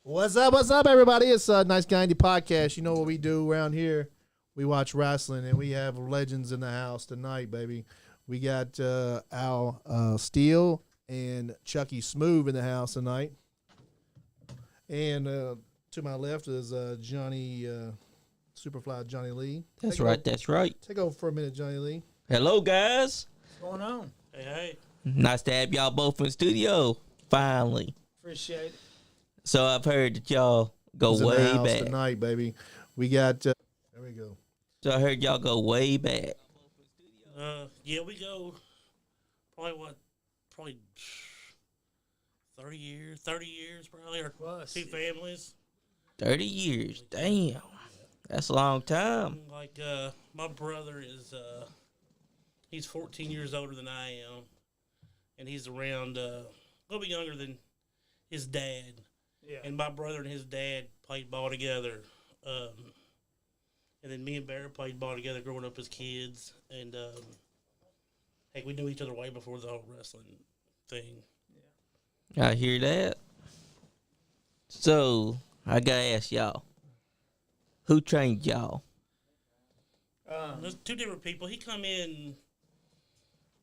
What's up, everybody? It's Nice Guy Indie Podcast. You know what we do around here? We watch wrestling, and we have legends in the house tonight, baby. We got Al STEELE and Chucky Smooth in the house tonight. And to my left is Johnny, Superfly Johnny Lee. That's right. Take over for a minute, Johnny Lee. Hello, guys. What's going on? Hey. Nice to have y'all both in the studio, finally. Appreciate it. So I've heard that y'all go Who's in the way house back. tonight, baby. We got, there we go. So I heard y'all go way back. Yeah, we go probably 30 years probably, or Plus, two families. 30 years. Damn. That's a long time. Like, my brother is, he's 14 years older than I am, and he's around, a little bit younger than his dad. yeah. And my brother and his dad played ball together. And then me and Bear played ball together growing up as kids. And, heck, we knew each other way before the whole wrestling thing. I hear that. So I gotta ask y'all, who trained y'all? There's two different people. He come in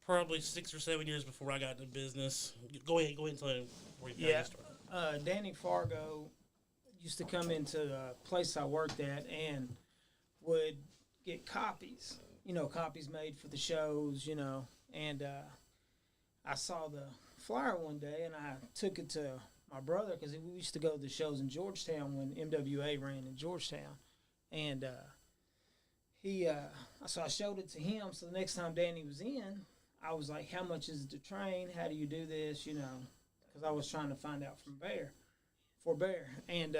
probably 6 or 7 years before I got into business. Go ahead and tell him where you got started. Danny Fargo used to come into the place I worked at and would get copies, copies made for the shows, and I saw the flyer one day and I took it to my brother because we used to go to the shows in Georgetown when MWA ran in Georgetown, and so I showed it to him. So the next time Danny was in, I was like, how much is it to train? How do you do this? Because I was trying to find out from Bear. And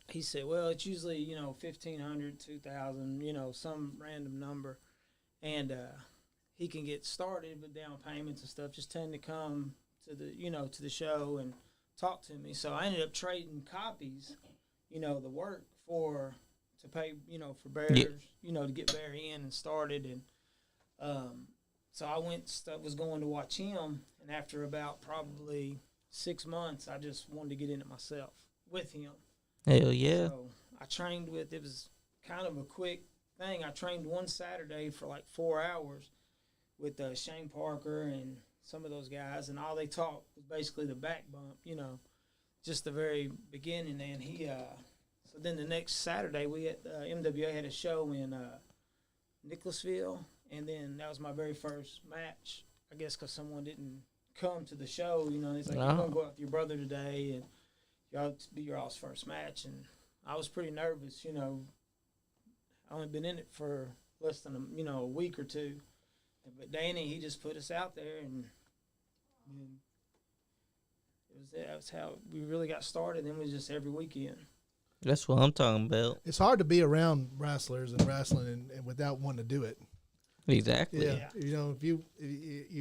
he said, well, it's usually, $1,500, $2,000, some random number. And he can get started with down payments and stuff. Just tend to come to the, to the show and talk to me. So I ended up trading copies, the work to pay, for Bears, to get Bear in and started. And so I was going to watch him. And after about probably 6 months, I just wanted to get in it myself with him. Hell yeah. So I trained it was kind of a quick thing. I trained one Saturday for like 4 hours with Shane Parker and some of those guys, and all they taught was basically the back bump, just the very beginning. And so then the next Saturday, we had MWA had a show in Nicholasville, and then that was my very first match, I guess, because someone didn't come to the show. He's like, you're going to go out with your brother today, and y'all be your all's first match. And I was pretty nervous, I only been in it for less than a week or two. But Danny, he just put us out there, and that was how we really got started. Then it was just every weekend. That's what I'm talking about. It's hard to be around wrestlers and wrestling and without wanting to do it. Exactly. Yeah. If you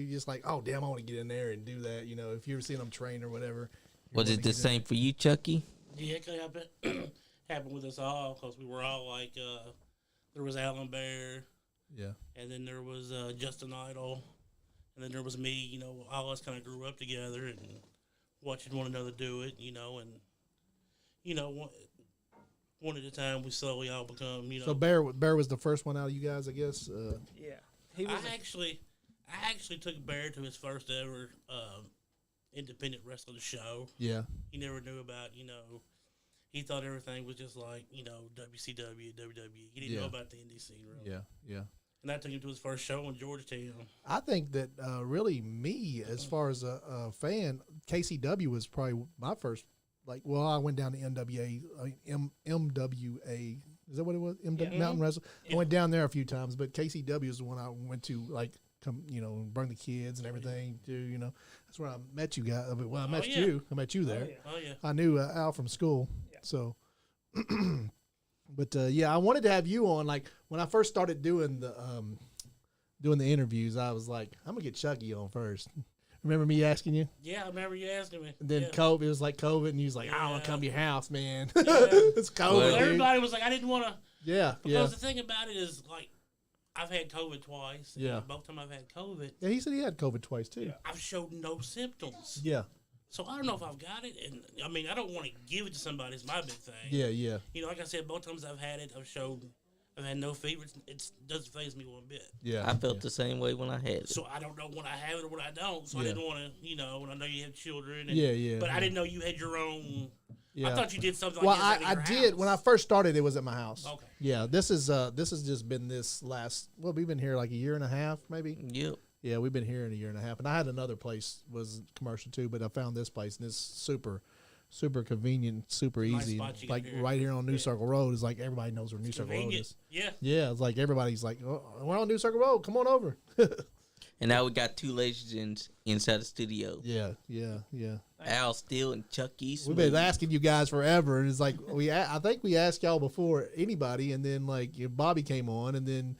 just like, oh damn, I want to get in there and do that. If you ever seen them train or whatever. Was it the same for you, Chucky? Yeah, it could happen. Happened with us all because we were all like, there was Alan Bear, yeah, and then there was Justin Idol, and then there was me. All of us kind of grew up together and watching one another do it. One at a time, we slowly all become. So Bear was the first one out of you guys, I guess. Yeah, he was. I actually took Bear to his first ever independent wrestling show. Yeah, he never knew about. He thought everything was just like WCW, WWE. He didn't know about the indie scene, really. Yeah. And I took him to his first show in Georgetown. I think that really me, as far as a fan, KCW was probably my first. I went down to MWA. Is that what it was? Mountain Wrestling. Yeah. I went down there a few times, but KCW is the one I went to, bring the kids and everything too. That's where I met you guys. Well, I met you. I met you there. Oh yeah. I knew Al from school. Yeah. So, but I wanted to have you on. Like when I first started doing the interviews, I was like, I'm gonna get Chucky on first. Remember me asking you? Yeah, I remember you asking me. And then COVID, it was like COVID, and he was like, I don't want to come to your house, man. Yeah. It's COVID. Well, everybody was like, I didn't want to. Yeah, because the thing about it is, I've had COVID twice. Yeah. Both times I've had COVID. Yeah, he said he had COVID twice, too. Yeah. I've showed no symptoms. Yeah. So I don't know if I've got it, and I mean I don't want to give it to somebody. It's my big thing. Yeah, yeah. You know, like I said, both times I've had it, I've had no favorites. It doesn't faze me one bit. Yeah. I felt the same way when I had it. So I don't know when I have it or when I don't. So I didn't want to, you know, when I know you have children. And, Yeah. But I didn't know you had your own. Yeah. I thought you did something Well, like this I at your did house. when I first started. It was at my house. Okay. Yeah, this has just been this last. Well, we've been here like a year and a half, maybe. Yep. Yeah, we've been here in a year and a half, and I had another place was commercial too, but I found this place and it's super convenient, super Nice easy. spot you Like got here. right here on New Circle Road is like everybody knows where New Circle Road Convenient. is. Yeah. Yeah, it's like everybody's like, oh, we're on New Circle Road. Come on over. And now we got two legends inside the studio. Yeah. Al Steele and Chuck E. We've Smooth. been asking you guys forever, and it's like I think we asked y'all before anybody, and then like Bobby came on, and then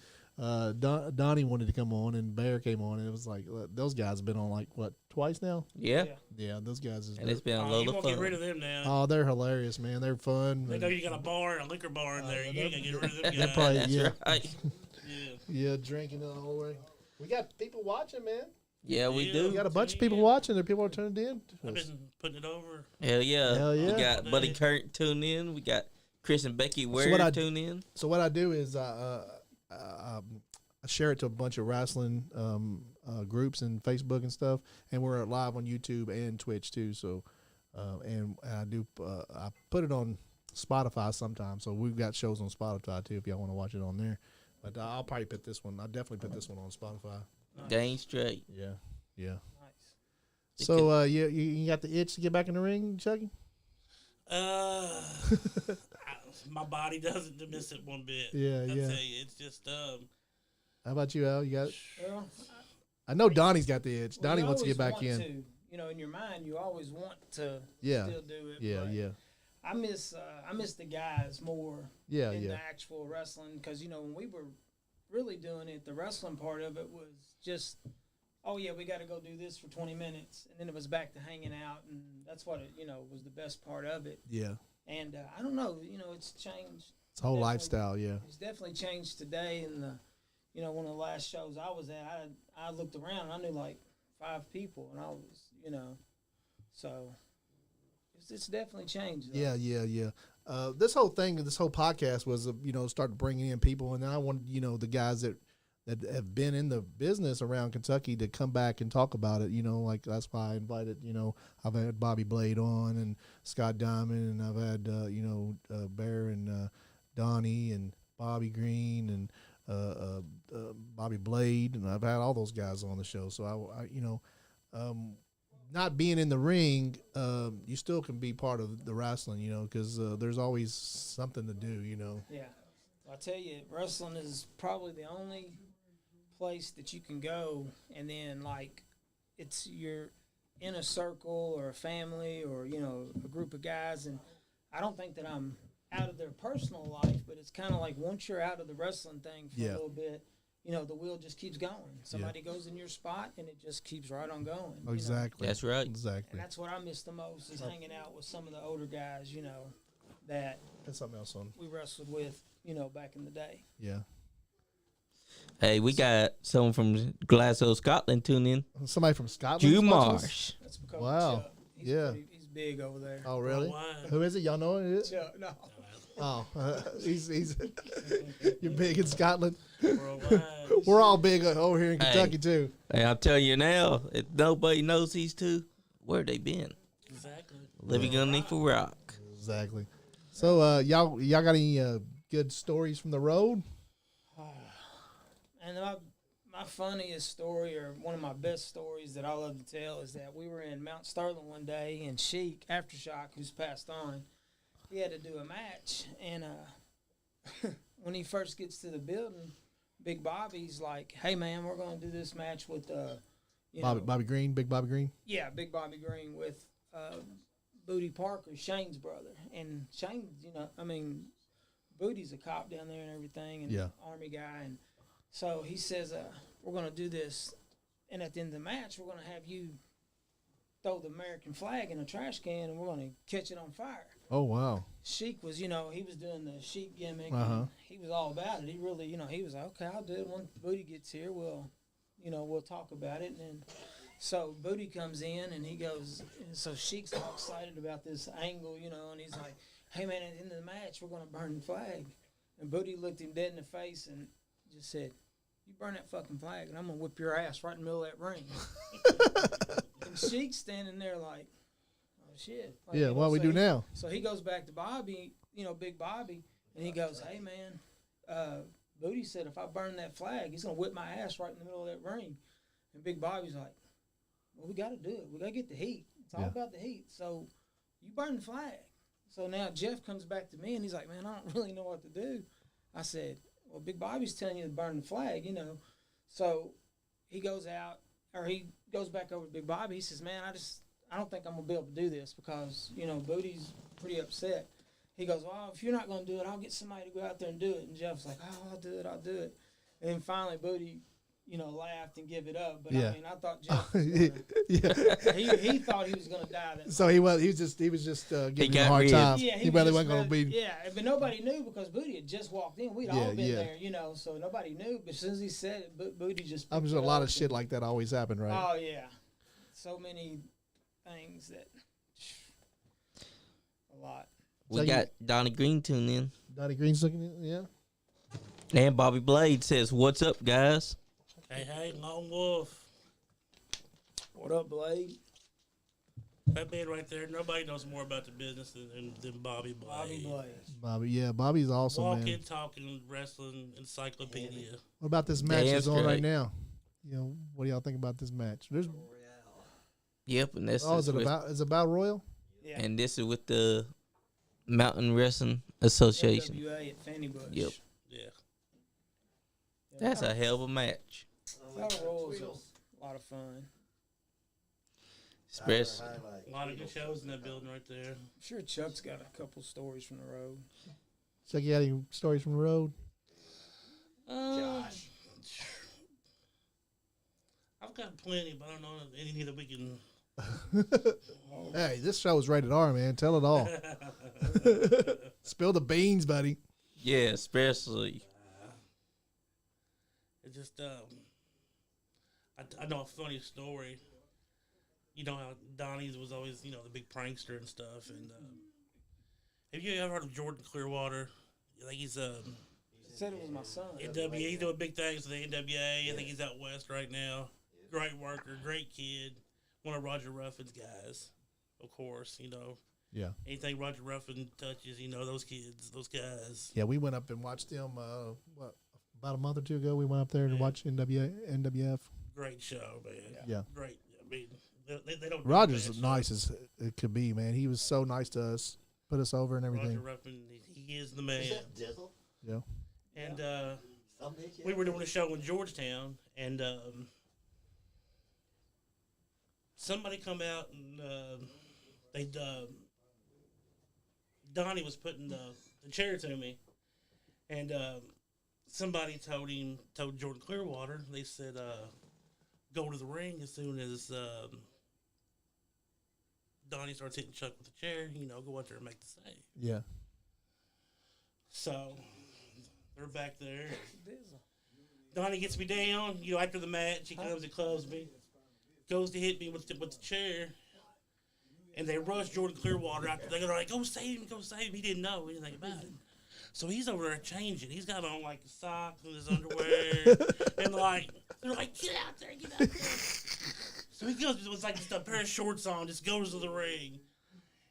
Donnie wanted to come on, and Bear came on, and it was like those guys have been on like what twice now. Yeah. Yeah, those guys. Has And it's been a You load of won't get rid fun. of them now. oh, they're hilarious, man. They're fun. They know you got a liquor bar in there. You ain't gonna get rid of them They're guys. probably That's yeah, right. Yeah. drinking the whole way. We got people watching, man. Yeah, we Yeah. We do. got a bunch of people watching, and people are tuned in. I've been putting it over. Hell yeah. Hell yeah. We got Buddy Kurt tuned in. We got Chris and Becky Ware what I- tuned in. So what I do is I share it to a bunch of wrestling groups and Facebook and stuff, and we're live on YouTube and Twitch too. So and I put it on Spotify sometimes. So we've got shows on Spotify too if y'all want to watch it on there. But I'll probably put this one. I'll definitely put this one on Spotify. Dang straight. Yeah. Nice. So you got the itch to get back in the ring, Chucky? My body doesn't miss it one bit. Yeah, I yeah. tell you, it's just How about you, Al? You got? Well, I know Donnie's got the itch. well, Donnie you wants to get always back want in. to, you know, in your mind, you always want to Yeah. still do it. Yeah, but yeah, I miss the guys more yeah, in yeah. the actual wrestling because you know when we were really doing it, the wrestling part of it was just, oh yeah, we got to go do this for 20 minutes, and then it was back to hanging out, and that's what it, you know, was the best part of it. Yeah. And I don't know, you know, it's changed. It's a whole Definitely. lifestyle. Yeah. It's definitely changed today. And you know, one of the last shows I was at, I looked around, and I knew like 5 people, and I was, you know, so it's definitely changed. Though. Yeah. This whole thing, this whole podcast was, start bringing in people, and then I want, the guys that have been in the business around Kentucky to come back and talk about it. Like that's why I invited. I've had Bobby Blade on and Scott Diamond, and I've had Bear and Donnie and Bobby Green and Bobby Blade, and I've had all those guys on the show. So not being in the ring, you still can be part of the wrestling, because there's always something to do, Yeah. I tell you, wrestling is probably the only place that you can go and then like you're in a circle or a family or a group of guys, and I don't think that I'm out of their personal life, but it's kind of like once you're out of the wrestling thing for a little bit, the wheel just keeps going. Somebody goes in your spot and it just keeps right on going. Exactly. That's right. Exactly. And that's what I miss the most is hanging out with some of the older guys, that Put something else on. we wrestled with, back in the day. Yeah. Hey, we got someone from Glasgow, Scotland tuned in. Somebody from Scotland. Drew is watching us? Marsh. That's because Wow. Chuck. He's Yeah. he's big over there. Oh, really? Worldwide. Who is it? Y'all know who it is? Chuck, no. Oh, he's you're big in Scotland. Worldwide. We're all big over here in Kentucky Hey. too. Hey, I'm telling you now, if nobody knows these two, where they been? Exactly. Living underneath a rock. Exactly. So y'all got any good stories from the road? And my funniest story, or one of my best stories that I love to tell, is that we were in Mount Sterling one day, and Sheik, Aftershock, who's passed on, he had to do a match. And when he first gets to the building, Big Bobby's like, hey, man, we're going to do this match with, Bobby Green, Big Bobby Green. Yeah, Big Bobby Green with Booty Parker, Shane's brother. And Shane, Booty's a cop down there and everything, and Army guy. And so he says, we're going to do this, and at the end of the match, we're going to have you throw the American flag in a trash can, and we're going to catch it on fire. Oh, wow. Sheik was, he was doing the Sheik gimmick. Uh-huh. And he was all about it. He really, he was like, okay, I'll do it. When Booty gets here, we'll talk about it. And So Booty comes in and he goes, and so Sheik's all excited about this angle, you know, and he's like, hey man, at the end of the match, we're going to burn the flag. And Booty looked him dead in the face and just said, you burn that fucking flag and I'm going to whip your ass right in the middle of that ring. And Sheik's standing there like, oh shit. Like, Yeah, what we do now? So he goes back to Bobby, you know, Big Bobby, and he goes, hey man, Booty said if I burn that flag, he's going to whip my ass right in the middle of that ring. And Big Bobby's like, well, we got to do it. We got to get the heat. It's all about the heat. So you burn the flag. So now Jeff comes back to me and he's like, man, I don't really know what to do. I said, well, Big Bobby's telling you to burn the flag, you know. So he goes out, or he goes back over to Big Bobby. He says, man, I don't think I'm going to be able to do this because, you know, Booty's pretty upset. He goes, well, if you're not going to do it, I'll get somebody to go out there and do it. And Jeff's like, oh, I'll do it. And then finally Booty, you know, laughed and give it up. But I mean, I thought Jeff was gonna, he thought he was going to die. So he was just giving him a hard time. Yeah, he really wasn't going to be. Yeah, but nobody knew because Booty had just walked in. We'd all been there, you know, so nobody knew. But as soon as he said it, Booty just. I'm sure a lot of shit like that always happen, right? Oh yeah, so many things that. A lot. We got Donnie Green tuned in. Donnie Green's looking in, yeah. And Bobby Blade says, what's up, guys? Hey, Lone Wolf. What up, Blade? That man right there, nobody knows more about the business than Bobby Blade. Bobby's awesome, Walking, man. talking, wrestling encyclopedia. What about this match Yeah, that's on right great. now? You know, what do y'all think about this match? Yep, and this Is it about Royal? Yeah. And this is with the Mountain Wrestling Association. NWA at Fanny Bush. Yep. Yeah. That's a hell of a match. That Royals was a lot of fun. Especially. A lot of good shows in that building right there. I'm sure Chuck's got a couple stories from the road. Chuck, you got any stories from the road? Josh. I've got plenty, but I don't know any that we can. Hey, this show is rated R, man. Tell it all. Spill the beans, buddy. Yeah, especially. It just, I know a funny story. You know how Donnie's was always, you know, the big prankster and stuff. And have you ever heard of Jordan Clearwater? I think he's Said it was my son. NWA. He's doing big things with the NWA. I think he's out west right now. Great worker, great kid. One of Roger Ruffin's guys, of course. You know, Yeah. anything Roger Ruffin touches, you know, those kids, those guys. Yeah, we went up and watched them, about a month or two ago. We went up there to watch NWF. Great show, man. Yeah. Great. I mean, they don't. Roger's as nice as it could be, man. He was so nice to us, put us over and everything. Roger Ruffin, he is the man. Is that Dizzle? Yeah. And Someday, we were doing a show in Georgetown, and somebody come out and Donnie was putting the chair to me, and somebody told Jordan Clearwater, they said, go to the ring as soon as Donnie starts hitting Chuck with the chair, you know, go out there and make the save. Yeah. So they're back there. Donnie gets me down, you know, after the match, he comes and clubs me, goes to hit me with the chair, and they rush Jordan Clearwater out there. They're like, go save him. He didn't know anything about it. So he's over there changing. He's got on like socks and his underwear, and they're like, get out there. So he goes with like just a pair of shorts on, just goes to the ring.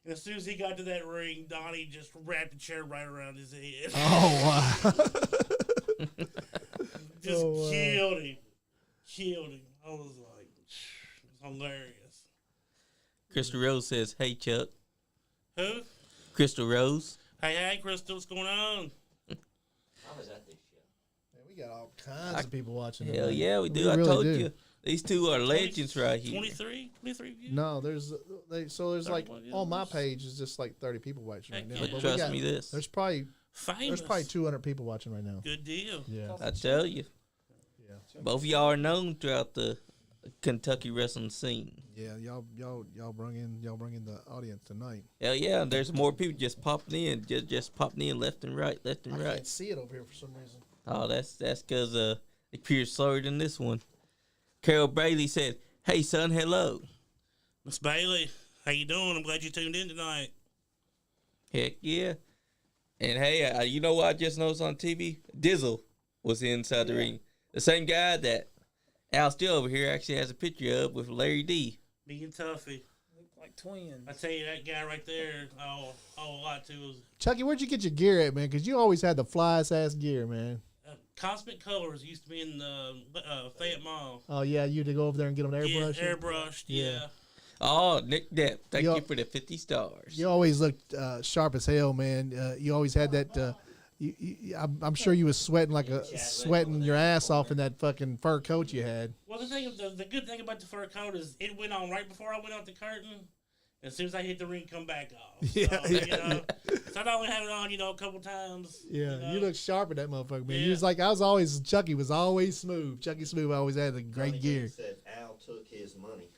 And as soon as he got to that ring, Donnie just wrapped the chair right around his head. Oh, wow. Just killed him. I was like, it's hilarious. Crystal Rose says, hey, Chuck. Who? Crystal Rose. Hey, Crystal, what's going on? I was at this show. Man, we got all kinds of people watching. Hell tonight. yeah, we do. We I really told do. you. These two are legends right here. 23 views? No, there's like 31 on my viewers. page is just like 30 people watching right Heck now. yeah. But Trust me this. There's probably Famous. 200 people watching right now. Good deal. Yeah. I tell you. Yeah. Both of y'all are known throughout the Kentucky wrestling scene. Yeah, y'all bring in the audience tonight. Hell yeah, there's more people just popping in, just popping in left and right. I can't see it over here for some reason. Oh, that's because it appears slower than this one. Carol Braley said, Hey, son, hello. Miss Bailey, how you doing? I'm glad you tuned in tonight. Heck yeah. And hey, you know what I just noticed on TV? Dizzle was inside the ring. The same guy that Al Steele over here actually has a picture of with Larry D. Me and Tuffy. Look like twins. I tell you, that guy right there, a lot too. Chucky, where'd you get your gear at, man? Because you always had the flyest ass gear, man. Cosmic Colors used to be in the Fayette Mall. Oh yeah, you had to go over there and get them airbrushed. Yeah, airbrushed. Yeah. Oh, Nick Depp, thank you for the 50 stars. You always looked sharp as hell, man. You always had that. I'm sure you was sweating sweating your ass off in that fucking fur coat you had. Well, the good thing about the fur coat is it went on right before I went out the curtain. As soon as I hit the ring, come back off. Yeah, so, you know, so I only had it on, a couple times. Yeah, you look sharp in that motherfucker, man. Yeah. You was like, Chucky was always smooth. Chucky Smooth always had the great gear. Said Al took his money.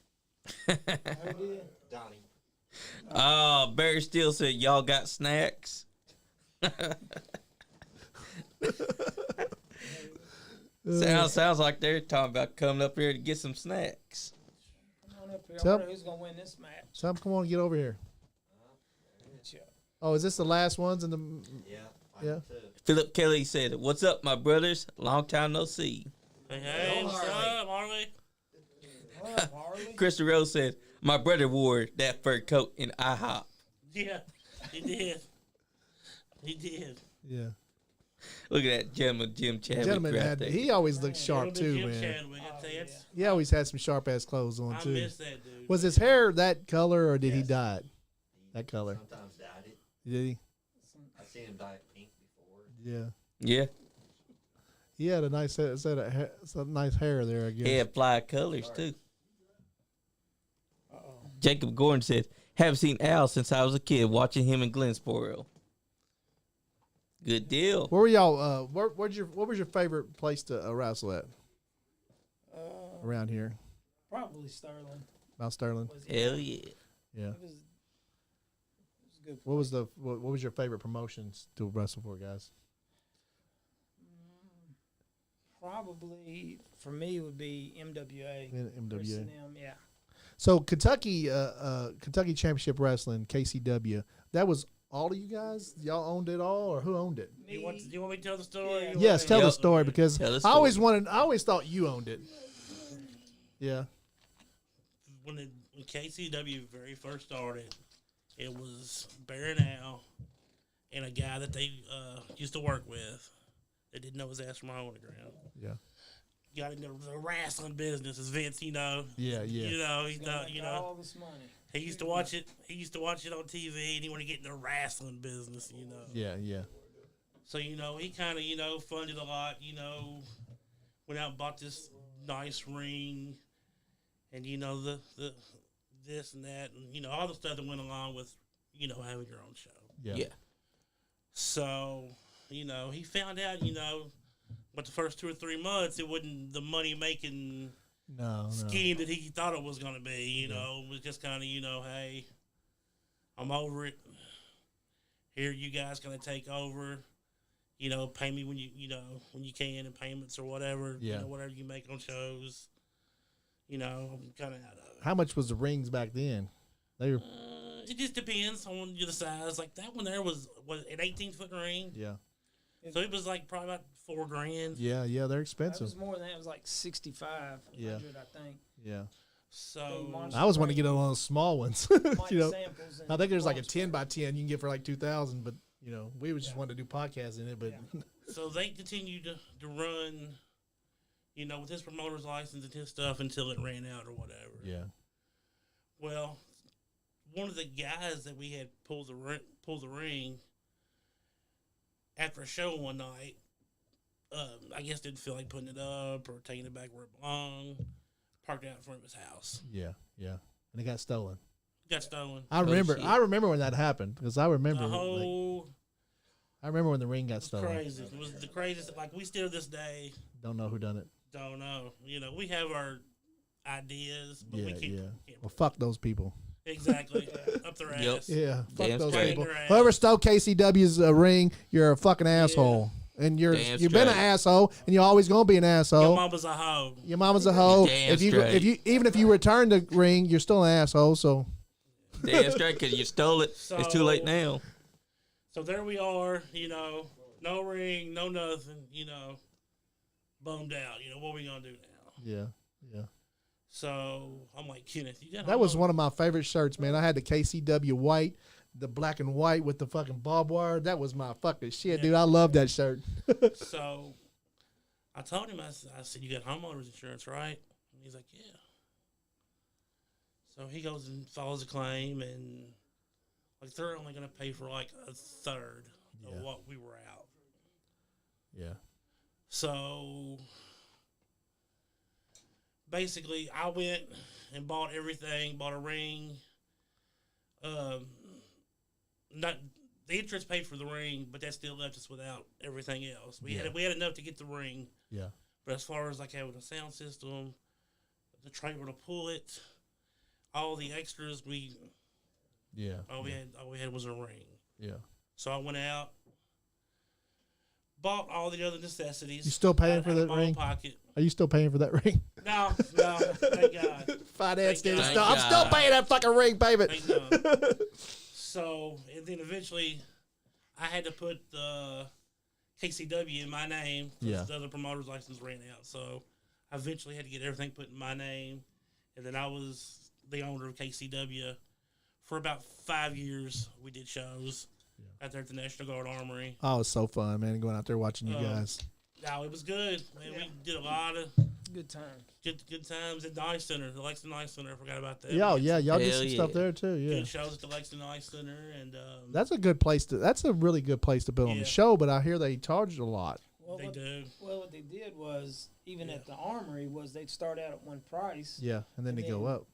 Donnie. Barry Steele said, y'all got snacks? Sounds like they're talking about coming up here to get some snacks. Come on up here. I Tell- wonder who's going to win this match. Sam, come on, get over here. Oh, is this the last ones in the? Yeah. Yeah. Philip Kelly said, what's up, my brothers? Long time no see. Hey, what's up, Harley? What, Harley? Krista Rose said, my brother wore that fur coat in IHOP. Yeah, he did. He did. Yeah, Look at that gentleman, Jim Chadwick. gentleman right had. there. He always looked sharp Little too, Jim man. Chadwick, I tell you, it's- He always had some sharp ass clothes on I too. miss that dude. Was his hair that color or did he dye it? That color? Sometimes dyed it. Did he? I've seen him dye it pink before. Yeah. Yeah, He had a nice set of hair, some nice hair there, I guess. he had fly colors too. Jacob Gordon said, haven't seen Al since I was a kid watching him in Glensporo. Good deal. Where were y'all? What was your favorite place to wrestle at around here? Probably Sterling. Mount Sterling. Was Hell yeah. Yeah. It was a good. What was your favorite promotions to wrestle for, guys? Probably for me would be MWA. MWA. Chris and them, yeah. So Kentucky Championship Wrestling (KCW). That was all of you guys. Y'all owned it all, or who owned it? Do you want me to tell the story? Yeah. You Yes, want- tell the Yep. story because Tell the I always story. I always thought you owned it. Yeah. When KCW very first started, it was Bear and Al and a guy that they used to work with that didn't know his ass from a hole in the ground. Yeah. Got into the wrestling business, as Vince, Yeah. Yeah. you know, he's Gonna not, make you know, all this money. he used to watch it. He used to watch it on TV, and he wanted to get in the wrestling business, you know. Yeah. Yeah. So he kind of funded a lot, went out and bought this nice ring, and the this and that, and all the stuff that went along with having your own show. Yeah. Yeah. So he found out but the first 2 or 3 months it wasn't the money making No. scheme that he thought it was going to be. It was just kind of hey, I'm over it. Here, you guys going to take over. Pay me when when you can in payments or whatever. Yeah. Whatever you make on shows. I'm kind of out of it. How much was the rings back then? They were. It just depends on the size. Like that one there was an 18-foot ring. Yeah. So it was like probably about $4,000. Yeah. Yeah. They're That expensive. was more than that. It was like 6500, Yeah. I think. Yeah. So Monster I was wanting to get on one of those small ones. Mike you know. Samples and I think there's like a Lawrence 10 by 10 you can get for like 2,000, but we just wanted to do podcasts in it, but So they continued to run, with his promoter's license and his stuff until it ran out or whatever. yeah. Well, one of the guys that we had pull the ring after a show one night, I guess didn't feel like putting it up or taking it back where it belonged. Parked it out in front of his house. Yeah. Yeah. And it got stolen. Got stolen. I remember. shit. I remember when that happened because I remember. The whole I remember when the ring got was stolen. crazy. It was the craziest. Like we still to this day Don't know who done it. don't know. We have our ideas, but Yeah. we can't. Yeah. can't Well, fuck those people. exactly up their Yep. ass. Yeah. Fuck Damn those straight. people. Their ass. Whoever stole KCW's ring, you're a fucking asshole. and Damn you've been an straight. asshole, and you're always gonna be an asshole. Your mama's a hoe. Your mama's a hoe. Damn If you straight. even if you return the ring, you're still an asshole. So Damn straight, because you stole it. It's too late now. So there we are, no ring, no nothing, bummed out. What we gonna do now? yeah. So I'm like, Kenneth, you got That was one of my favorite shirts, man. I had the KCW white, the black and white with the fucking barbed wire. That was my fucking shit, dude. I love that shirt. So I told him, I said, you got homeowner's insurance, right? And he's like, yeah. So he goes and files a claim, and like they're only going to pay for like a third of what we were out. Yeah. So basically, I went and bought everything, bought a ring. Not the insurance paid for the ring, but that still left us without everything else. We had enough to get the ring. Yeah. But as far as like having a sound system, the trailer to pull it, all the extras, all we had was a ring. Yeah. So I went out, bought all the other necessities. You still paying out for of that my ring? own pocket. Are you still paying for that ring? No, thank God. Finance Thank nigga. God. I'm still paying that fucking ring payment. Thank God. So, and then eventually, I had to put the KCW in my name because the other promoter's license ran out. So, I eventually had to get everything put in my name. And then I was the owner of KCW for about 5 years. We did shows out there at the National Guard Armory. Oh, it's so fun, man, going out there watching you guys. No, it was good. Man, we did a lot of Good times. good times at the Ice Center, the Lexington Ice Center. I forgot about that. Yeah, yeah, y'all did Hell some yeah. stuff there too. Yeah, Good shows at the Lexington Ice Center, and that's a good place to. That's a really good place to put on the show. But I hear they charge a lot. Well, they do. Well, what they did was, even at the Armory, was they'd start out at one price. Yeah, and then they go up.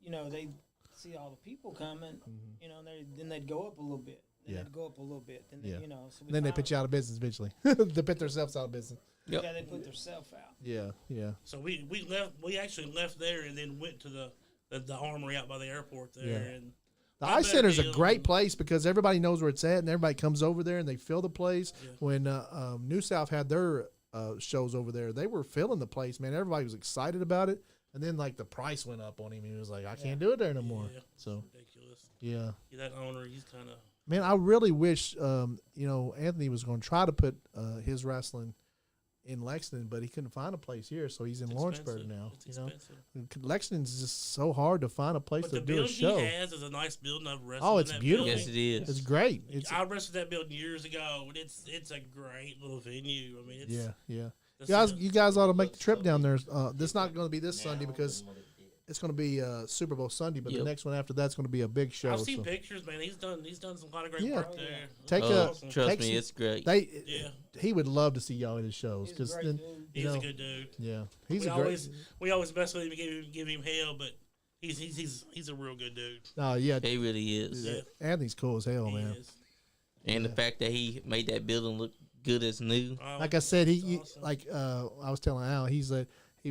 They'd see all the people coming, and then they'd go up a little bit. Then they'd go up a little bit. Then, so then they put you out of business eventually. They put themselves out of business. Yep. Yeah, they put themselves out. Yeah, yeah. So we left. We actually left there and then went to the Armory out by the airport there. Yeah. And The got Ice better Center's a deals great and- place because everybody knows where it's at, and everybody comes over there and they fill the place. Yeah. When New South had their shows over there, they were filling the place, man. Everybody was excited about it, and then like the price went up on him. He was like, "I can't do it there no more." Yeah, So ridiculous. yeah, That owner, he's kind of. man, I really wish Anthony was going to try to put his wrestling in Lexington, but he couldn't find a place here, so he's in Lawrenceburg now. It's expensive. Lexington's just so hard to find a place But to the do a building show. he has is a nice building. I've wrestled Oh, in it's that beautiful. building. Yes, it is. It's great. It's I wrestled that building years ago, and it's a great little venue. I mean, it's, yeah. that's- You guys ought to make the trip down there. This not going to be this Sunday because it's going to be Super Bowl Sunday, but the Yep. next one after that's going to be a big show. I've seen so. pictures, man. He's done some lot of great Yeah. work there. Take Oh, a Awesome. trust take me, some- it's great. He would love to see y'all at his shows He's a because great then dude. He's you know, a good dude. yeah, he's we a great. always mess with him and give him hell, but he's a real good dude. Oh yeah, He really is. Yeah. Anthony's cool as hell, He man. is. And the fact that he made that building look good as new. Like I said, he awesome. I was telling Al,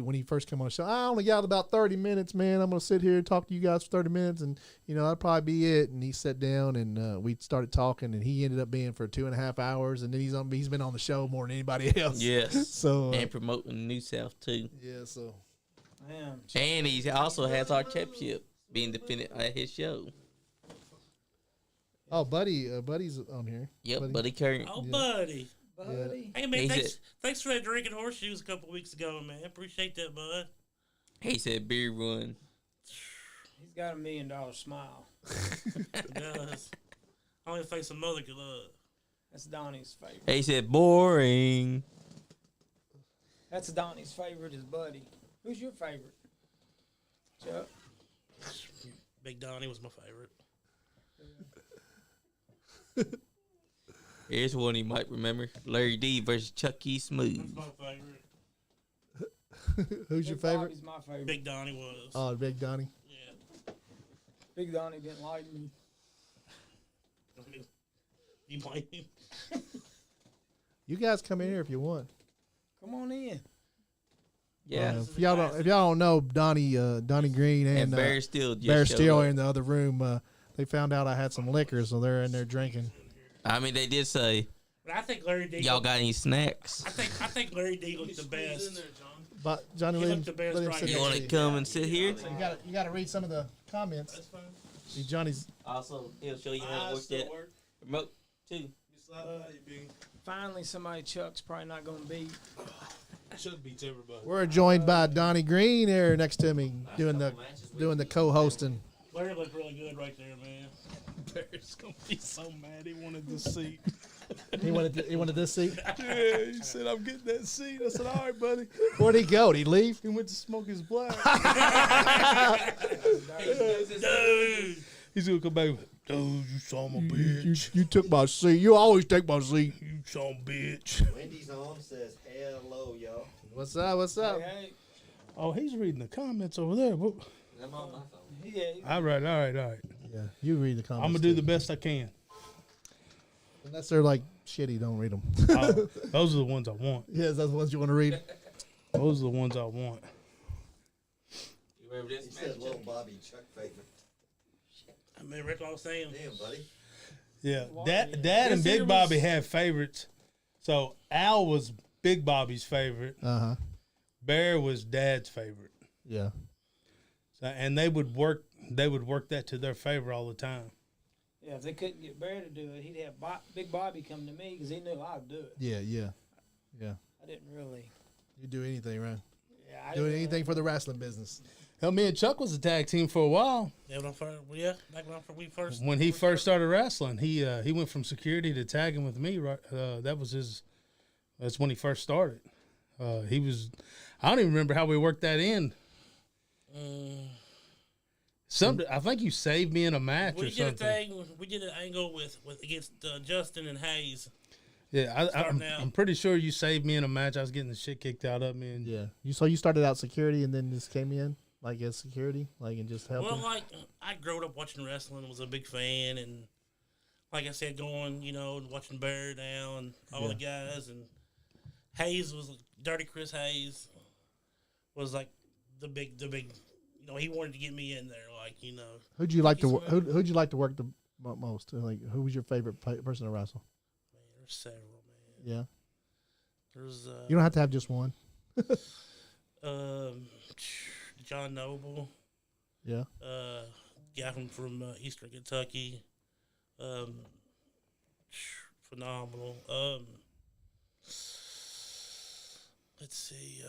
when he first came on the show, I only got about 30 minutes, man. I'm gonna sit here and talk to you guys for 30 minutes, and that'll probably be it. And he sat down and we started talking, and he ended up being for 2.5 hours, and then he's been on the show more than anybody else. Yes. So And promoting New South too. yeah, so Man, And he also has our championship being defended at his show. Buddy's on here. Yep, Buddy Curry. Oh, buddy. buddy. Hey, man, He's thanks for that drinking horseshoes a couple weeks ago, man. Appreciate that, bud. He said beer run. He's got $1 million smile. It does. Only face a mother could love. That's Donnie's favorite. He said boring. That's Donnie's favorite is Buddy. Who's your favorite? Chuck? Big Donnie was my favorite. Here's one you might remember. Larry D versus Chucky Smooth. That's my favorite. Who's your Big favorite? Bobby's my favorite. Big Donnie was. Oh, Big Donnie. Yeah. Big Donnie didn't like me. I mean, you blame him? You guys come in here if you want. Come on in. Yeah. This is If y'all don't know Donnie Green And and Bear Steele just Bear showed Steele up. are in the other room. They found out I had some liquor, so they're in there drinking. I mean, they did say But I think Larry D. Y'all got any snacks? I think Larry D looked the best. But Johnny, He let him, looked the best let him right sit You here. next want to to you. come and sit here? So you got to read some of the comments. That's fine. See, Johnny's. Also, he'll show you how to work that remote too. Finally, somebody Chuck's probably not going to beat. Chuck beats everybody. We're joined by Donnie Green here next to me doing the co-hosting. Larry looked really good right there, man. Barry's gonna be so mad. He wanted the seat. He wanted this seat. Yeah, he said, "I'm getting that seat." I said, "All right, buddy." Where'd he go? Did he leave? He went to smoke his black. Dude. He's gonna come back. Dude, you saw my bitch. You took my seat. You always take my seat. You saw bitch. Wendy's on says hello, y'all. What's up? What's up? Hey, Oh, he's reading the comments over there. Whoop. I'm on my phone. yeah, All right. Yeah, you read the comments. I'm gonna do too. the best I can. Unless they're like shitty, don't read them. Those are the ones I want. Yes, that's the ones you want to read. Those are the ones I want. You remember He this said match? little Bobby Chuck favorite. I mean, Rick, what I was saying. Damn, buddy. Yeah, Why? Dad and Yes, Big it Bobby was- had favorites. So Al was Big Bobby's favorite. Uh huh. Bear was Dad's favorite. Yeah. So, and they would work that to their favor all the time. yeah. If they couldn't get Bear to do it, he'd have Big Bobby come to me because he knew I'd do it. Yeah. I didn't really. You do anything, right? Yeah, I Doing didn't anything for the wrestling business. Hell, me and Chuck was a tag team for a while. Yeah, back when we first. When he first started wrestling, he went from security to tagging with me. Right, that's when he first started. He was. I don't even remember how we worked that in. I think you saved me in a match We or did a something. thing. We did an angle with against Justin and Hayes. Yeah, Starting out. I'm pretty sure you saved me in a match. I was getting the shit kicked out of me. And Yeah. You started out security and then just came in like as security, like and just helping. Well, like I grew up watching wrestling, was a big fan, and like I said, going watching Bear now and all the guys, and Hayes was Dirty Chris Hayes was like the big. He wanted to get me in there, Who'd you like to who'd you like to work the most? Like who was your favorite person to wrestle? Man, there's several, man. Yeah. There's You don't have to have just one. John Noble, Yeah. guy from Eastern Kentucky, phenomenal. Let's see,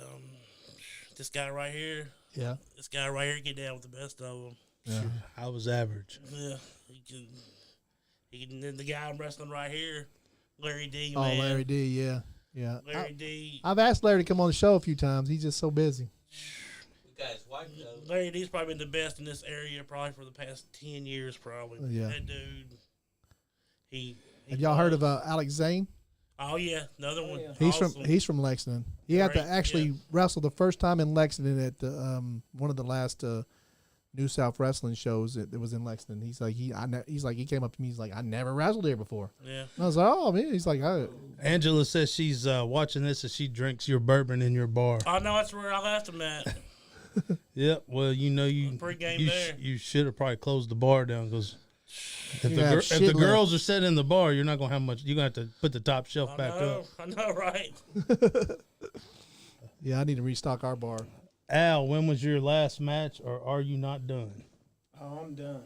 this guy right here. Yeah. This guy right here get down with the best of them. Yeah. I was average. Yeah, he can. Then the guy I'm wrestling right here, Larry D. Oh, Man. Larry D. Yeah. Yeah. Larry D. I've asked Larry to come on the show a few times. He's just so busy. You guys, why though? Larry D's probably been the best in this area probably for the past 10 years, probably. Yeah. That dude. He Have y'all heard of Alex Zane? Oh yeah, another one. yeah. He's from Lexington. He had to Right, actually yeah. wrestle the first time in Lexington at the one of the last New South wrestling shows that was in Lexington. He's like he came up to me. He's like, I never wrestled here before. Yeah. And I was like, oh man. He's like, Angela says she's watching this as she drinks your bourbon in your bar. Oh no, that's where I left him at. Yep. Well, Pre-game there. you should have probably closed the bar down because if You have if shit the left. girls are sitting in the bar, you're not gonna have much. You're gonna have to put the top shelf back up. I know, right? yeah, I need to restock our bar. Al, when was your last match, or are you not done? Oh, I'm done.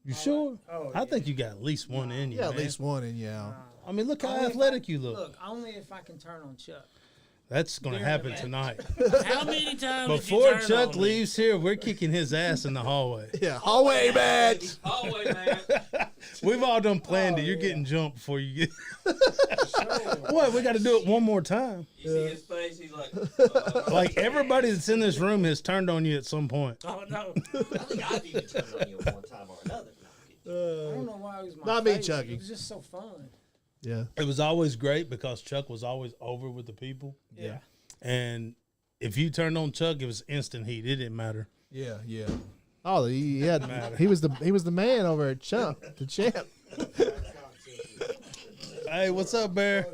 You sure? Oh, I yeah. think you got at least one in you. Yeah, at man. least one, and yeah. I mean, look how Only if athletic I- you look. Look, only if I can turn on Chuck. That's gonna During happen the match. tonight. How many times Before did you turn Chuck on me? leaves here, we're kicking his ass in the hallway. Yeah, hallway match. Hallway man. We've all done planned it. You're getting jumped before you get. What? We got to do it one more time. You see his face? He's like, Like everybody that's in this room has turned on you at some point. Oh no! I think I've even turned on you one time or another. I don't know why it was my Not me, favorite. Chucky. It was just so fun. Yeah, It was always great because Chuck was always over with the people. Yeah. And if you turned on Chuck, it was instant heat. It didn't matter. yeah. Oh, he was the man over at Chump, the champ. Hey, what's up, Bear?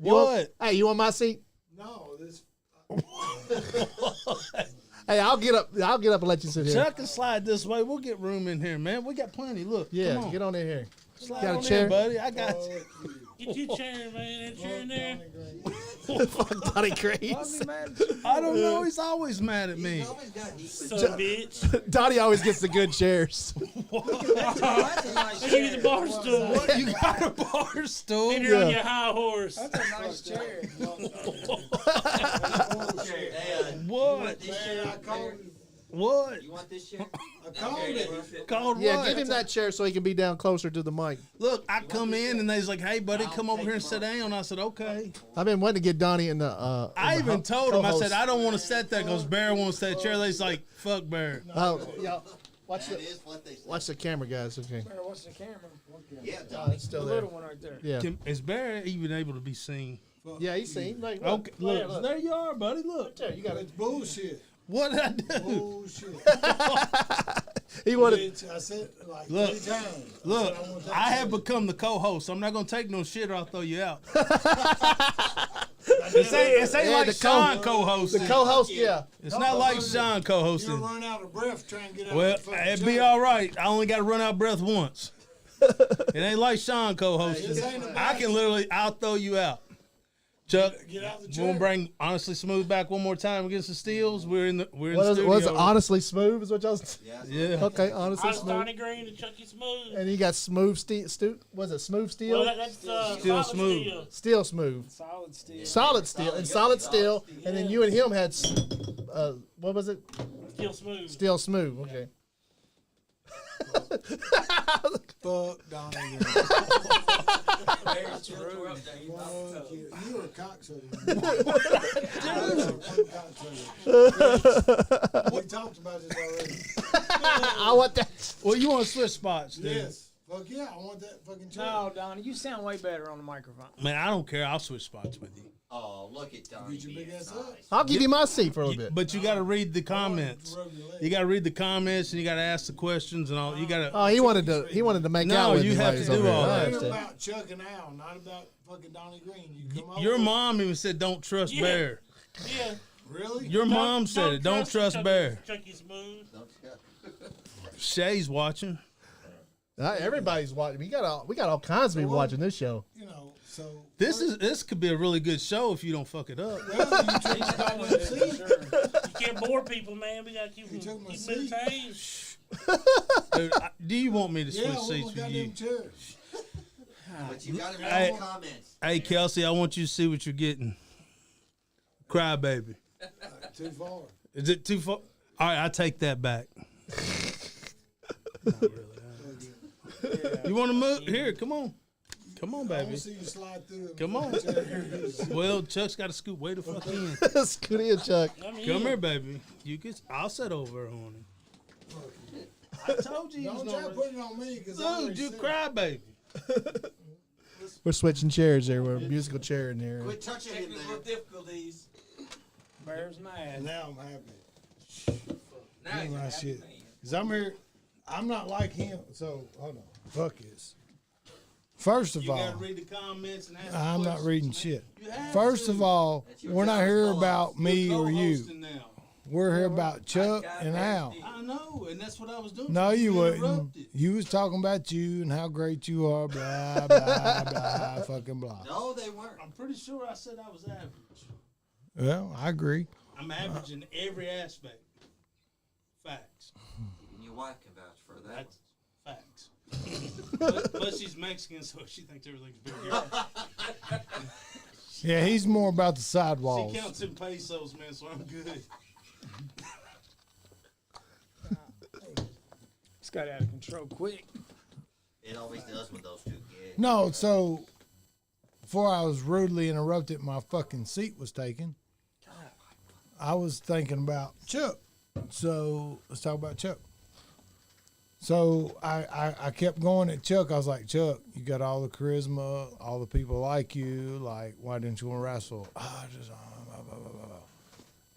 You want- What? Hey, you want my seat? No, this. Hey, I'll get up and let you sit here. Chuck can slide this way. We'll get room in here, man. We got plenty. Look. Yeah, come on. get on in here. Slide got a on chair? in, buddy. I got you. Get your chair, man. That chair in there. Fuck Donnie Why Grace. be mad at you? I don't know. He's always mad at me. He's always got heat. Son of a bitch. Donnie always gets the good chairs. That's a nice Give you chair. the bar stool. You got a bar stool? And you're on Yeah. your high horse. That's a nice chair. Hey, What? this chair I called. What? You want this chair? I called it. Called Yeah, what? give him that chair so he can be down closer to the mic. Look, I come in and they's like, "Hey, buddy, come over here and sit down." I said, "Okay." I've been wanting to get Donnie in the. I even told him, I said, co-host. "I don't want to sit there because Bear wants that chair." They's like, "Fuck Bear." Oh, yeah. Watch That the is what they say. watch the camera, guys. Okay. Bear, what's the camera? Yeah, Oh, Donnie. it's still The there. little one right there. Yeah. Is Bear even able to be seen? Yeah, he's seen. Like, Okay, look, look. there you are, buddy. Look, There, you got it. It's bullshit. what did I do? Bullshit. He wanted. Bitch, I said like Look. 3 times. Look, I want that I have chair. become the co-host. So I'm not gonna take no shit or I'll throw you out. It ain't Yeah, like the Sean co-hosting. The co-host, yeah. It's not like Sean You'll co-hosting. run out of breath trying to get out Well, of that fucking it'd be chair. all right. I only got to run out of breath once. It ain't like Sean co-hosting. This ain't about I can literally, I'll throw you out. Chuck, Get out the we're chair. gonna bring Honestly Smooth back one more time against the Steels. We're in the What studio. is it? Was it honestly smooth? Is what y'all? Yeah. Yeah. Okay, honestly I was smooth. Donnie Green and Chucky Smooth. And you got smooth was it smooth steel? Well, that's Still solid smooth. steel. Steel smooth. Solid steel. Solid steel and solid steel. And then you and him had what was it? Steel smooth. Steel smooth. Okay. Fuck Donnie. Fuck you. You were a cocksucker. We talked about this already. I want that. Well, you want to switch spots, dude? Yes. Fuck yeah, I want that fucking chair. No, Donnie, you sound way better on the microphone. Man, I don't care. I'll switch spots with you. Oh, look at Donnie. Get your big being ass nice. up. I'll give you my seat for a little bit. But you got to read the comments. Rub your leg. You got to read the comments and you got to ask the questions and all. You got to. Oh, he wanted to make No, out with you me have while to he's do over here. all I that. It's understand. about Chuck and Al, not about fucking Donnie Green. You come Your over. mom even said, "Don't trust Yeah. Bear." Yeah. Really? Your mom said it. Don't trust Bear. Chucky Smooth. Shay's watching. Everybody's watching. We got all kinds of people watching this show. You know, so. This could be a really good show if you don't fuck it up. Well, you took my goddamn seat. You can't bore people, man. We gotta keep them took my entertained. Dude, do you want me to switch Yeah, what seats was with you? goddamn chairs? But you gotta read Hey. the comments. Hey, Kelsey, I want you to see what you're getting. Cry, baby. Too far. Is it too far? All right, I take that back. Not really. You want to move? Here, come on. Come on, I baby. want to see you slide through it. Come on. Well, Chuck's got to scoot way the fuck in. Scoot in, Chuck. I mean, Come here, baby. You can. I'll sit over on him. I told you. Don't try to put it on me, because Dude, you cry, baby. We're switching chairs here. We're a musical chair in here. Quit touching him there. difficulties. Bear's mad. Now I'm happy. Give me my shit. Because I'm here. I'm not like him, so hold on. Fuck this. First of You all, got to read the comments and ask I'm not questions, reading man. shit. You have First to. of all, your we're not job, here co-host. about me You're or you. co-hosting now. We're here about Chuck and Al. I know, and that's what I was doing. No, you wouldn't. interrupted. You was talking about you and how great you are, blah, blah, blah, fucking blah. No, they weren't. I'm pretty sure I said I was average. Well, I agree. I'm average in every aspect. Facts. And your wife can vouch for that. That's facts. but she's Mexican, so she thinks everything's bigger. Yeah, he's more about the sidewalls. She counts in pesos, man, so I'm good. It's got out of control quick. It always does with those two kids. No, so before I was rudely interrupted, my fucking seat was taken. I was thinking about Chuck. So let's talk about Chuck. So I kept going at Chuck. I was like, Chuck, you got all the charisma, all the people like you. Like, why didn't you want to wrestle? Just blah, blah, blah, blah.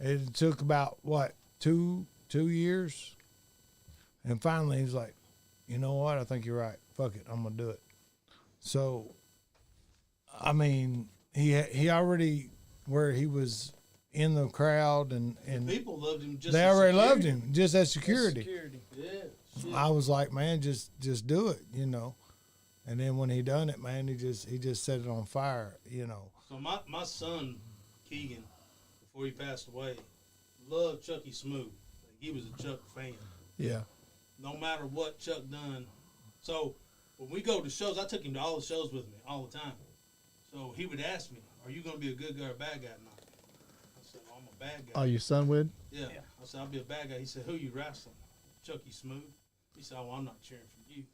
It took about what, two years, and finally he was like, you know what? I think you're right. Fuck it, I'm gonna do it. So, I mean, he already where he was in the crowd and People loved him just they as already loved security. him just as security. Security. Yeah. Shit. I was like, man, just do it, you know. And then when he done it, man, he just set it on fire, you know. So my son, Keegan, before he passed away, loved Chucky Smooth. Like, he was a Chuck fan. Yeah. No matter what Chuck done. So when we go to shows, I took him to all the shows with me all the time. So he would ask me, "Are you gonna be a good guy or a bad guy tonight?" I said, "I'm a bad guy." Oh, your son would? Yeah. I said, "I'll be a bad guy." He said, "Who you wrestling?" Chucky Smooth. He said, "Oh, well, I'm not cheering for you."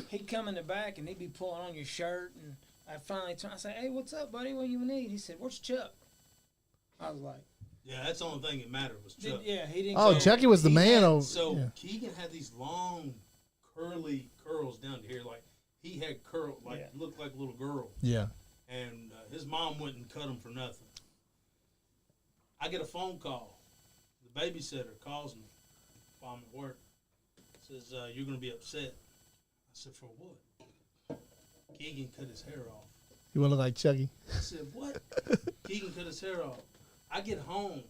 He'd come in the back and he'd be pulling on your shirt, and I finally turned. I said, "Hey, what's up, buddy? What do you need?" He said, "Where's Chuck?" I was like, Yeah, that's the only thing that mattered was Chuck. "Yeah, he didn't." Oh, care. Chucky was the man. So Yeah. Keegan had these long, curly curls down to here. Like, he had curl, like, Yeah. looked like a little girl. Yeah. And his mom went and cut him for nothing. I get a phone call. The babysitter calls me while I'm at work. Says, "You're going to be upset." I said, "For what?" Keegan cut his hair off. You want to look like Chucky? I said, "What?" Keegan cut his hair off. I get home,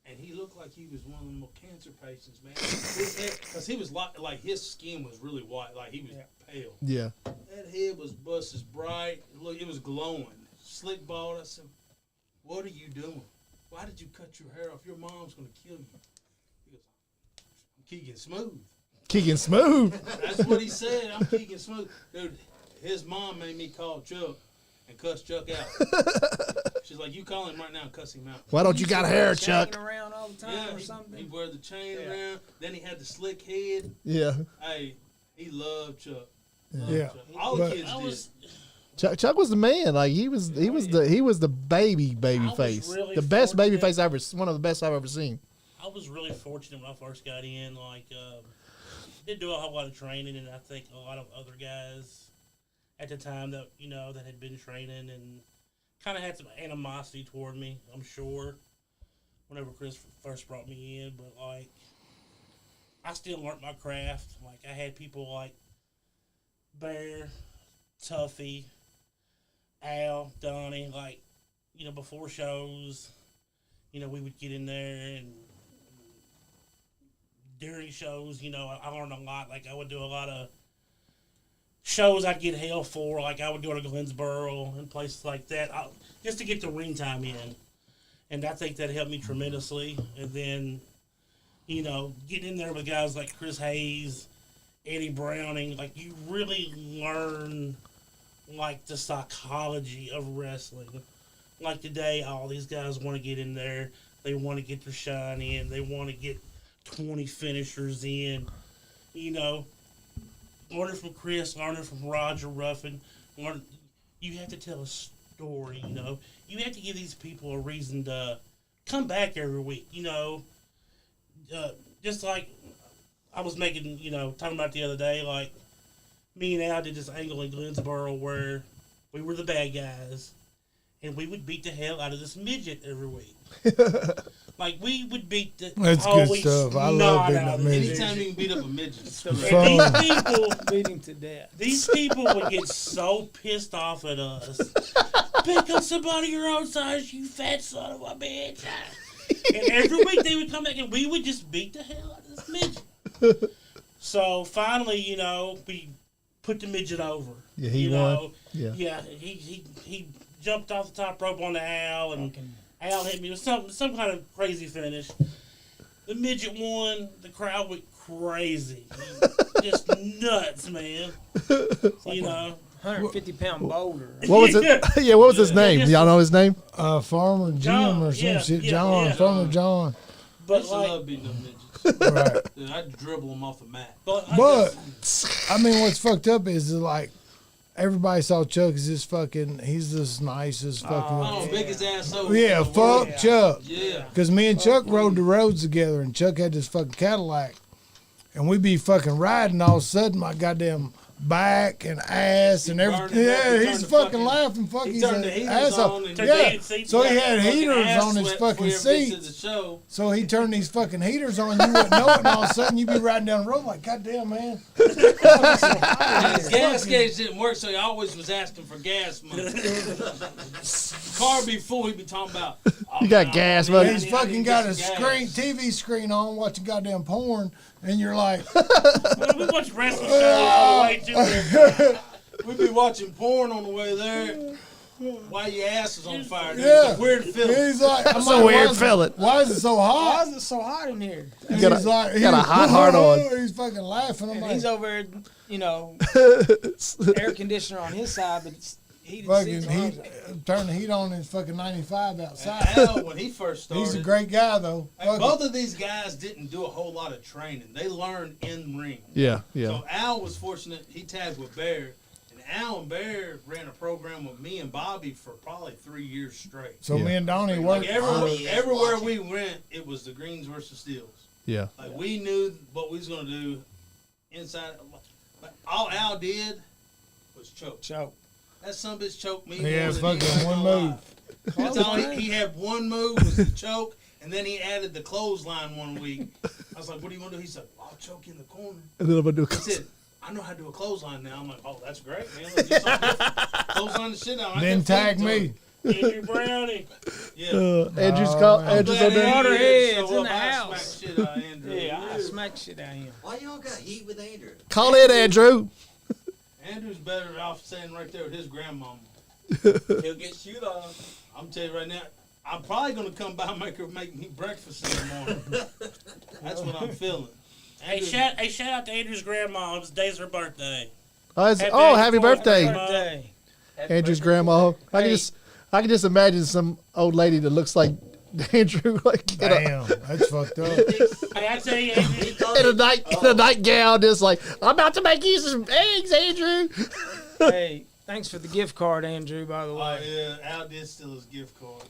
and he looked like he was one of them little cancer patients, man. His head, because he was like his skin was really white, like he was pale. Yeah. That head was bust as bright. Look, it was glowing. Slick bald. I said, "What are you doing? Why did you cut your hair off? Your mom's going to kill you." He goes, "I'm Keegan Smooth." Keegan Smooth. That's what he said. "I'm Keegan Smooth." Dude, his mom made me call Chuck and cuss Chuck out. She's like, "You call him right now and cuss him out." Why don't you got hair, Chain Chuck? around all the time Yeah, or he something. wear the chain around. Then he had the slick head. Yeah. Hey, he loved Chuck. Yeah. Chuck. All the But- kids did. Chuck was the man. Like he was the baby was face. really The best baby fortunate. face I ever, one of the best I've ever seen. I was really fortunate when I first got in. Like, did do a whole lot of training, and I think a lot of other guys at the time that that had been training and kind of had some animosity toward me. I'm sure whenever Chris first brought me in, but like, I still learned my craft. Like, I had people like Bear, Tuffy, Al, Donnie, like, before shows, we would get in there, and during shows, I learned a lot. Like, I would do a lot of shows I'd get hell for. Like, I would go to Glensboro and places like that just to get the ring time in. And I think that helped me tremendously. And then, getting in there with guys like Chris Hayes, Eddie Browning, like, you really learn, like, the psychology of wrestling. Like, today, all these guys want to get in there. They want to get their shine in. They want to get 20 finishers in. Learning from Chris, learning from Roger Ruffin. You have to tell a story, You have to give these people a reason to come back every week, Just like I was making, talking about the other day, like, me and Al did this angle in Glensboro where we were the bad guys, and we would beat the hell out of this midget every week. Like, we would beat the That's good stuff. I love beating up midgets. Anytime you can beat up a midget. Fun. These people, Beat him to death. these people would get so pissed off at us. Pick up somebody your own size, you fat son of a bitch. And every week they would come back and we would just beat the hell out of this midget. So finally, we put the midget over. Yeah, he won. Yeah. Yeah, he jumped off the top rope on the Al, and Al hit me with some kind of crazy finish. The midget won. The crowd went crazy. Just nuts, man. 150-pound boulder. What was it? Yeah, what was his name? Y'all know his name? Farmer Jim or some shit. John. Farmer John. But I love beating them midgets. Right. Dude, I'd dribble them off the mat. But I mean, what's fucked up is like everybody saw Chuck as this fucking. He's this nicest fucking. biggest asshole. Yeah, fuck Chuck. Yeah. Because me and Chuck rode the roads together, and Chuck had this fucking Cadillac, and we'd be fucking riding. All of a sudden, my goddamn back and ass and everything. Yeah, he's fucking laughing. Fuck, he's an asshole. Yeah, so he had heaters on his fucking seats. So he turned these fucking heaters on. You wouldn't know it, and all of a sudden you'd be riding down the road like, goddamn, man. His gas gauge didn't work, so he always was asking for gas money. Car be full, he'd be talking about. You got gas money. He's fucking got a screen, TV screen on, watching goddamn porn, and you're like, We watch wrestling shows on the way to there. We'd be watching porn on the way there while your ass is on fire. Dude. yeah. It's a weird And feeling. he's like, I'm So like, weird feeling. Why is it so Why hot? is it so hot in here? And got a- he's like, got a hot heart on. He's fucking laughing. I'm And like, he's over there, you know, air conditioner on his side, but it's heated fucking seats on heat, ours. turn the heat on. It's fucking 95 outside. Al, when he first started, He's a great guy though. hey, Fuck both it. of these guys didn't do a whole lot of training. They learned in ring. Yeah, yeah. So Al was fortunate. He tagged with Bear. And Al and Bear ran a program with me and Bobby for probably 3 years straight. So Yeah. me and Donnie Like worked. everywhere we went, it was the Greens versus Steels. Yeah. Like we knew what we was gonna do inside. Like, all Al did was choke. Choke. That son of a bitch choked me. He more had than fucking anybody one alive. move. That's all he had. One move was the choke, and then he added the clothesline one week. I was like, "What do you want to do?" He said, "I'll choke you in the corner." And then I'm gonna do. He said, "I know how to do a clothesline now." I'm like, "Oh, that's great, man. Let's do something different." Clothesline the shit out. I Then can tag feed to me. him. Andrew Brownie. Yeah. Andrew's Oh, call. man. Andrew's Glad on there. Andrew Waterheads didn't show in up. the I house. smacked shit out of Andrew. Yeah, I smack shit out of him. Why y'all got heat with Andrew? Call in, Andrew. Andrew's better off standing right there with his grandmama. He'll get shoot on. I'm telling you right now, I'm probably gonna come by and make me breakfast in the morning. That's what I'm feeling. Hey, shout out to Andrew's grandma. It was today's her birthday. Happy birthday, Birthday. Andrew's grandma. I can just imagine some old lady that looks like Andrew, like Damn, that's fucked up. Hey, I tell you, Andrew, in a nightgown, just like I'm about to make you some eggs, Andrew. Hey, thanks for the gift card, Andrew, by the Oh way. yeah, Al did steal his gift card.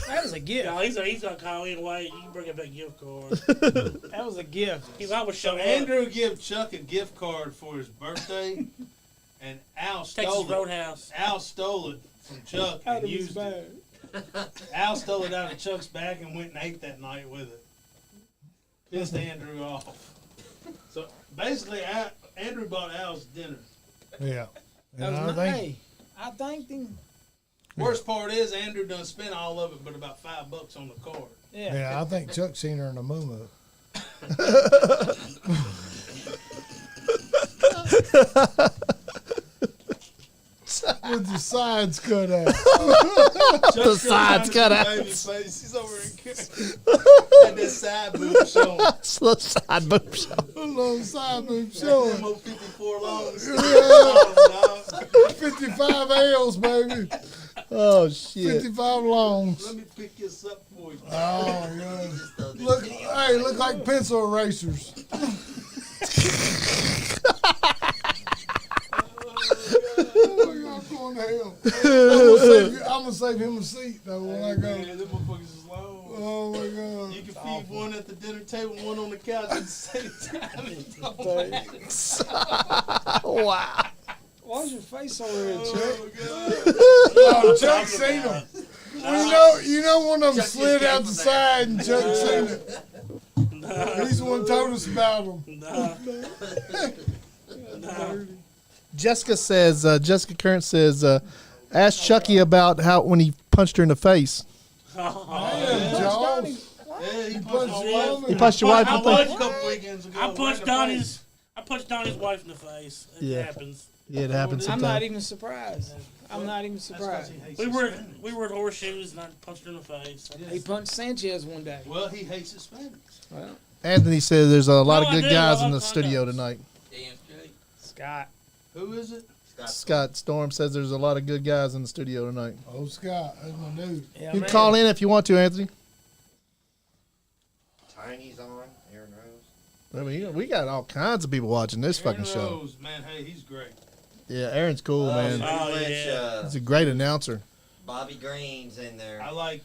That was a gift. no, he's gonna call in. Wait, you can bring up that gift card. That was a gift. He's always So show up. Andrew gave Chuck a gift card for his birthday, and Al Texas stole it. Roadhouse. Al stole it from Chuck Out and of his used bag. it. Al stole it out of Chuck's bag and went and ate that night with it. Pissed Andrew off. So basically, Andrew bought Al's dinner. Yeah. That And was I nice. think Hey, I thanked him. Worst part is Andrew done spent all of it, but about $5 on the card. Yeah. yeah, I think Chuck seen her in a moo. With the sides cut out. The sides cut out. Baby face. He's over in had that side boob showing. Little side boob show. A little side boob showing. Them old 54 longs. Yeah. 55 L's, baby. Oh shit. 55 longs. Let me pick this up for you. Oh, yeah. Look like pencil erasers. Oh, my God, I'm going to hell. I'm gonna save him a seat though when I go. Man, them motherfuckers is long. Oh my God. You can feed one at the dinner table and one on the couch at the same time. Wow. Why's your face over there, Chuck? Oh, Chuck seen him. You know one of them slid out the side and Chuck seen it. He's the one told us about him. Jessica Current says, ask Chucky about how when he punched her in the face. Damn, Jaws. Yeah, he Punched punched my your wife. woman. He punched your wife in I the face. A couple weekends ago. I right punched in the Donnie's. face. I punched Donnie's wife in the face. It Yeah. happens. Yeah, it happens I'm not sometimes. even surprised. I'm not even That's 'cause surprised. he hates We were Hispanics. we were at Horseshoes and I punched her in the face. He punched Sanchez one day. Well, he hates Hispanics. Well, Anthony says there's a lot No, of I good do. guys I in the love studio condoms. tonight. Damn straight. Scott. Who is it? Scott Storm says there's a lot of good guys in the studio tonight. Oh, Scott, that's my dude. Yeah, You man. can call in if you want to, Anthony. Tiny's on. Aaron Rose. I mean, we got all kinds of people watching this fucking Aaron show. Rose, man, hey, he's great. Yeah, Aaron's cool, man. Oh, Pretty much, yeah. He's a great announcer. Bobby Green's in there. I like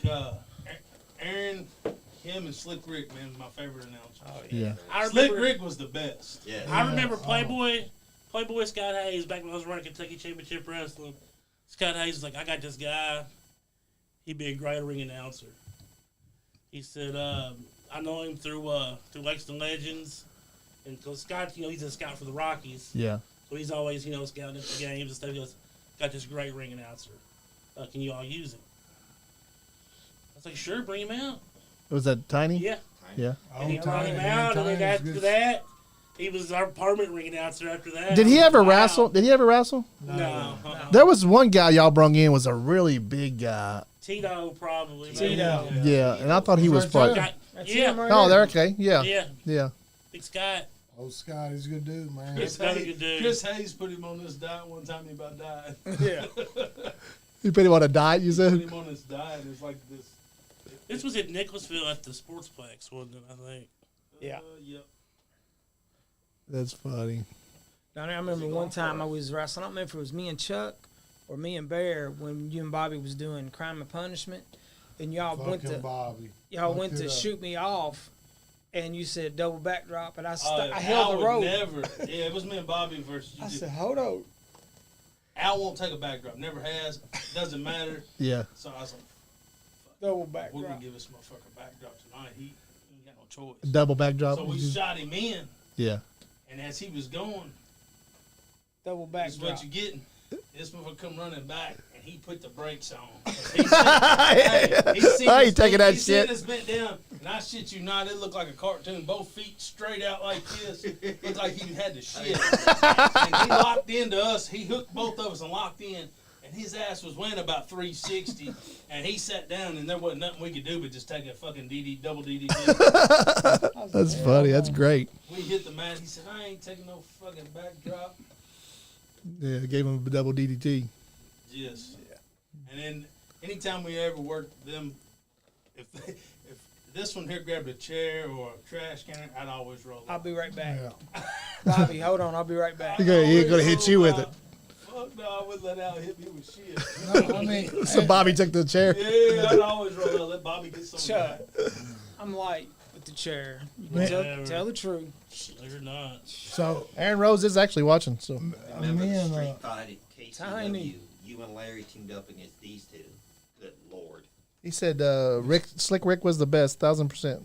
Aaron, him, and Slick Rick, man, my favorite announcer. Oh, Yeah. I Slick remember. Rick was the best. Yeah. I remember Playboy Scott Hayes back when I was running Kentucky Championship Wrestling. Scott Hayes was like, I got this guy. He'd be a great ring announcer. He said, I know him through Lexington Legends. And because Scott, he's a scout for the Rockies. Yeah. So he's always, scouting at the games and stuff. He goes, got this great ring announcer. Can you all use him? I was like, sure, bring him out. Was that Tiny? Yeah. Yeah. And he Old brought him time, out, and then times after good. that, he was our permanent ring announcer after that. Did he ever Wow. wrestle? Did he ever wrestle? No. There was one guy y'all brung in was a really big guy. Tito probably. Tito. man. Yeah, and I thought he was Right fun. there. Got- That's yeah. him right Oh, there. they're okay. Yeah, Yeah. yeah. Big Scott. Old Scott, he's a good dude, man. He's another good dude. Chris Hayes put him on this diet one time. He about died. Yeah. You put him on a diet, you Put said? him on this diet. It's like this. This was at Nicholasville at the Sportsplex, wasn't it? I think. Yeah. Yep. That's funny. Donnie, I remember one time I was wrestling. I don't remember if it was me and Chuck or me and Bear when you and Bobby was doing Crime and Punishment, and y'all went Fucking to Bobby. y'all Fucked went to it up. shoot me off, and you said double backdrop, and I Al I held the would rope. Never. Yeah, it was me and Bobby versus you. I said, hold on. Al won't take a backdrop. Never has. Doesn't matter. Yeah. So I was like, Double we're backdrop. gonna give this motherfucker a backdrop tonight. He ain't got no choice. Double backdrop. So we shot him in, Yeah. and as he was going, Double that's backdrop. what you getting. This motherfucker come running back, and he put the brakes on. He seen I us ain't taking bent- that he seen shit. us bent down, and I shit you not, it looked like a cartoon. Both feet straight out like this. Looked like he had to shit. And he locked into us. He hooked both of us and locked in. And his ass was weighing about 360. And he sat down, and there wasn't nothing we could do but just take a fucking double DDT. That's funny. That's great. We hit the mat. He said, I ain't taking no fucking backdrop. Yeah, gave him a double DDT. Yes. And then anytime we ever worked them, if this one here grabbed a chair or a trash can, I'd always roll I'll up. be right back. Yeah. Bobby, hold on. I'll be right back. He ain't gonna hit you with it. Fuck no, I wouldn't let Al hit me with shit. No, I mean, So Bobby took the chair. Yeah, I'd always roll up. Let Bobby get some. Chuck, I'm light with the chair. You can Man. tell the truth. They're not. so Aaron Rose is actually watching. So Remember me the and street fight at Tiny. KCW? You and Larry teamed up against these two. Good Lord. he said Slick Rick was the best, 1000%.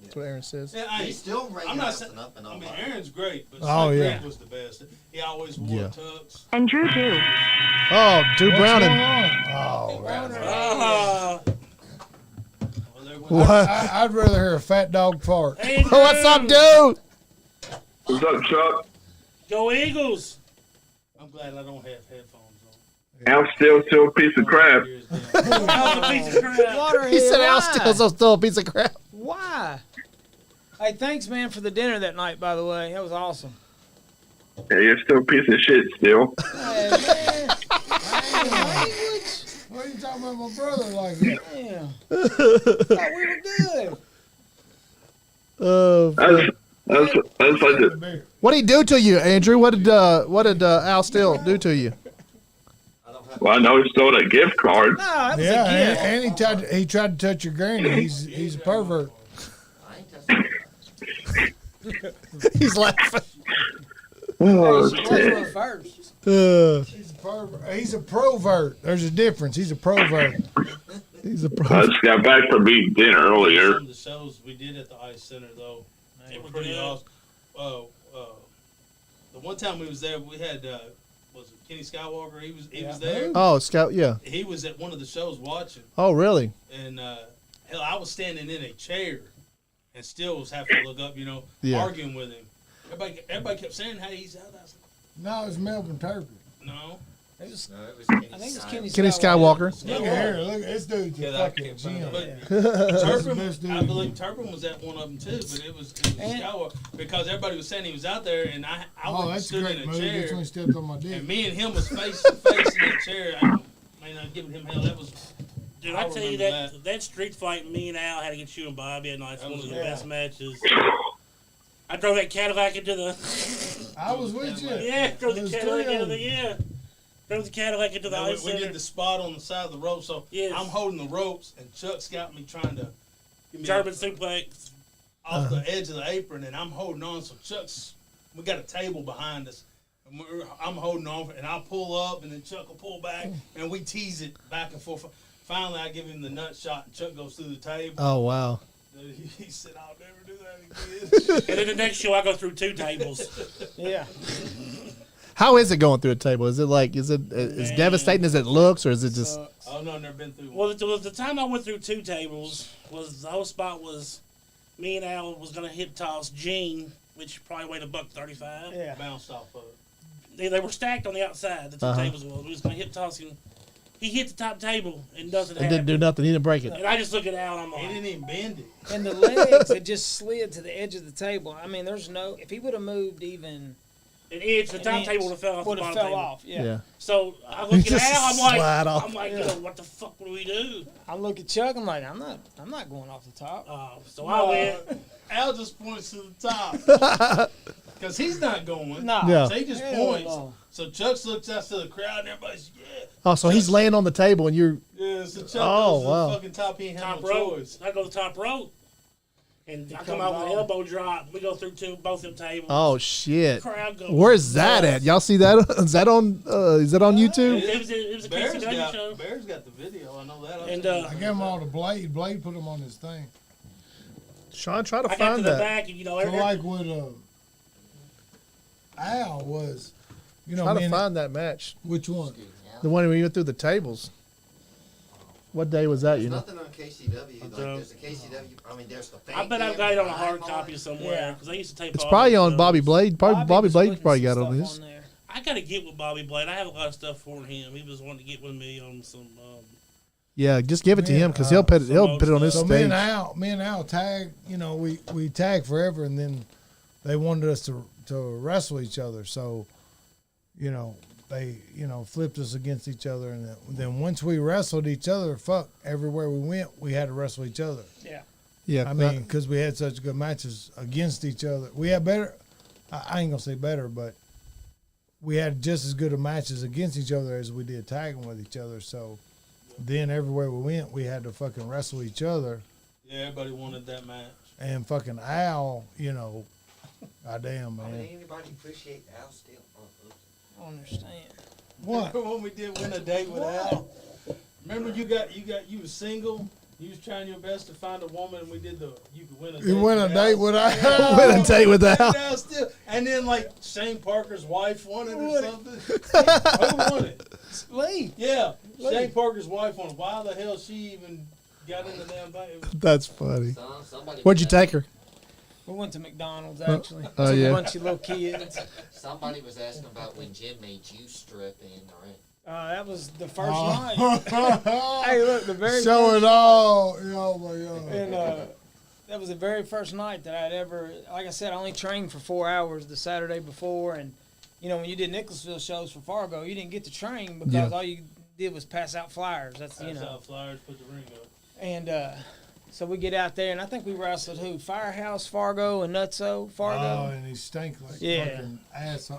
That's what Aaron says. Yeah, He's still I'm raking not us saying. up and I all mean, that. Aaron's great, but Oh, Slick yeah. Rick was the best. He always wore Yeah. tux. And Drew too. Oh, Drew what's Browning. going on? Oh, Ah, Well, there went- What? I'd rather hear a fat dog fart. hey, What's up, dude? What's up, Chuck? Go Eagles! I'm glad I don't have headphones I'm still a piece of crap. on. That was a piece of crap. Waterhead, He said Al why? still a piece of crap. Why? Hey, thanks, man, for the dinner that night, by the way. That was awesome. Yeah, you're still a piece of shit still. Hey, man. Language. What are you talking about my brother like that? Damn. Thought we were good. That's like the, Beer. What'd he do to you, Andrew? What did Al Still do to you? well, I know he stole that gift card. No, that was Yeah, a gift. and he tried to touch your granny. He's a pervert. I ain't just He's laughing. Oh, She was shit. one first. He's a pervert. He's a provert. There's a difference. He's a provert. He's a I pro. just got back from eating dinner earlier. Some of the shows we did at the Ice Center, though, they were pretty awesome. The one time we was there, we had was it Kenny Skywalker? He was there. Oh, Scout. Yeah. He was at one of the shows watching, Oh, really? and hell, I was standing in a chair, and still was having to look up, Yeah. arguing with him. Everybody kept saying, "Hey, he's out." I was No, it's Melvin Turpin. like, "No." It was, No, it was I think it was Kenny Kenny Skywalker. Look at here. Look, this dude's Yeah, a I fucking can't find gem. it. Yeah. But That's the Turpin, best dude I you believe can- Turpin was at one of them too, but it was And- Skywalker because everybody was saying he was out there, and I Oh, went and that's a stood great in a movie. chair, That's when he stepped on my dick. and me and him was face to face in that chair. I mean, I'm giving him hell. That was. Dude, I I tell you remember that street fight me and Al had against you and Bobby at night. It's one of the Yeah. best matches. I drove that Cadillac into the I was with you. drove the There's Cadillac three into of the drove the Cadillac into the Now, ice we center. did the spot on the side of the rope, so Yes. I'm holding the ropes, and Chuck's got me trying to give me German suplex. off the edge of the apron, and I'm holding on. So we got a table behind us. And I'm holding on, and I'll pull up, and then Chuck will pull back, and we tease it back and forth. Finally, I give him the nut shot, and Chuck goes through the table. Oh, wow. He said, "I'll never do that again." And then the next show, I go through 2 tables. yeah. How is it going through a table? Is it as devastating as it looks, or is it just? Oh no, I've never been through one. Well, the time I went through 2 tables was the whole spot was me and Al was gonna hip toss Gene, which probably weighed $135. Yeah. Bounced off of it. They were stacked on the outside. The two tables was. We was gonna hip toss him. He hit the top table and nothing It happened. didn't do nothing. He didn't break it. And I just look at Al and I'm He like, didn't even bend it. And the legs had just slid to the edge of the table. I mean, there's no. If he would have moved even, an inch, the top inch, table would have fell off the would have bottom fell table. off. Yeah. So I look at Just Al. I'm slide off. like, you know, what the fuck would we do? I look at Chuck. I'm like, I'm not going off the top. So I went. Al just points to the top. Because he's not going. No. Yeah. So he just Hell points. no. So Chuck looks out to the crowd and everybody's, yeah. Oh, so he's laying on the table and you're. Yeah, so Chuck Oh, goes to wow. the fucking top. He ain't have Top no rope. choice. I go to the top rope. And I come out with an elbow drop. We go through both them tables. Oh shit! Crowd goes Where's that nuts. at? Y'all see that? Is that on? Is that on YouTube? It was a Casey Dunn show. Bear's got the video. I know that. And I gave him all the Blade. Blade put him on his thing. Sean, try to I got to find the that. back, and you know, So like with Al was, you know, Try me to and- find that match. which one? The one where you went through the tables. What day was that? There's You know. nothing on KCW. Like, there's a KCW. I mean, there's the fake. I bet I've got it on a hard copy somewhere Yeah. because I used to tape. It's all probably these on shows. Bobby Blade. Bobby was Blade putting probably some got on stuff his. there. I got to get with Bobby Blade. I have a lot of stuff for him. He was wanting to get with me on some. Yeah, just give it to Yeah, him because he'll put it on his So stage. me and Al tag. You know, we tagged forever, and then they wanted us to wrestle each other. So, you know, they flipped us against each other, and then once we wrestled each other, fuck, everywhere we went, we had to wrestle each other. Yeah. Yeah, I mean, because we had such good matches against each other. We had better. I ain't gonna say better, but we had just as good of matches against each other as we did tagging with each other. So then everywhere we went, we had to fucking wrestle each other. Yeah, everybody wanted that match. And fucking Al, you know, goddamn, I mean, man. anybody appreciate Al Steele? Oh, oops. I don't understand. What? Remember when we did Win a Date with Al? Remember you was single. You was trying your best to find a woman, and we did you could win a date. You went a with date Al. with Al? Win a date with Al. Al Steele. And then like Shane Parker's wife won it or something. Who won it? Lee. Yeah, Shane Parker's wife won it. Why the hell she even got in the damn thing? That's funny. Somebody Where'd you take her? We went to McDonald's actually. Oh, Took yeah. a bunch of little kids. Somebody was asking about when Jim made you strip in, right? That was the first night. Hey, look, the very Show first it all. Oh my God. And that was the very first night that I'd ever, like I said, I only trained for 4 hours the Saturday before. And, you know, when you did Nicholasville shows for Fargo, you didn't get to train because all you did was pass out flyers. That's, you Pass know. out flyers, put the ring up. And so we get out there, and I think we wrestled who? Firehouse, Fargo, and Nutso, Fargo. Oh, and he stank like Yeah. fucking asshole.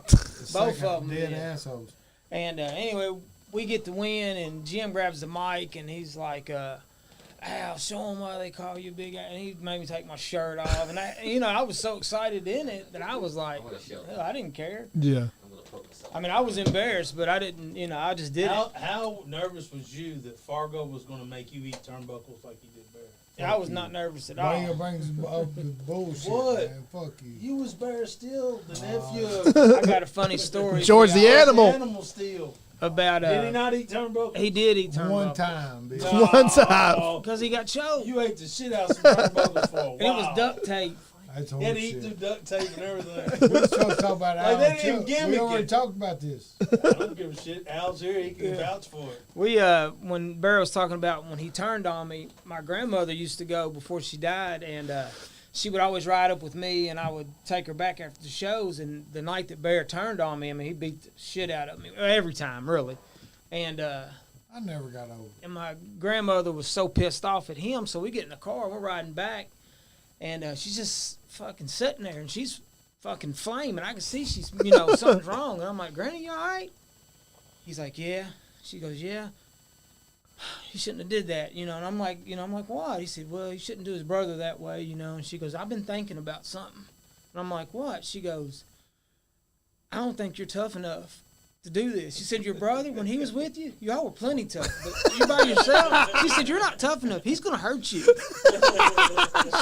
Both of 'em Dead did. assholes. And anyway, we get the win, and Jim grabs the mic, and he's like, Al, show them why they call you Big Al. And he made me take my shirt off. And, I was so excited in it that I was like, hell, I didn't care. Yeah. I mean, I was embarrassed, but I didn't, I just did it. How nervous was you that Fargo was going to make you eat turnbuckles like he did Bear? I was not nervous at Bring all. brings up the bullshit. What? Man. Fuck you. You was Bear Steele, the nephew of I got a funny story. George for the y'all Animal. Animal Steele. About, Did he not eat turnbuckles? he did eat turnbuckle. One time, bitch. One time. Because he got choked. You ate the shit out of some turnbuckles for a while. And it was duct tape. That's He had to eat horseshit. through duct tape and everything. We was supposed to talk about Al. they and didn't Chuck. gimmick We already it. talked about this. I don't give a shit. Al's here. He can vouch for it. We when Barry was talking about when he turned on me, my grandmother used to go before she died, and she would always ride up with me, and I would take her back after the shows. And the night that Bear turned on me, I mean, he beat the shit out of me every time, really. And I never got over it. and my grandmother was so pissed off at him, so we get in the car, we're riding back, and she's just fucking sitting there, and she's fucking flaming. I can see she's, something's wrong. And I'm like, Granny, you all right? He's like, yeah. She goes, yeah. He shouldn't have did that, And I'm like, what? He said, well, he shouldn't do his brother that way, And she goes, I've been thinking about something. And I'm like, what? She goes, I don't think you're tough enough to do this. She said, your brother, when he was with you, y'all were plenty tough. But you by yourself. She said, you're not tough enough. He's going to hurt you.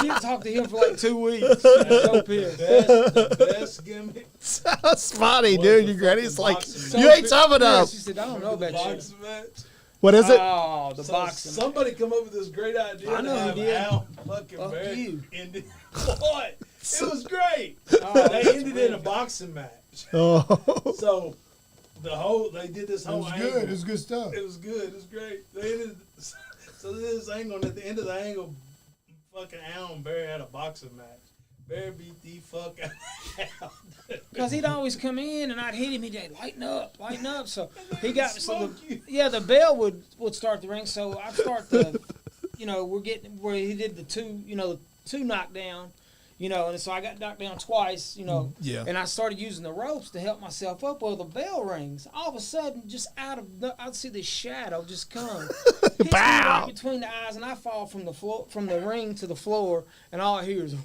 She had talked to him for like 2 weeks. She was so pissed. Best gimmick. That's funny, dude. Your granny's like, boxing you ain't tough Yeah, enough. she said, I don't know about you. Boxing match. What is it? Oh, the So boxing. somebody come up with this great idea. I know to who have did. Al fucking Fuck Bear you. ended. What? It was great. Oh, They ended in a boxing match. Oh. So they did this It whole was angle. good. It was good stuff. It was good. It was great. They ended. So this angle, and at the end of the angle, fucking Al and Bear had a boxing match. Bear beat the fuck out. Because he'd always come in and I'd hit him. He'd say, lighten up. So he got the bell would start the ring. So I'd start the, we're getting where he did the two knockdown, and so I got knocked down twice, Yeah. and I started using the ropes to help myself up. Well, the bell rings. All of a sudden, just I'd see this shadow just come, hits me right between the eyes, and I fall from the floor, from the ring to the floor, and all I hear is. It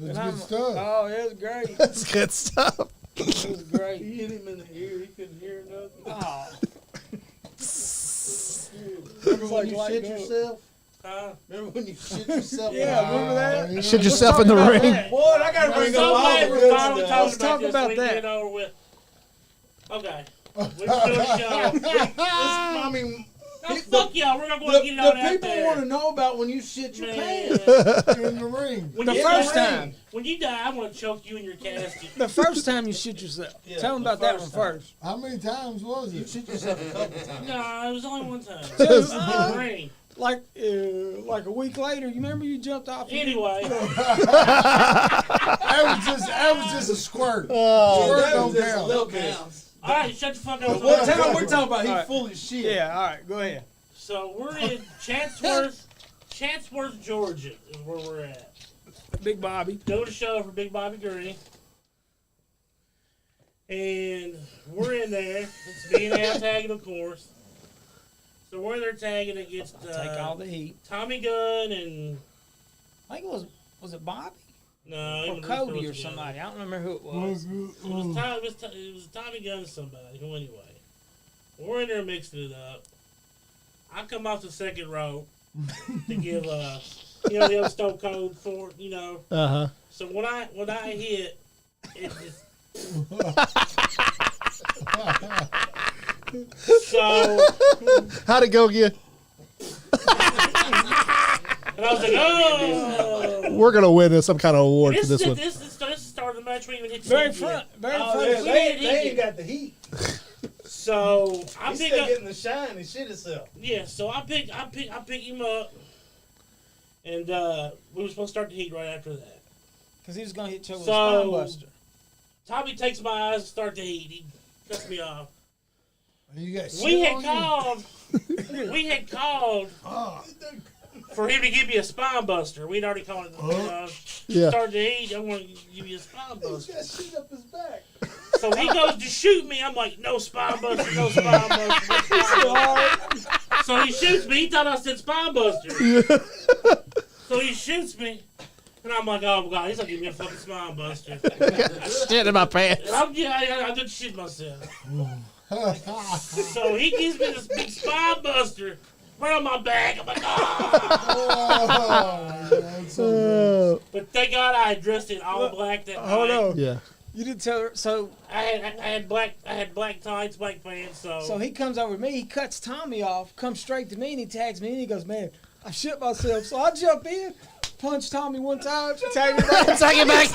was good stuff. Oh, it was great. That's good stuff. It was great. He hit him in the ear. He couldn't hear nothing. Oh. Remember when you lighten shit up. yourself? Remember when you shit yourself? Yeah, remember that? Shit yourself in the about ring. that. Boy, I gotta I'm bring so up all glad the we're good finally stuff. talking Let's talk this. about We can that. get over with. Okay. We're doing a show. I mean, No, fuck y'all. We're not going to get it on the out people there. want to know about when you shit your Man. pants. In the ring. When The you first die- time. When you die, I want to choke you in your casket. The first time you shit yourself. Yeah, Tell them the about that one first time. first. How many times was You it? shit yourself a couple times. No, it was only one time. Two, In the ring. like a week later, you remember you jumped off? Anyway, That was just a squirt. Squirt That don't was just a count. little bit. all right, shut the fuck up. What time we're talking about? He's All right. full of shit. Yeah, all right, go ahead. So we're in Chatsworth, Georgia is where we're at. Big Bobby. Doing a show for Big Bobby Green. And we're in there. It's me and Al tagging, of course. So we're in there tagging against Take all the heat. Tommy Gunn and I think it was it Bobby no, or it was Cody or together. somebody? I don't remember who it was. It was Tommy Gunn and somebody. Who anyway? We're in there mixing it up. I come off the second row to give the old Stone Cold for Uh-huh. So when I hit, it just so How'd it go again? and I was like, oh. We're going to win some kind of award for This this one. is the start of the match. We even hit Very Steve yet. front, very Oh, front. yeah, We they didn't hit ain't it. got the heat. So I He's pick still up. getting the shine and shit himself. Yeah, so I pick him up, and we were supposed to start the heat right after that. Because he was going to hit Joe with So- a spine buster. Tommy takes my eyes and start the heat. He cuts me off. You got We shit had on you? called for him to give me a spine buster. We'd already called it. Yeah. Start the heat. I'm going to give you a spine He's buster. got shit up his back. So he goes to shoot me. I'm like, no spine buster, no spine buster, no spine buster. So he shoots me. He thought I said spine buster. So he shoots me. And I'm like, oh my God, he's gonna give me a fucking spine buster. Shit in my pants. And I did shit myself. So he gives me this big spine buster right on my back. I'm like, oh. Oh, that's so But thank God I had dressed in all black that Hold night. on. Yeah. You didn't tell her. So I had black tights, black pants. so he comes over to me. He cuts Tommy off, comes straight to me, and he tags me. And he goes, "Man, I shit myself." So I jump in, punch Tommy one time, tag him back. Take it back.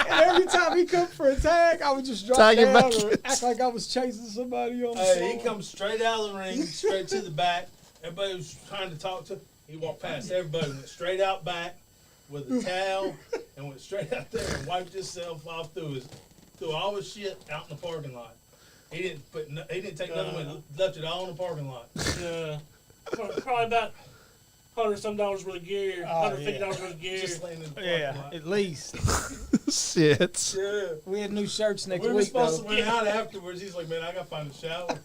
And every time he come for a tag, I would just drop Tag him down back. or act like I was chasing somebody on the Hey, floor. he comes straight out of the ring, straight to the back. Everybody was trying to talk to him. He walked past everybody, went straight out back with a towel, and went straight out there and wiped himself off through all his shit out in the parking lot. He didn't take nothing with him, left it all in the parking lot. Probably about $100-some worth of gear, $150 worth of gear. Just laying in the parking Yeah, lot. at least. Shit. Yeah. We had new shirts next We were week, supposed though. to went out afterwards. He's like, man, I gotta find a shower.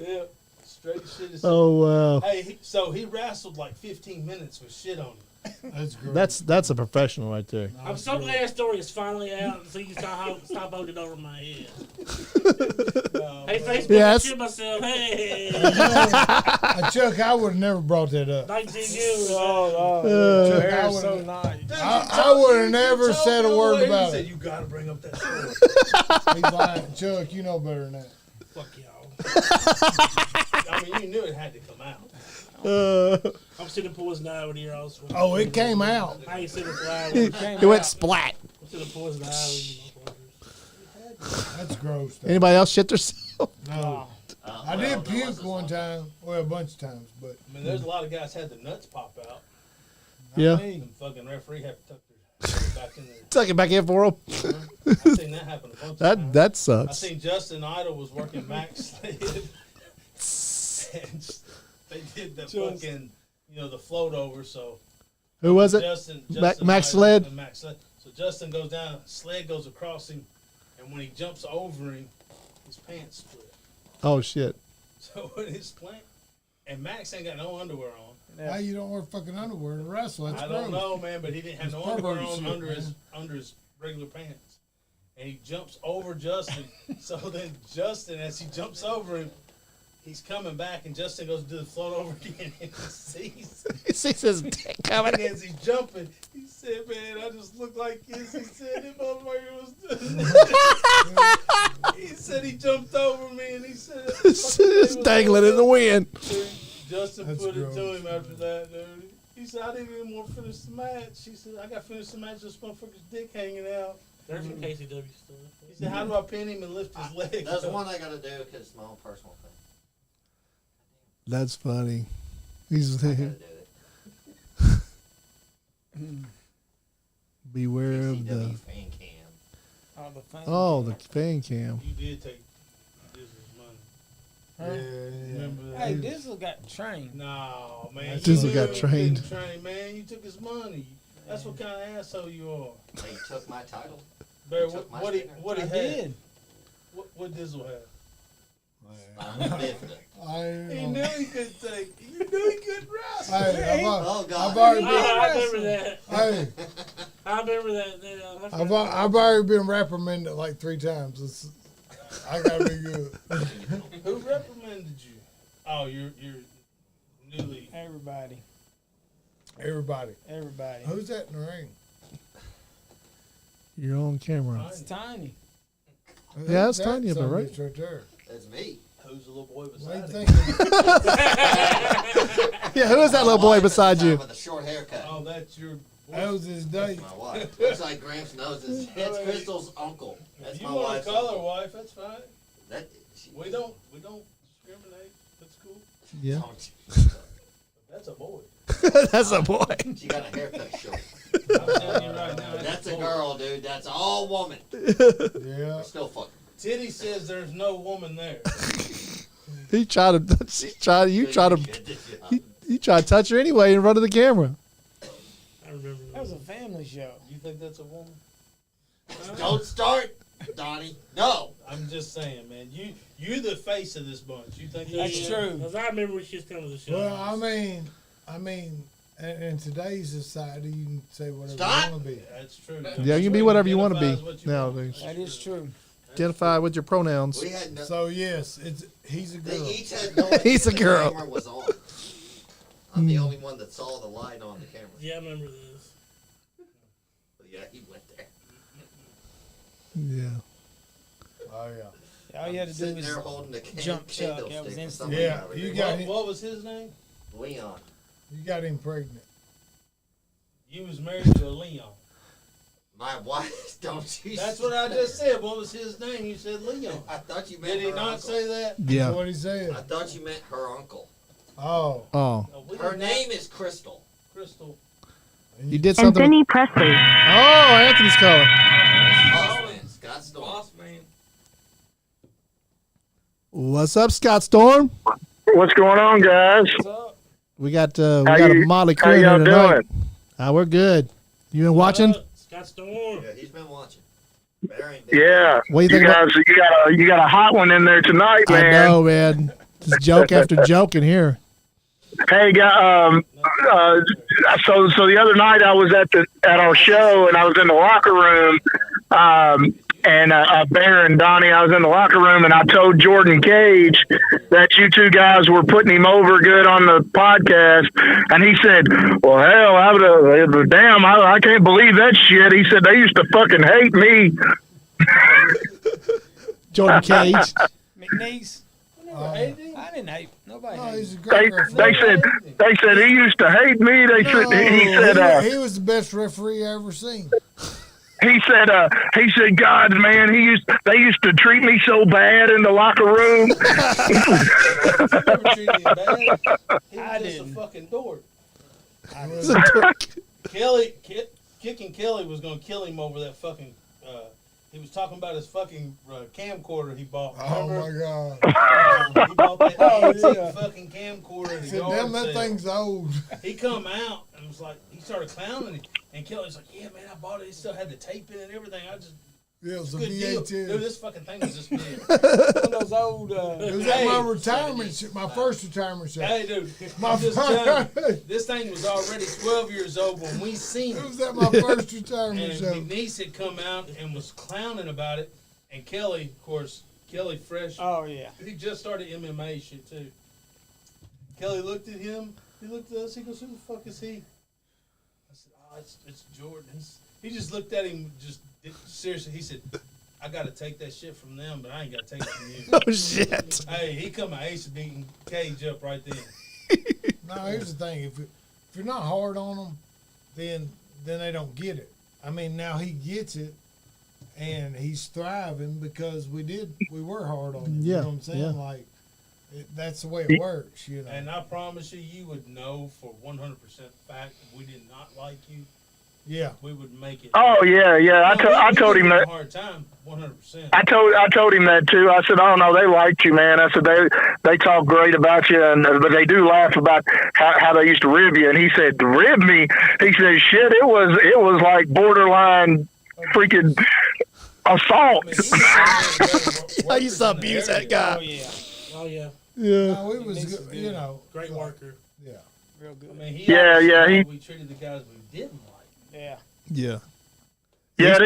Yeah, straight shit. Oh, wow. Hey, so he wrestled like 15 minutes with shit on him. That's great. That's a professional right there. I'm so glad that story is finally out, so you can stop holding it over my head. Hey, Facebook, Yes. I shit myself. Hey, Chuck, I would have never brought that up. 19 years. Chuck, I Bear's would so nice. I would have never said a word about it. You gotta bring up that story. He's like, Chuck, you know better than that. Fuck y'all. I mean, you knew it had to come out. I'm sitting poison ivy here. Oh, it came out. I ain't sitting fly. It went splat. I'm sitting poison ivy. That's gross. Though. Anybody else shit themselves? No. I did puke one time. Well, a bunch of times, but I mean, there's a lot of guys had the nuts pop out. Yeah. And fucking referee had to tuck their back in there. Tuck it back in for him. I've seen that happen a bunch of times. That I sucks. seen Justin Idol was working Max Sled. And they did the fucking, the float over. So Who was it? Justin Max Idol Sled? and Max Sled. So Justin goes down, Sled goes across him, and when he jumps over him, his pants split. Oh shit. So when his plant, and Max ain't got no underwear on. why you don't wear fucking underwear to wrestle? That's I gross. don't know, man, but he didn't have It's no underwear pervert on shit, under his regular pants. And he jumps over Justin. So then Justin, as he jumps over him, he's coming back, and Justin goes to do the float over again, and he sees. He sees his dick coming. And as he's jumping, he said, "Man, I just look like this." He said, "That motherfucker was." He said he jumped over me, and he said, It's dangling in the wind. Justin That's put it to gross. him after that, dude. He said, "I didn't even want to finish the match." He said, "I got to finish the match, this motherfucker's dick hanging out." There's some KCW stuff. He said, "How do I pin him and lift his leg?" That's one I gotta do because it's my own personal thing. That's funny. He's I gotta do it. beware of CCW the fan cam. the fan cam. You did take Disney's money. Yeah. Remember that? Hey, Dizzle got trained. No, man. Dizzle you got knew trained. you couldn't train, man. You took his money. That's what kind of asshole you are. They took my title. Bear, took my what he stinger. what he I had? did. What Dizzle had? I'm infinite. He knew he couldn't take it. You knew he couldn't wrestle. Hey, Oh God. I've already been, I remember that. hey, I remember that. I've already been reprimanded like 3 times. I gotta be good. Who reprimanded you? Oh, you're newly. Everybody. Everybody. Who's that in the ring? You're on camera. It's tiny. Yeah, that's That tiny, but son of a right? bitch right there. That's me. Who's the little boy What you beside him? thinking? Yeah, who is that little boy Wife at the beside time you? With a short haircut. Oh, that's your. That was his date. My wife. Looks like Gramps knows this. That's Crystal's uncle. That's If you my want to wife's call her uncle. wife, that's fine. That, We don't discriminate. That's cool. Yeah. But that's a boy. That's a boy. She got a haircut short. I'm telling you right now. That's a boy. girl, dude. That's all woman. Yeah. We're still fucking. Titty says there's no woman there. He tried to. You tried to. You tried to touch her anyway in front of the camera. I remember That was a family show. You think that's a woman? Don't start, Donnie. No. I'm just saying, man. You're the face of this bunch. You think That's true. Because I remember when she was coming to the show. Well, I mean, in today's society, you can say whatever Stop. you want to be. That's true. Yeah, you can be whatever you want to Identifies be what you nowadays. That is true. Identify with your pronouns. We had no. So yes, he's a They girl. each had no. He's a idea the girl. camera was on. I'm the only one that saw the light on the camera. Yeah, I remember this. But yeah, he went there. Yeah. Oh yeah. All you had to do Sitting was there holding the jump Chuck. candlestick That was or instant. something Yeah, over you there. got What, it. what was his name? Leon. You got him pregnant. You was married to a Leon. My wife. Don't you? That's what I just said. What was his name? You said Leon. I thought you meant Did he her not uncle. say that? That's Yeah. what he said. I thought you meant her uncle. Oh. Oh, No, we Her did not- name is Crystal. Crystal. you did something. Anthony Presley. Oh, Anthony's calling. Boss man, Scott Storm. Boss man. What's up, Scott Storm? What's going on, guys? What's up? We got a you- motley How crew here y'all tonight. doing? We're good. You been watching? Scott Storm. Yeah, he's been watching. Bear ain't been Yeah. What do you think You about? guys, you got a hot one in there tonight, man. I know, man. Just joke after joke in here. Hey, so the other night I was at our show and I was in the locker room, and Bear and Donnie, I was in the locker room and I told Jordan Cage that you two guys were putting him over good on the podcast, and he said, "Well, hell, I can't believe that shit." He said they used to fucking hate me. Jordan Cage. McNeese. I didn't hate nobody. No, hated he's a him. great referee. They said he used to hate me. He said He was the best referee I ever seen. he said, God, man, they used to treat me so bad in the locker room. Never treated him bad. He was I just didn't. a fucking dork. He's a dork. Kicking Kelly was gonna kill him over that fucking. He was talking about his fucking camcorder he bought. Oh Remember? my God! He bought that antique yeah. fucking camcorder. At the Said, yard damn, that sale. thing's old. He come out and was like, he started clowning him, and Kelly's like, "Yeah, man, I bought it. It still had the tape in it and everything. Yeah, it was a Good deal. VHS. Dude, this fucking thing was this big." One of those old. It was at my retirement show, my first retirement show. Hey, dude, My I'm just telling you, first, this thing was already 12 years old when we seen it it. was at my first retirement And show. McNeese had come out and was clowning about it. And Kelly, of course, fresh. Oh yeah. He just started MMA shit, too. Kelly looked at him. He looked at us. He goes, "Who the fuck is he?" I said, "Oh, it's Jordan." He just looked at him, seriously. He said, "I got to take that shit from them, but I ain't got to take it from you." Oh shit. Hey, he come out ace of beating Cage up right then. No, here's the thing: if you're not hard on them, then they don't get it. I mean, now he gets it, and he's thriving because we were hard on him. Yeah, You know what I'm saying? yeah. Like, that's the way it works. You know. And I promise you would know for 100% fact if we did not like you, Yeah. we would make it. Oh yeah. I told him that. Hard time, 100%. I told him that too. I said, "Oh no, they liked you, man." I said they talk great about you, but they do laugh about how they used to rib you. And he said, "Rib me?" He said, "Shit, it was like borderline freaking assault." I used to abuse that Oh guy. yeah. Oh yeah, Yeah. No, it was McNeese good. is You know, great worker. Yeah. Real good. I mean, Yeah, obviously yeah, knew we treated the guys we didn't like. Yeah. Yeah. Yeah,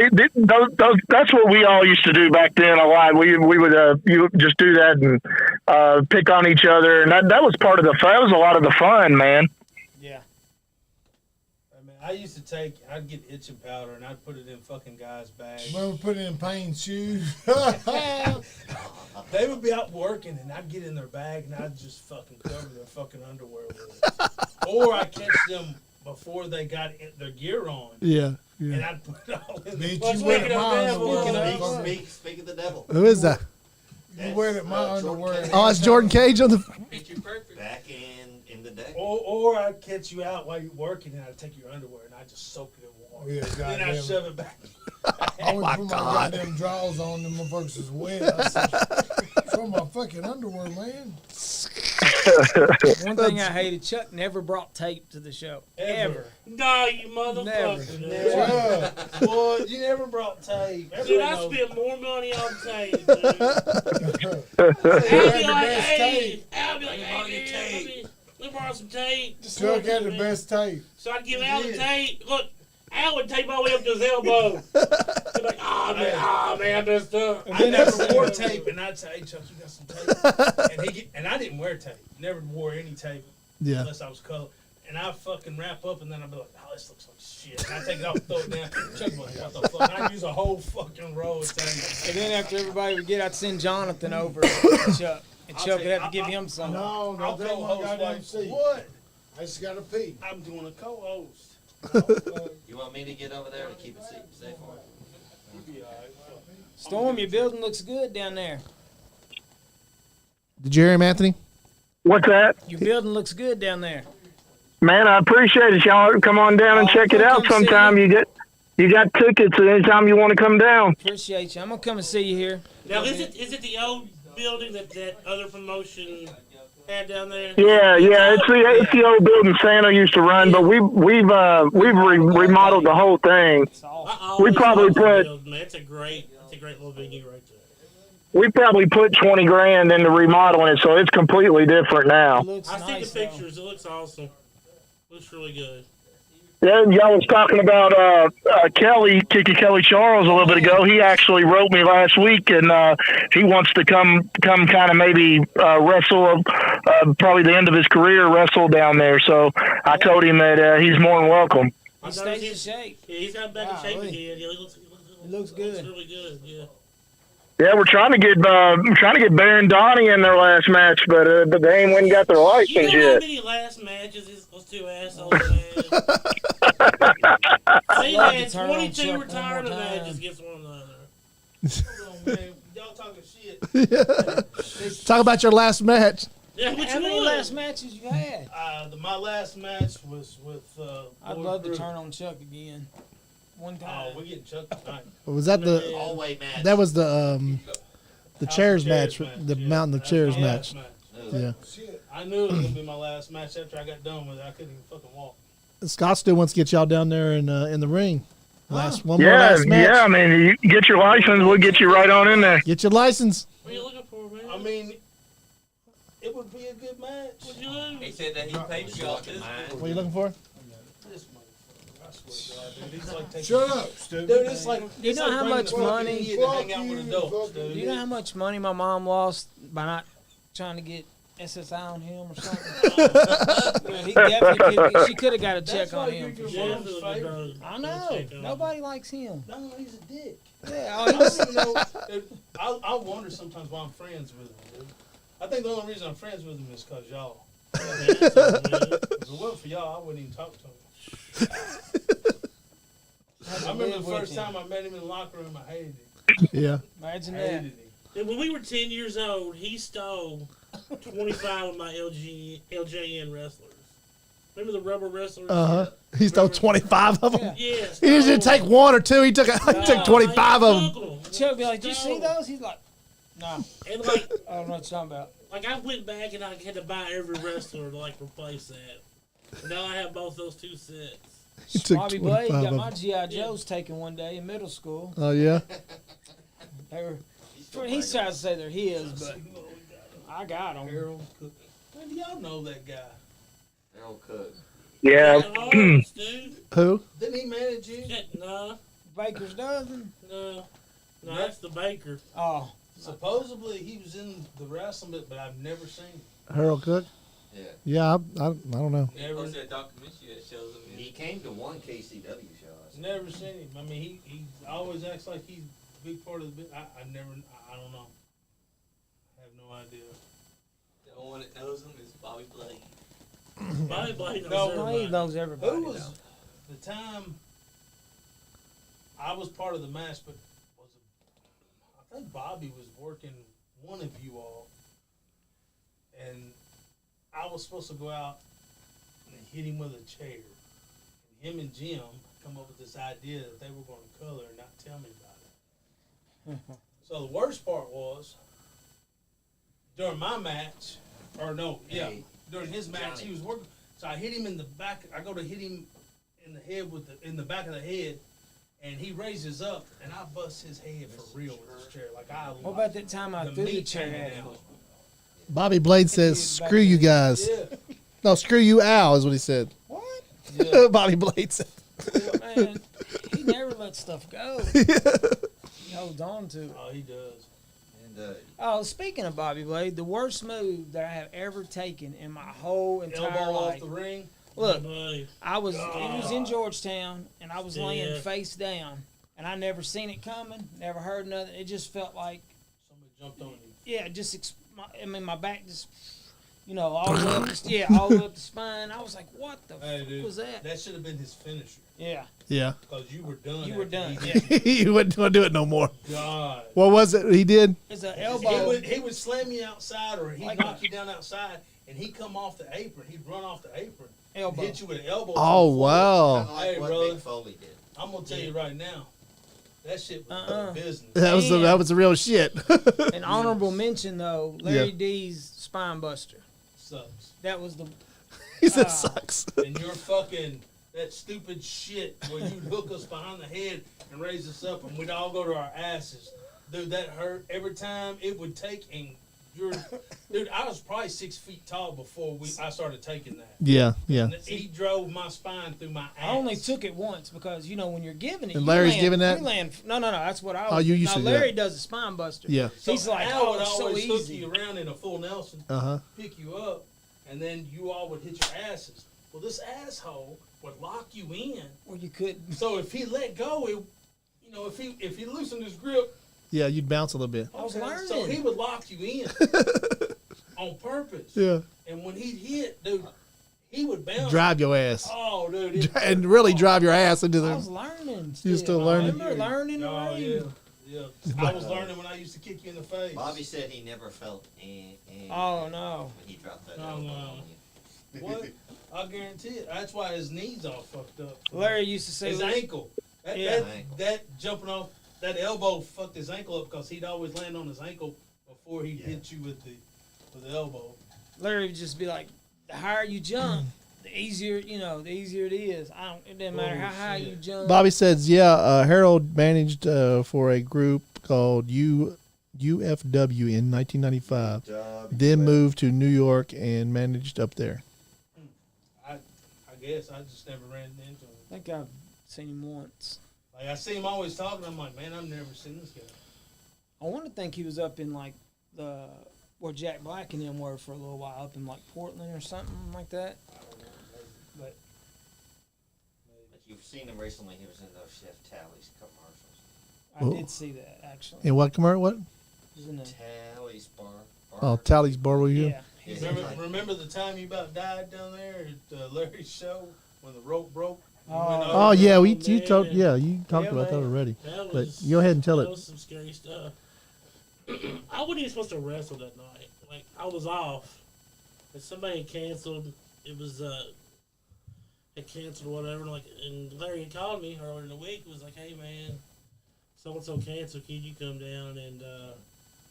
that's what we all used to do back then a lot. We would you just do that and pick on each other, and that was part of that was a lot of the fun, man. Yeah. I mean, I'd get itching powder and I'd put it in fucking guys' bags. Remember putting in Payne's shoes? They would be out working and I'd get in their bag and I'd just fucking cover their fucking underwear with it. Or I'd catch them before they got their gear on. Yeah. And Yeah. I'd put it all in Bitch, the you wet fucking my devil. underwear. Speak of the devil. Who is that? You wear it my underwear. Oh, that's Jordan Cage on the. Picture perfect. Back in the day. Or I'd catch you out while you're working and I'd take your underwear and I'd just soak it in water. Yeah, Then I'd goddamn. shove it back. I always put my goddamn drawers on and my folks is wet. I said, throw my fucking underwear, man. One thing I hated, Chuck never brought tape to the show. Ever. No, you motherfucker. Yeah. Boy, you never brought tape. Dude, Everybody I knows. spent more money on tape, dude. Chuck I'd be had the like, best hey, tape. I'd be like, hey, man, let me borrow some tape. Chuck had the best tape. So I'd give Al the tape. Look, Al would tape all the way up to his elbow. He'd be like, oh man, I messed up. I never wore tape, and I'd say, "Hey, Chuck, you got some tape?" And I didn't wear tape. Never wore any tape Yeah. unless I was color. And I fucking wrap up, and then I'd be like, "Oh, this looks like shit." And I take it off, and throw it down. Chuck be like, "What the fuck?" And I'd use a whole fucking roll of tape. And then after everybody would get, I'd send Jonathan over to Chuck. And Chuck would have to give him some. No, I'll no, take my co-host goddamn like, seat. what? I just got to pee. I'm doing a co-host. You want me to get over there to keep it safe for you? Storm, your building looks good down there. Did you hear him, Anthony? What's that? Your building looks good down there. Man, I appreciate it. Y'all come on down and check it out Come see sometime. You got tickets anytime you want to come down. Appreciate you. I'm gonna come and see you here. Now, is it the old building that other promotion had down there? Yeah, it's the old building Santa used to run, but we've remodeled the whole thing. It's all. I We always probably loved the put- building, man. It's a great little venue right there. we probably put 20 grand into remodeling it, so it's completely different now. It looks I nice, see the pictures. It looks awesome. Looks really good. Yeah, y'all was talking about Kiki Kelly Charles a little bit ago. He actually wrote me last week, and he wants to come kind of maybe wrestle, probably the end of his career, wrestle down there. So I told him that he's more than welcome. He stays in shape. Yeah, he's got back in shape again. Yeah, he looks good. Looks really good. Yeah. Yeah, we're trying to get Bear and Donnie in their last match, but they ain't went and got their license You know how yet. many last matches those two assholes had? They love to had turn on 22 Chuck retirement one more time. matches against one another. Hold on, man. Y'all talking shit. Talk about your last match. Yeah, which How many one? last matches you had? My last match was with. I'd Lloyd love to Cruz. turn on Chuck again. One time. Oh, we're getting Chuck tonight. Was that the? All-way match. That was the chairs match, match, the yeah. mountain of That's chairs my match. last Yeah. I knew it was gonna be my last match after I got done with it. I couldn't even fucking walk. Scott still wants to get y'all down there in the ring. One more Yeah, last match. yeah. I mean, you get your license, we'll get you right on in there. Get your license. What are you looking for, man? I mean, it would be a good match. What'd you lose? He said that he paid for y'all too. What are you looking for? This motherfucker, I swear to God, dude. He's like taking, Shut up, stupid. dude. It's like You it's know like how bringing much a fucking money- idiot to hang out with adults, Fuck dude. Do you know how much money my mom lost by not trying to get SSI on him or something? Yeah, he definitely could. She could have got a check That's why on you're him. your For Yeah, sure. mom's it's favorite. really good. I know. Nobody likes him. No, he's a dick. Yeah, I oh, don't he's, even know. I wonder sometimes why I'm friends with him, dude. I think the only reason I'm friends with him is because y'all. If it wasn't for y'all, I wouldn't even talk to him. I remember the first time I met him in the locker room, I hated him. Yeah. imagine I that. hated him. And when we were 10 years old, he stole 25 of my LJN wrestlers. Remember the rubber wrestlers? He stole 25 of them. Yeah. Yes. He didn't take one or two. He took 25 of them. Chuck be like, "Did you see those?" He's like, "No, And like, I don't know what you're talking about." like I went back and I had to buy every wrestler to like replace that. And now I have both those two sets. He took Bobby Blade 25 got of my them. GI Joes taken one day in middle school. Oh yeah. They were. He tries to say they're his, but I got them. Harold Cook. Man, do y'all know that guy? Harold Cook. Yeah. Arms, dude. Who? Didn't he manage you? No, Baker's dozen. no. No, that's the baker. Oh, Supposedly he was in the wrestling, but I've never seen him. Harold Cook. Yeah. Yeah, I don't know. Never, There's that documentary that shows him. He came to one KCW show. I said. never seen him. I mean, he always acts like he's a big part of the bit. I don't know. I have no idea. The only one that knows him is Bobby Blade. Bobby Blade knows No, everybody. he knows everybody. Who was though. the time I was part of the match, but I think Bobby was working one of you all, and I was supposed to go out and hit him with a chair. And him and Jim come up with this idea that they were going to color and not tell me about it. So the worst part was during my match, or no, yeah, Hey, during his match, Johnny. he was working. So I hit him in the back. I go to hit him in the head in the back of the head, and he raises up, and I bust his head for real with this chair. Like I. What about that time I the threw the meat chair came at him? out. Bobby Blade says, "Screw you guys." Yeah. No, screw you, Al, is what he said. What? Yeah. Bobby Blade said. Man, he never lets stuff go. He holds on to it. Oh, he does. And Oh, speaking of Bobby Blade, the worst move that I have ever taken in my whole entire Elbow off life. the ring. Look, Buddy. it was in Georgetown, and I was laying Yeah. face down, and I never seen it coming, never heard nothing. It just felt like, Somebody jumped on you. yeah, my back just, all the way up all the way up the spine. I was like, what the Hey, fuck dude, was that? that should have been his finisher Yeah, Yeah. because you were done. you were after done. he Yeah, did you. You wouldn't want to do it no more. God. What was it he did? it's an He elbow. would slam you outside, or he'd Like knock a- you down outside, and he'd come off the apron. He'd run off the apron, Elbow. hit you with an elbow. Oh, to the wow. kind of like Hey, what brother. Big Foley did. I'm gonna tell you right now, that shit was business. That was the real shit. An honorable mention though, Larry D's spine buster. Sucks. That was the He said sucks. And you're fucking that stupid shit where you'd hook us behind the head and raise us up, and we'd all go to our asses. Dude, that hurt every time it would take. And dude, I was probably 6 feet tall before I started taking that. Yeah, yeah. And he drove my spine through my ass. I only took it once because when you're giving it, And Larry's giving that? You land, no. That's what I was. Oh, you used to do Larry that. does a spine buster. Yeah. So He's like, Al would it's so always hook easy. you around in a full Nelson, pick you up, and then you all would hit your asses. Well, this asshole would lock you in. Or you couldn't. So if he let go, if he loosened his grip, Yeah, you'd bounce a little bit. I was learning. so he would lock you in on purpose. Yeah. And when he hit, dude, he would bounce. Drive your ass. Oh, dude. And really drive your ass into I was the. learning. You're still learning? Remember learning Oh, already? yeah. I was learning when I used to kick you in the face. Bobby said he never felt any Oh, no. when he dropped that No, elbow no. on you. What? I guarantee it. That's why his knees all fucked up. Larry used to say, His ankle. Yeah. That jumping off, that elbow fucked his ankle up because he'd always land on his ankle before he'd hit you with the elbow. Larry would just be like, the higher you jump, the easier it is. It doesn't matter how high you jump. Bobby says, Harold managed for a group called UFW in 1995. Then moved to New York and managed up there. I guess I just never ran into him. I think I've seen him once. Like I see him always talking. I'm like, man, I've never seen this guy. I want to think he was up in like where Jack Black and them were for a little while, up in like Portland or something like that. But But you've seen him recently. He was in those Chef Tally's commercials. I Whoa. did see that actually. In what commercial? What? He was in a, Tally's bar. Oh, Tally's Barbecue. yeah. Remember the time you about died down there at Larry's show when the rope broke? You Oh. went Oh over? yeah, you man. talked. Yeah, you talked Yeah, about that man. already. That But was, go ahead and tell that it. was some scary stuff. I wasn't even supposed to wrestle that night. Like I was off, and somebody had canceled. It was had canceled or whatever. Like, and Larry had called me earlier in the week. Was like, "Hey man, so and so canceled. Can you come down and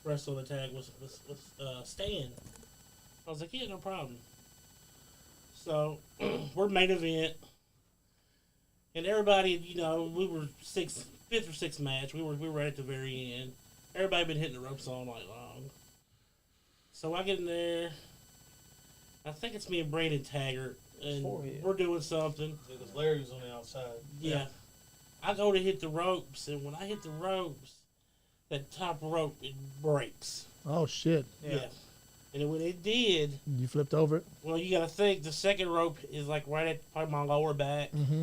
wrestle the tag with Stan?" I was like, "Yeah, no problem." So we're main event. And everybody, we were fifth or sixth match. We were right at the very end. Everybody been hitting the ropes all night long. So I get in there. I think it's me and Brandon Taggart, and we're doing something. Because Larry was on the outside. Yeah. I go to hit the ropes, and when I hit the ropes, that top rope it breaks. Oh shit! Yeah. And when it did, You flipped over it. well, you got to think the second rope is like right at probably my lower back. Mm-hmm.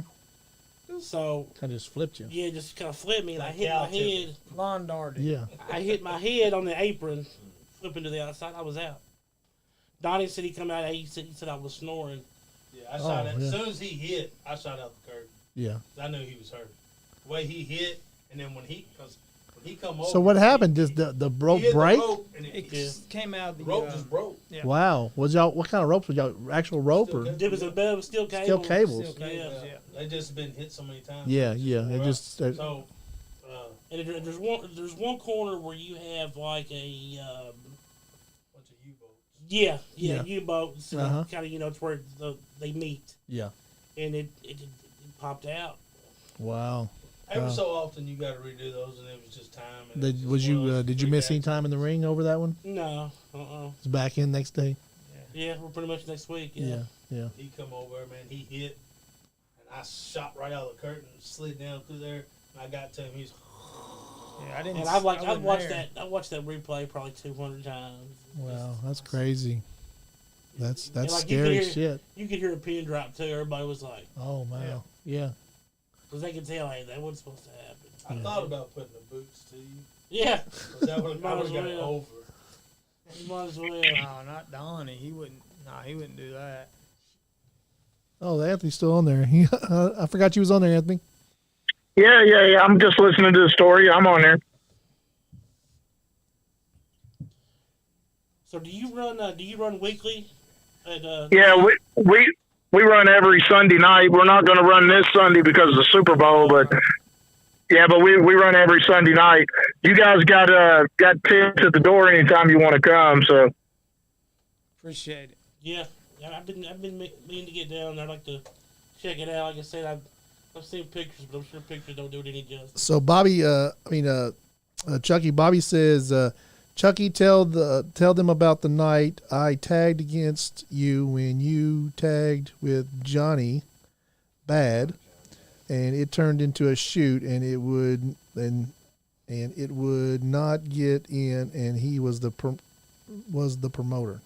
So Kind of just flipped you. yeah, it just kind of flipped me, and I Like hit cow my head. Lawn darted. Yeah. I hit my head on the apron, flipping to the outside. I was out. Donnie said he come out. He said I was snoring. Yeah, I shot it. yeah. As soon as he hit, I shot out the curtain. Yeah. I knew he was hurt. The way he hit, and then when he come over. So what happened? Does the rope he hit the break? rope, and It the came out of the rope just broke. Yeah. Wow. Was y'all? What kind of ropes was y'all? Actual rope or? Still There was a bed with steel cables. Steel cables. Steel cables, Yeah. They just been hit so many times. Yeah, yeah. It wore just. out. So, And there's one corner where you have like a bunch of U-boats. yeah Yeah. U-boats, Uh-huh. kind of it's where they meet, Yeah. and it popped out. Wow. Every Wow. so often you got to redo those, and it was just time. And it Did, just was you? was Did you freak miss any accident. time in the ring over that one? No, It's back in next day. yeah, we're pretty much next week. Yeah. Yeah. He come over, man. He hit, and I shot right out of the curtain, and slid down through there. And I got to him. He's Yeah, I didn't. And I've wasn't watched there. that. I watched that replay probably 200 times. Wow. That's crazy. That's like, you scary could hear- shit. You could hear a pin drop too. Everybody was like, Oh wow. Yeah. because they could tell, hey, that wasn't supposed to happen. I thought about putting the boots to you, Yeah, 'cause that would have Might as got it well. over. you might as well. No, not Donnie. He wouldn't. No, he wouldn't do that. Oh, Anthony's still on there. I forgot you was on there, Anthony. Yeah. I'm just listening to the story. I'm on there. So do you run weekly? At, Yeah, we run every Sunday night. We're not going to run this Sunday because of the Super Bowl, but yeah, but we run every Sunday night. You guys got pins at the door anytime you want to come. So Appreciate it. Yeah, I've been meaning to get down there. I'd like to check it out. Like I said, I've seen pictures, but I'm sure pictures don't do it any justice. So Bobby, Chucky Bobby says, Chucky, tell them about the night I tagged against you when you tagged with Johnny Bad, and it turned into a shoot, and it would not get in, and he was the promoter.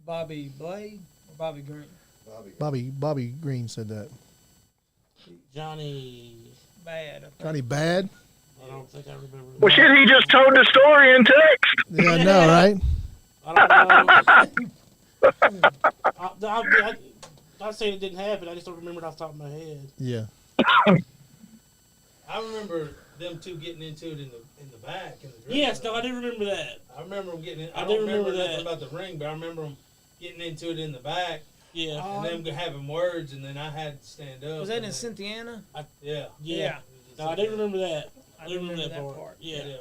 Bobby Blade or Bobby Green? Bobby Green said that. Johnny Bad. Johnny Bad. I don't think I remember. Well, shit, he just told the story in text. Yeah, I know, right? I don't know. I'm not saying it didn't happen. I just don't remember it off the top of my head. Yeah. I remember them two getting into it in the back. In the dressing Yes, no, room. I do remember that. I remember them getting in. I I do don't remember remember nothing that. about the ring, but I remember them getting into it in the back. Yeah. And them having words, and then I had to stand up. Was that and in then- Cynthiana? Yeah. Yeah. No, I do remember that. I do remember that part. Yeah.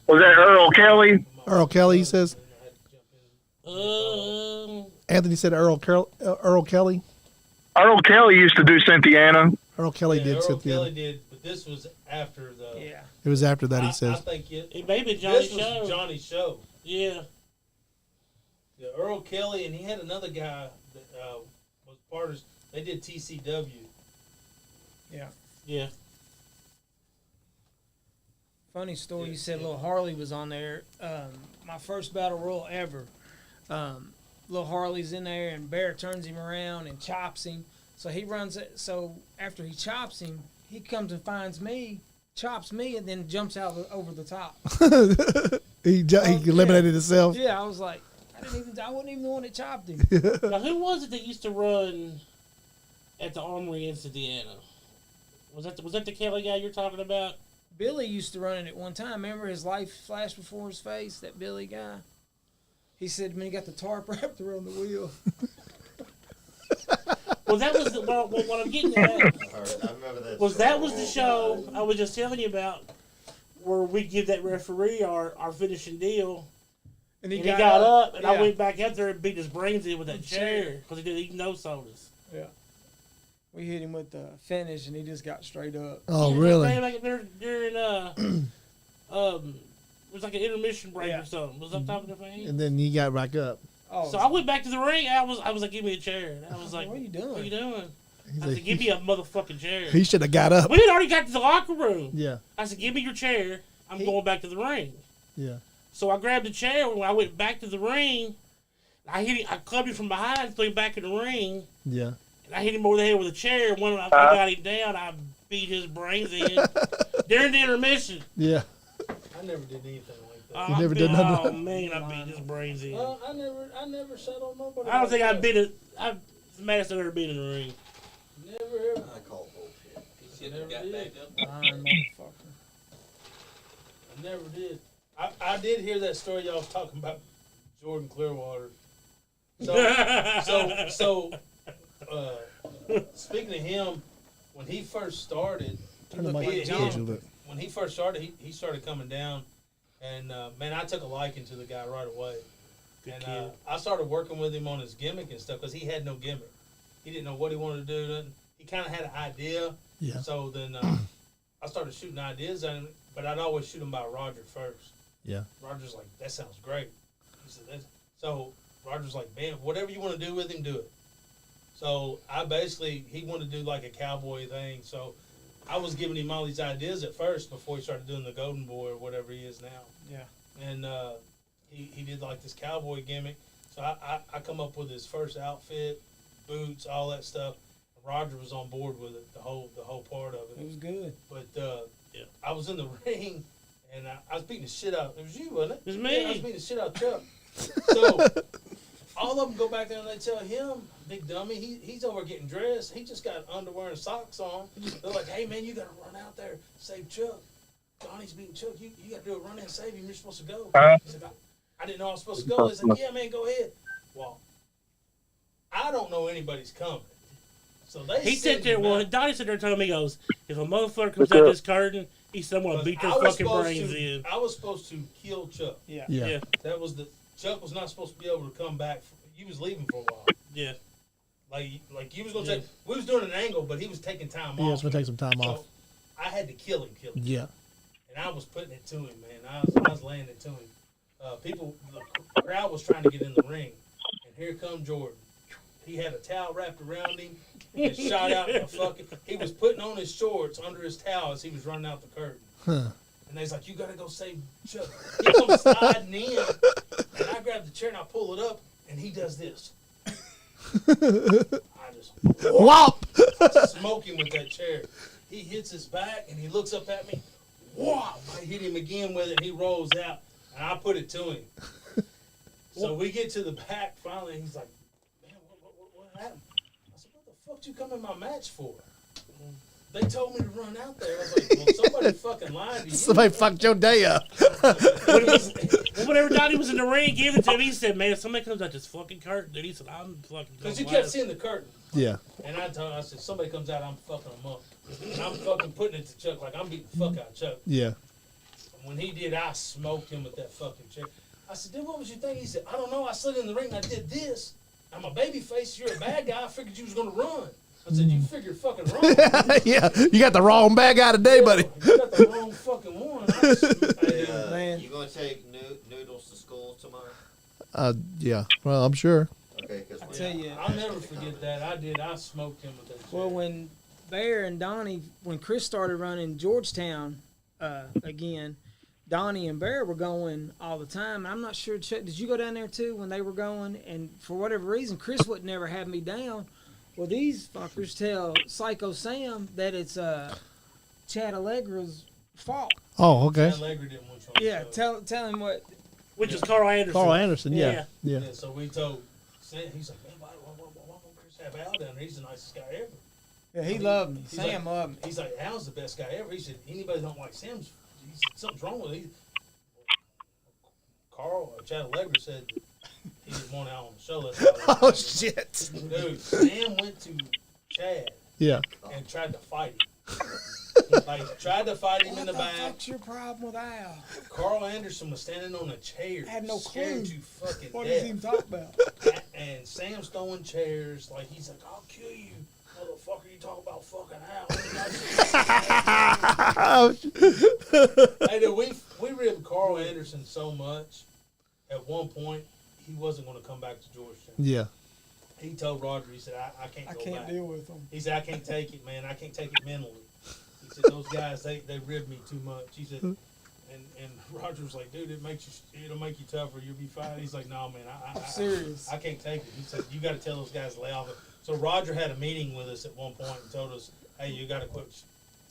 Was that Earl Kelly? Earl Kelly, he says. Um, Anthony said Earl Kelly. Earl Kelly used to do Cynthiana. Earl Kelly Yeah, did Earl Cynthia. Kelly did, but this was after the. Yeah. It was after that, he I says. think it may be Johnny's this was show. Johnny's show. Yeah. Yeah, Earl Kelly, and he had another guy that was part of. They did TCW. Yeah. Yeah. Funny story. You said Little Harley was on there. My first battle royal ever. Little Harley's in there, and Bear turns him around and chops him. So he runs it. So after he chops him, he comes and finds me, chops me, and then jumps out over the top. he eliminated himself. Yeah, I was like, I wasn't even the one that chopped him. Now, who was it that used to run at the Armory in Indiana? Was that the Kelly guy you're talking about? Billy used to run it at one time. Remember his life flashed before his face? That Billy guy. He said when he got the tarp wrapped around the wheel. Well, that was what I'm getting at. I remember that. Was the show I was just telling you about, where we give that referee our finishing deal, and he got up, and I went back out there and beat his brains in with that chair because he didn't eat no sodas. Yeah. We hit him with the finish, and he just got straight up. Oh, really? Like during it was like an intermission break or something. Was up top of the thing? And then he got back up. Oh, So I went back to the ring. I was like, give me a chair. And I was like, what are you doing? What are you doing? He's I like, said, give me a motherfucking chair. he should have got up. We had already got to the locker room. Yeah. I said, give me your chair. I'm going back to the ring. Yeah. So I grabbed the chair. When I went back to the ring, I hit him. I clubbed him from behind, threw him back in the ring. Yeah. And I hit him over the head with a chair. When I got him down, I beat his brains in during the intermission. Yeah. I never did anything like that. You never did nothing? Oh man, I beat his brains in. Well, I never sat on nobody. I don't think like I've that. been I've the maddest I've ever been in the ring. Never ever. I call bullshit. He should have Never got did. back up. Iron motherfucker. I never did. I did hear that story y'all was talking about Jordan Clearwater. So speaking of him, when he first started, Turn the mic he- towards you a little bit. when he first started, he started coming down, and man, I took a liking to the guy right away. Good And kid. I started working with him on his gimmick and stuff because he had no gimmick. He didn't know what he wanted to do. Nothing. He kind of had an idea. Yeah. So then I started shooting ideas at him, but I'd always shoot him by Roger first. Yeah. Roger's like, that sounds great. He said, so Roger's like, man, whatever you want to do with him, do it. So he wanted to do like a cowboy thing. So I was giving him all these ideas at first before he started doing the Golden Boy or whatever he is now. Yeah. And he did like this cowboy gimmick. So I come up with his first outfit, boots, all that stuff. Roger was on board with it, the whole part of it. It was good. But I was in the ring, and I was beating the shit out. It was you, wasn't it? It was me. Yeah, I was beating the shit out of Chuck. So all of them go back there and they tell him, big dummy, he's over getting dressed. He just got underwear and socks on. They're like, hey man, you got to run out there, save Chuck. Donnie's beating Chuck. You got to do a run in and save him. You're supposed to go. He said, I didn't know I was supposed to go. He said, yeah man, go ahead. Well, I don't know anybody's coming. So He sent sat there. him Well, out. Donnie sat there telling me, he goes, if a motherfucker comes out this curtain, he said, I'm gonna beat their I was fucking supposed brains to- in. I was supposed to kill Chuck. Yeah. Yeah. Yeah, That was Chuck was not supposed to be able to come back. He was leaving for a while. yeah. Like he was gonna take. We was doing an angle, but he was taking time Yeah, off. it's going to take some time So off. I had to kill him. Yeah. and I was putting it to him, man. I was laying it to him. The crowd was trying to get in the ring, and here come Jordan. He had a towel wrapped around him and shot out in the fucking. He was putting on his shorts under his towel as he was running out the curtain. Huh. And they's like, "You gotta go save Chuck." He comes sliding in, and I grab the chair and I pull it up, and he does this. I just Whop! I smoke him with that chair. He hits his back and he looks up at me. Wow! I hit him again with it, and he rolls out, and I put it to him. So we get to the back finally, and he's like, "Man, what happened?" I said, "What the fuck did you come in my match for?" They told me to run out there. I was like, "Well, somebody fucking lied to you." Somebody fucked your day up. Whenever Donnie was in the ring, gave it to him. He said, "Man, if somebody comes out this fucking curtain," dude, he said, "I'm fucking." Because you kept seeing the curtain. Yeah. And I told him, I said, "Somebody comes out, I'm fucking them up." And I'm fucking putting it to Chuck like I'm beating the fuck out of Chuck. Yeah. And when he did, I smoked him with that fucking chair. I said, "Dude, what was your thing?" He said, "I don't know. I slid in the ring and I did this. I'm a baby face. You're a bad guy. I figured you was going to run." I said, "You figured fucking wrong." Yeah. You got the wrong bad guy today, buddy. You got the wrong fucking one. Hey, you gonna take noodles to school tomorrow? Yeah. Well, I'm sure. Okay, because I tell you, I'll never forget that. I smoked him with that chair. well, when Bear and Donnie, when Chris started running Georgetown again, Donnie and Bear were going all the time. I'm not sure, Chuck, did you go down there too when they were going? And for whatever reason, Chris would never have me down. Well, these fuckers tell Psycho Sam that it's Chad Allegra's fault. Oh, okay. Allegra didn't want you on the Yeah, show. tell him what. Which is Carl Anderson. Carl Anderson, yeah. Yeah. Yeah. So we told Sam, he's like, "Man, why don't Chris have Al down there? He's the nicest guy ever." Yeah, he loved me. He's Sam like, loved me. He's like, "Al's the best guy ever." He said, "Anybody don't like Sam's, he said, something's wrong with him." Chad Allegra said that he didn't want Al on the show. That's why Oh, shit. Dude, Sam went to Chad Yeah. and tried to fight him. Like, tried to fight him in the back. What's your problem with Al? Carl Anderson was standing on a chair. I had no scared clue. to fucking What death. does he talk about? And Sam's throwing chairs. Like, he's like, "I'll kill you, motherfucker. You talk about fucking Al." Hey, dude, we ribbed Carl Anderson so much. At one point, he wasn't going to come back to Georgetown. Yeah. He told Roger, he said, I can't go back. deal with him. He said, "I can't take it, man. I can't take it mentally." He said, "Those guys, they ribbed me too much." He said, and Roger was like, "Dude, it'll make you tougher. You'll be fine." He's like, "No, man, I'm serious. I can't take it." He said, "You got to tell those guys to lay off it." So Roger had a meeting with us at one point and told us, "Hey, you got to quit.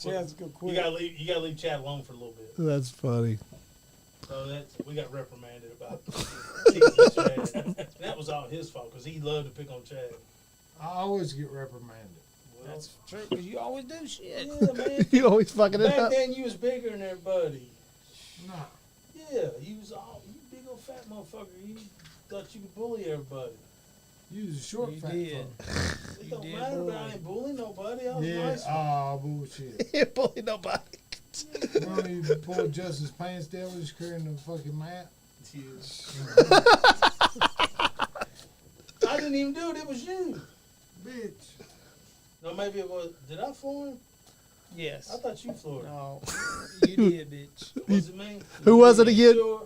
Chad's good quit. You got to leave Chad alone for a little bit." That's funny. So we got reprimanded about kicking Chad. And that was all his fault because he loved to pick on Chad. I always get reprimanded. Well, That's true, because you always do shit. yeah, man. You always fucking it Back up. then, you was bigger than everybody. No. Yeah, you big old fat motherfucker. You thought you could bully everybody. You was a short You fat did. fucker. It don't matter, but I ain't bullying nobody. I was Yeah, nice. bullshit. You ain't bully nobody. Remember you pulled Justice pants down when he was carrying the fucking mat? I didn't even do it. It was you. Bitch. No, maybe it was. Did I floor him? Yes. I thought you floored him. No, you did, bitch. Was it me? Who was it You again? Sure?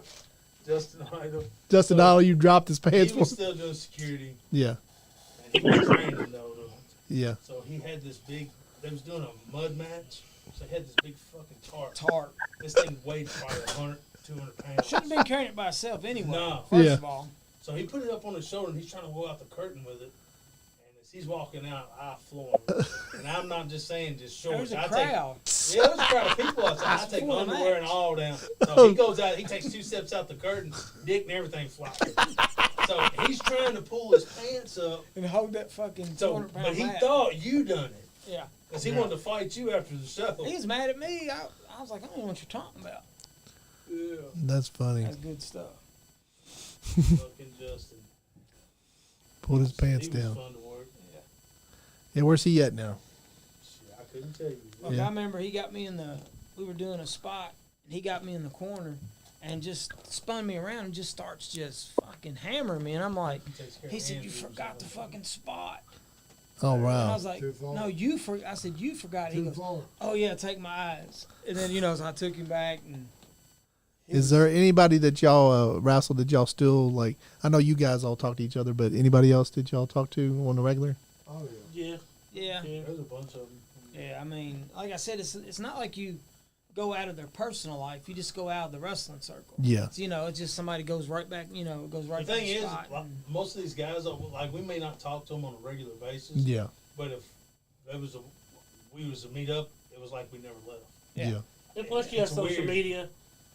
Justin Idol. Justin Idol, you dropped his pants He was for. still doing security. Yeah. And he was training, though. Yeah. So he had this big, they was doing a mud match. So he had this big fucking tarp. Tarp. This thing weighed probably 100, 200 pounds. Shouldn't have been carrying it by itself anyway. No. First Yeah. of all. So he put it up on his shoulder and he's trying to go out the curtain with it. And as he's walking out, I floor him. And I'm not just saying just shorts. There's a crowd. Yeah, there's a crowd of people outside. I take full of underwear and match. all down. So he goes out, he takes 2 steps out the curtain, dick and everything flies. So he's trying to pull his pants up. And hold that fucking So, 200-pound but he mat. thought you done it. Yeah. Because he wanted to fight you after the show. He was mad at me. I was like, I don't know what you're talking about. Yeah. That's funny. That's good stuff. Fucking Justin. Pulled his pants He was down. fun to work. Yeah, where's he at now? Shit, I couldn't tell you. Look, Yeah. I remember he got me we were doing a spot, and he got me in the corner and just spun me around and just starts just fucking hammering me. And I'm like, He takes care he of said, "You Andrews forgot the and fucking spot." Oh And I wow. was like, Too far. no, I said, you forgot. He Too goes, far. oh yeah, take my eyes. And then, so I took him back and Is there anybody that y'all wrestled that y'all still like? I know you guys all talk to each other, but anybody else that y'all talk to on the regular? Oh yeah. Yeah, yeah. there's a bunch of them. Yeah, I mean, like I said, it's not like you go out of their personal life. You just go out of the wrestling circle. Yeah. It's, it's just somebody goes right back, goes right The to thing the is, spot. like, most of these guys, like we may not talk to them on a regular basis. Yeah. But if we was to meet up, it was like we never left. Yeah. Yeah. And plus, you have It's social weird. media,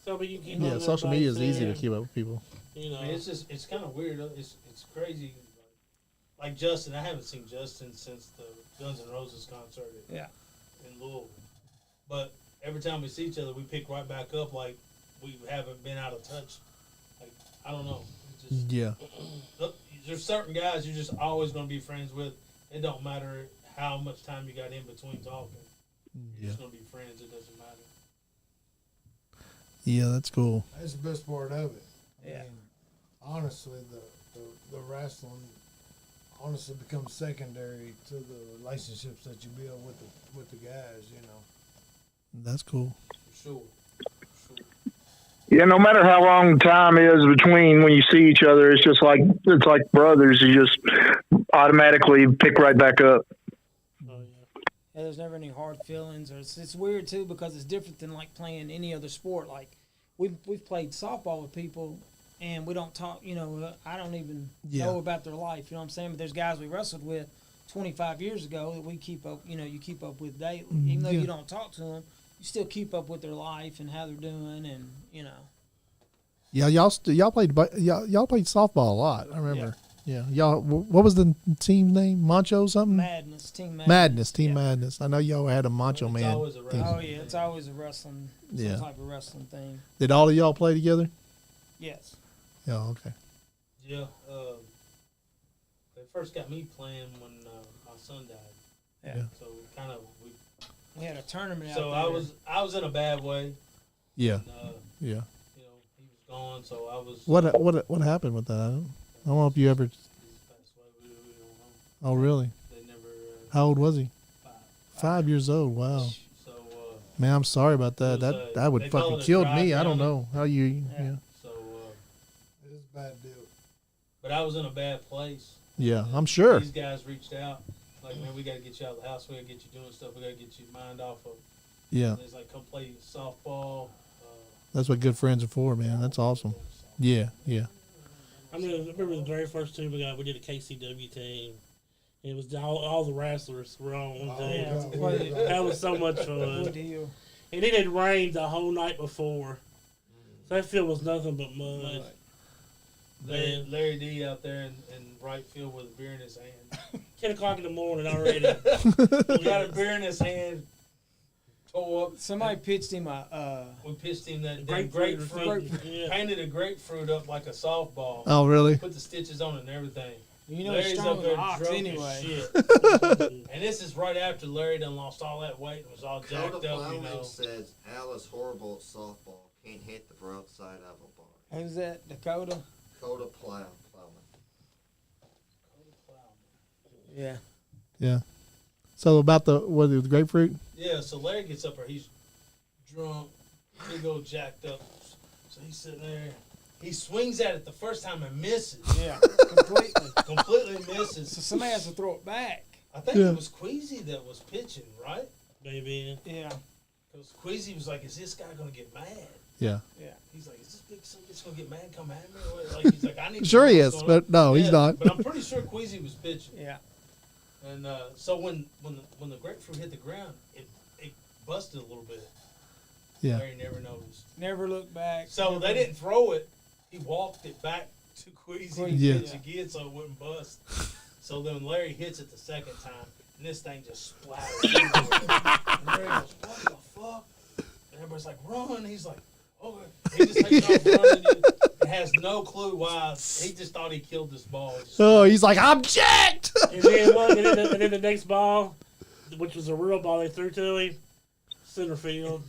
so you can keep Yeah. up with Social media is everybody easy to there. keep up with people. You know, I mean, it's kind of weird. It's crazy. Like Justin, I haven't seen Justin since the Guns N' Roses concert Yeah. in Louisville. But every time we see each other, we pick right back up like we haven't been out of touch. Like, I don't know. It's just, Yeah. look, there's certain guys you're just always going to be friends with. It don't matter how much time you got in between talking. You're Yeah. just going to be friends. It doesn't matter. Yeah, that's cool. That's the best part of it. Yeah. I mean, honestly, the wrestling honestly becomes secondary to the relationships that you build with the guys. That's cool. For sure. Yeah, no matter how long time is between when you see each other, it's like brothers. You just automatically pick right back up. Yeah, there's never any hard feelings, or it's weird too because it's different than like playing any other sport. Like we've played softball with people, and we don't talk. I don't even know about their life. You know what I'm saying? But there's guys we wrestled with 25 years ago that we keep up. You keep up with daily, even though you don't talk to them. You still keep up with their life and how they're doing, and Yeah, y'all played softball a lot. I remember. Yeah. Y'all. What was the team name? Macho something? Madness, Team Madness. Madness, Team Yeah. Madness. I know y'all had a Macho It's Man. always a team. Oh yeah, it's always a wrestling, Yeah. some type of wrestling thing. Did all of y'all play together? Yes. Yeah. Okay. Yeah. They first got me playing when my son died. Yeah. So kind of We had a tournament out So there. I was in a bad way. Yeah. And, Yeah. he was gone. So I was. What happened with that? I don't know if you ever. He's passed away. We don't know. Oh really? They never. How old was he? 5. 5 years old. Wow. So. Man, I'm sorry about that. It was, That they would call fucking it a killed drive me. I don't down. know how you. Yeah. So. It's a bad deal. But I was in a bad place. Yeah, And I'm sure. These guys reached out. Like, man, we got to get you out of the house. We got to get you doing stuff. We got to get your mind off of. Yeah, It's like, come play softball. that's what good friends are for, man. That's awesome. Yeah, yeah. I remember the very first team we did a KCW team. It was all the wrestlers were on one team. Yeah. That was so much fun. Good deal. And it had rained the whole night before. So that field was nothing but mud. Larry D out there in right field with a beer in his hand. 10 o'clock in the morning already. He got a beer in his hand, tore up. Somebody pitched him We pitched him that Grapefruit. grapefruit. Yeah. Painted a grapefruit up like a softball. Oh, really? Put the stitches on it and everything. it's Larry's strong up there as an ox drunk anyway. as shit. And this is right after Larry done lost all that weight and was all jacked Coda up, you Plowman know. says Al is horrible at softball. Can't hit the broadside of a bar. Who's that? Dakota? Coda Plowman. Yeah. Yeah. So about the grapefruit? Yeah, so Larry gets up there, he's drunk, big old jacked up. So he's sitting there. He swings at it the first time and misses. Yeah. Completely. Completely misses. So somebody has to throw it back. I think Yeah. it was Queasy that was pitching, right? Maybe. Yeah. Because Queasy was like, is this guy going to get mad? Yeah. Yeah. He's like, is this big son bitch going to get mad and come at me? Or what? Like, he's like, I need to Sure know he what's is, going on. but no, he's Yeah, not. But I'm pretty sure Queasy was pitching. Yeah. And so when the grapefruit hit the ground, it busted a little bit. Yeah. Larry never noticed. Never look back. So they didn't throw it. He walked it back to Queasy to Yeah. pitch again so it wouldn't bust. So then Larry hits it the second time, and this thing just splatters everywhere. And Larry goes, what the fuck? And everybody's like, run. He's like, okay. He just takes off running and has no clue why. He just thought he killed this ball. Oh, he's like, I'm jacked. And then, look, and then the next ball, which was a real ball they threw to him, center field.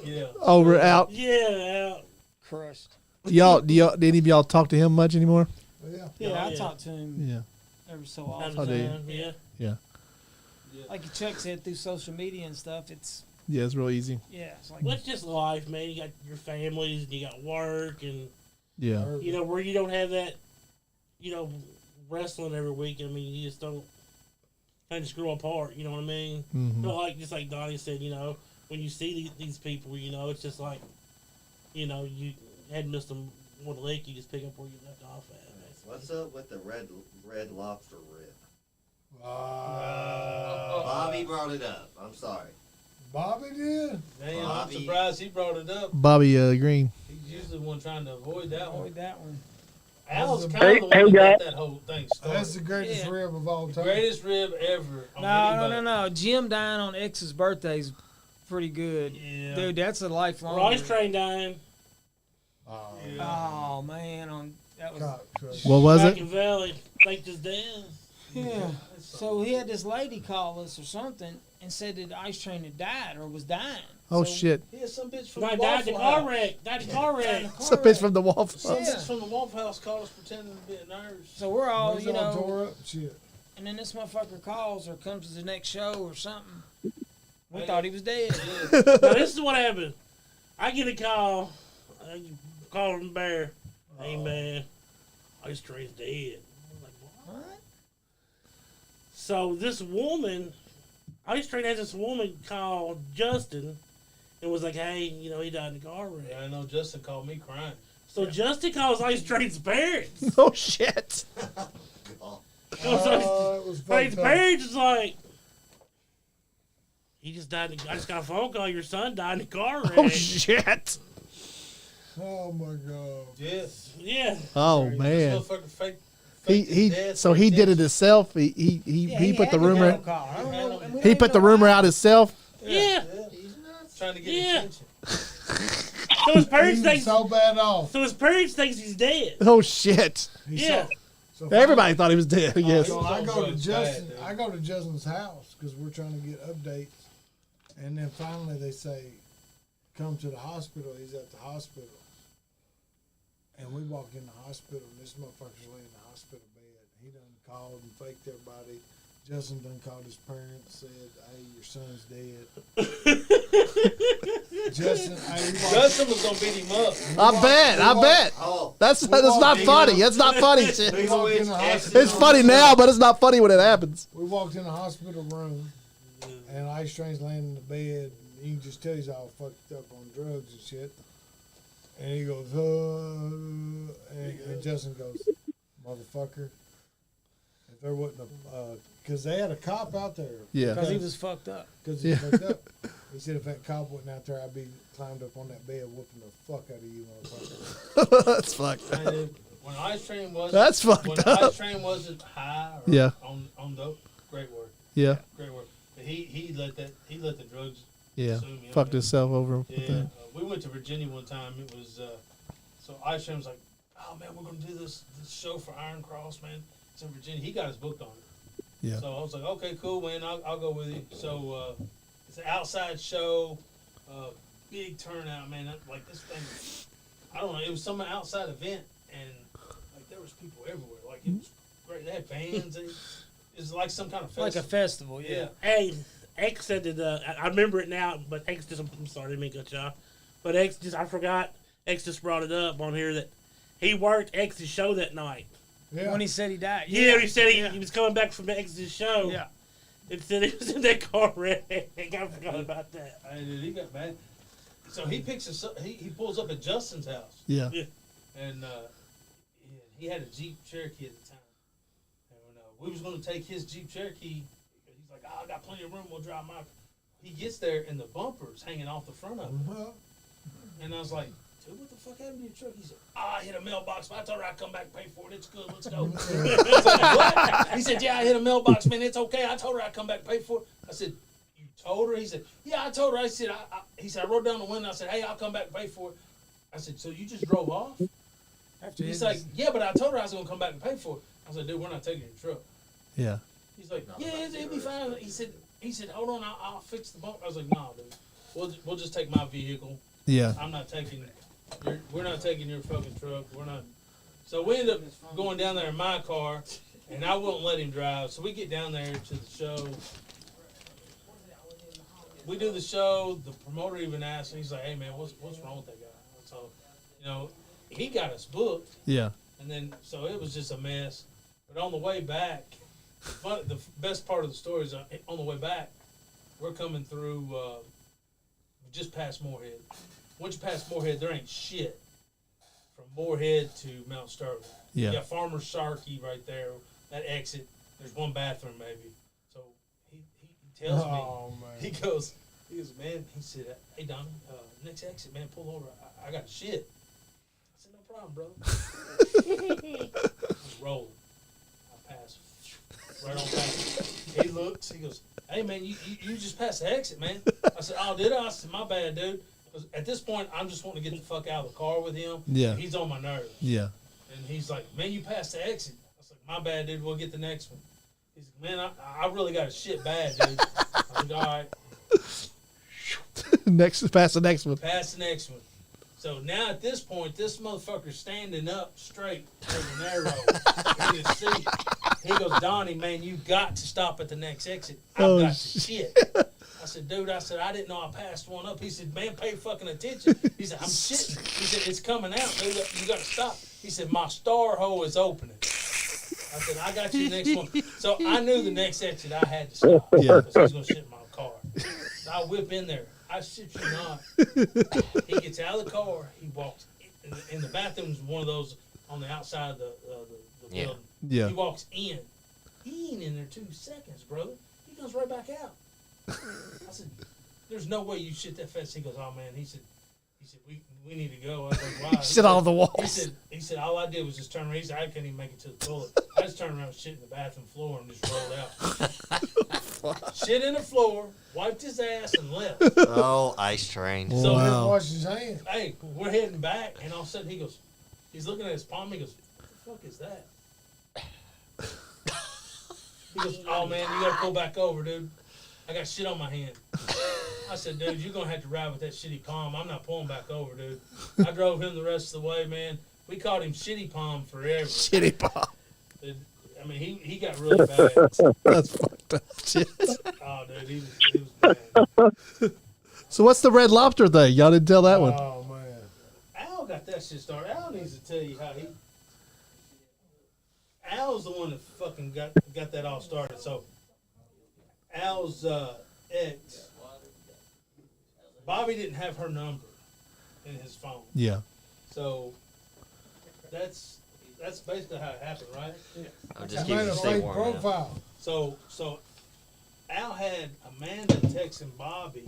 Yeah. Over out. Yeah, out. Crushed. Did any of y'all talk to him much anymore? Yeah. Yeah, I Yeah. talked to him. Yeah. every so Time often. to Oh, do you? time, yeah. Yeah. Like Chuck said, through social media and stuff, it's Yeah, it's real easy. it's like Well, it's just life, man. You got your families, and you got work, and Yeah. you know where you don't have that, you know, wrestling every week. I mean, you just don't kind of just grow apart. You know what I mean? Mhm. But like just like Donnie said, you know, when you see these people, you know, it's just like, you know, you had missed them one lick, you just pick up where you left off at. What's up with the red lobster rib? Uh, Bobby brought it up. I'm sorry. Bobby did. Damn, I'm Bobby. surprised he brought it up. Bobby Green. He's usually the one trying to avoid that one. avoid that one. Al's Hey, kind of the hey, one that guys. got that whole thing started. That's the greatest Yeah. rib of all time. Greatest rib ever. On No, anybody. no. Jim dying on X's birthday's pretty good. Yeah. Dude, that's a lifelong. Rice train dying. Oh, Oh man, that was God, trust. What was Back it? in Valley, faked his death. yeah. So he had this lady call us or something and said that the ice train had died or was dying. Oh So- shit! He had some bitch from No, the died in Waffle the car House. wreck. Died in the car wreck. It's a bitch from the Waffle Some House. bitch from the Waffle House called us pretending to be a nurse. So we're all, He's you all know, tore up and shit. and then this motherfucker calls or comes to the next show or something. We thought he was dead. Now this is what happened. I get a call. I call from Bear. Hey man, Ice Train's dead. I'm like, what? So this woman, Ice Train has this woman called Justin, and was like, hey, you know, he died in the car wreck. Yeah, I know Justin called me crying. So Justin calls Ice Train's parents. Oh shit! Oh, Oh, it was Train's fucked up. parents is like, he just died. I just got a phone call. Your son died in the car wreck. Oh shit! Oh my god. Yes. Yeah. Oh This man. motherfucker faked He his death so for he did it attention. himself. He put the rumor. Call. I don't know, and we He don't put the even know rumor why. out himself. Yeah. Trying to get Yeah. attention. So his parents He's think. so bad off. So his parents thinks he's dead. Oh shit! He's Yeah. So Everybody thought he was dead. Yes. So I on go to drugs Justin. bad, dude. I go to Justin's house because we're trying to get updates, and then finally they say, "Come to the hospital." He's at the hospital, and we walk in the hospital. And this motherfucker's laying in the hospital bed. He done called and faked everybody. Justin done called his parents, said, "Hey, your son's dead." Justin, hey, we walked- Justin was gonna beat him up. I bet. oh, That's not funny. That's not funny shit. we walked in the hospital. It's funny now, but it's not funny when it happens. We walked in the hospital room, and Ice Train's laying in the bed. And you can just tell he's all fucked up on drugs and shit. And he goes, and Justin goes, motherfucker. If there wasn't a, because they had a cop out there. Yeah. Because he was fucked up. Because he fucked up. He said if that cop wasn't out there, I'd be climbed up on that bed whooping the fuck out of you, motherfucker. That's fucked. And then when Ice Train wasn't, That's fucked when up. Ice Train wasn't high or Yeah. on dope, great work, Yeah. great work. But he let the drugs Yeah. consume him. Fucked himself over. with Yeah, that. we went to Virginia one time. It was so Ice Train was like, "Oh man, we're gonna do this show for Iron Cross, man. It's in Virginia." He got us booked on it. Yeah. So I was like, "Okay, cool, man. I'll go with you." So it's an outside show, big turnout, man. Like this thing, I don't know. It was some outside event, and like there was people everywhere. Like it was great. They had bands. It's like some kind of festival. Like a festival, yeah. Hey, X said that. I remember it now, but X just. I'm sorry, I didn't mean to cut you off. But X just. I forgot. X just brought it up on here that he worked X's show that night. Yeah. When he said he died. Yeah, he said he was coming back from X's show. Yeah. It said he was in that car wreck. I forgot about that. Hey, dude, he got mad. So he picks us up. He pulls up at Justin's house, Yeah. and he had a Jeep Cherokee at the time. And we was going to take his Jeep Cherokee. He's like, "Oh, I got plenty of room. We'll drive my." He gets there, and the bumper's hanging off the front of it. Uh-huh. And I was like, "Dude, what the fuck happened to your truck?" He said, "I hit a mailbox, but I told her I'd come back and pay for it. It's good. Let's go." I was like, "What?" He said, "Yeah, I hit a mailbox, man. It's okay. I told her I'd come back and pay for it." I said, "You told her?" He said, "Yeah, I told her." I said, he said, "I wrote down the window. I said, hey, I'll come back and pay for it." I said, "So you just drove off?" After He's like, "Yeah, but I told her I was going to come back and pay for it." I was like, "Dude, we're not taking your truck." Yeah. He's like, "Yeah, it'll be fine." He said, "Hold on, I'll fix the bump." I was like, "Nah, dude. We'll just take my vehicle. Yeah. I'm not taking we're not taking your fucking truck. We're not." So we ended up going down there in my car, And I wouldn't let him drive. So we get down there to the show. We do the show. The promoter even asked me, he's like, hey, man, what's wrong with that guy? So, he got us booked. Yeah. And then, so it was just a mess. But on the way back, the best part of the story is on the way back, we're coming through just past Moorhead. Once you pass Moorhead, there ain't shit from Moorhead to Mount Sterling. Yeah. You got Farmer Sharkey right there, that exit. There's one bathroom maybe. So he tells me, man. he goes, man, he said, hey, Donnie, next exit, man, pull over. I got shit. I said, no problem, brother. Just rolling. I pass right on past. He looks, he goes, hey, man, you just passed the exit, man. I said, oh, did I? I said, my bad, dude. Because at this point, I'm just wanting to get the fuck out of the car with him. Yeah. He's on my nerves. Yeah. And he's like, man, you passed the exit. I was like, my bad, dude. We'll get the next one. He's like, man, I really got a shit bad, dude. I was like, all right. Pass the next one. Pass the next one. So now at this point, this motherfucker's standing up straight in the narrow in his seat. He goes, Donnie, man, you got to stop at the next exit. I've got the shit. I said, dude, I didn't know I passed one up. He said, man, pay fucking attention. He said, I'm shitting. He said, it's coming out, dude. You got to stop. He said, my star hole is opening. I said, I got you the next one. So I knew the next exit I had to stop. Yeah. Because he was going to shit in my car. So I whip in there. I shit you not. He gets out of the car. He walks in the bathroom's one of those on the outside of the building. Yeah. He walks in. He ain't in there 2 seconds, brother. He comes right back out. I said, there's no way you shit that fast. He goes, oh, man. He said, we need to go. I was like, why? Shit all over the walls. He said, all I did was just turn around. He said, I couldn't even make it to the toilet. I just turned around and shit in the bathroom floor and just rolled out. Shit in the floor, wiped his ass, and left. Oh, ice train. So Wow. Wash his hands. hey, we're heading back, and all of a sudden he goes, he's looking at his palm. He goes, what the fuck is that? He goes, oh, man, you got to pull back over, dude. I got shit on my hand. I said, dude, you're going to have to ride with that shitty palm. I'm not pulling back over, dude. I drove him the rest of the way, man. We called him Shitty Palm forever. Shitty pop. I mean, he got really bad. That's fucked up shit. Oh, dude, he was bad. So what's the Red Lobster thing? Y'all didn't tell that one. Oh, man. Al got that shit started. Al needs to tell you how he... Al's the one that fucking got that all started. So, Al's ex, Bobby didn't have her number in his phone. Yeah. So, that's basically how it happened, right? I'll I just keep made you a stay fake warm. Man. profile. So Al had Amanda texting Bobby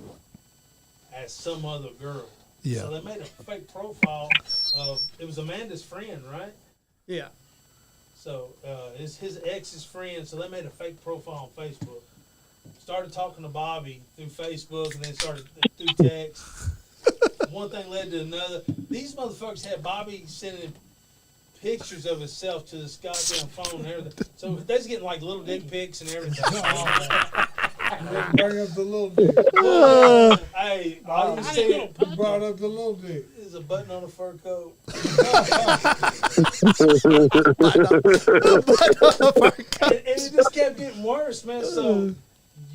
as some other girl. Yeah. So they made a fake profile of, it was Amanda's friend, right? Yeah. So it's his ex's friend. So they made a fake profile on Facebook. Started talking to Bobby through Facebook, and then started through text. One thing led to another. These motherfuckers had Bobby sending pictures of himself to this goddamn phone and everything. So they was getting like little dick pics and everything. Bring up the little dick. Hey, all you see You brought up the little dick. is a button on a fur coat. And it just kept getting worse, man. So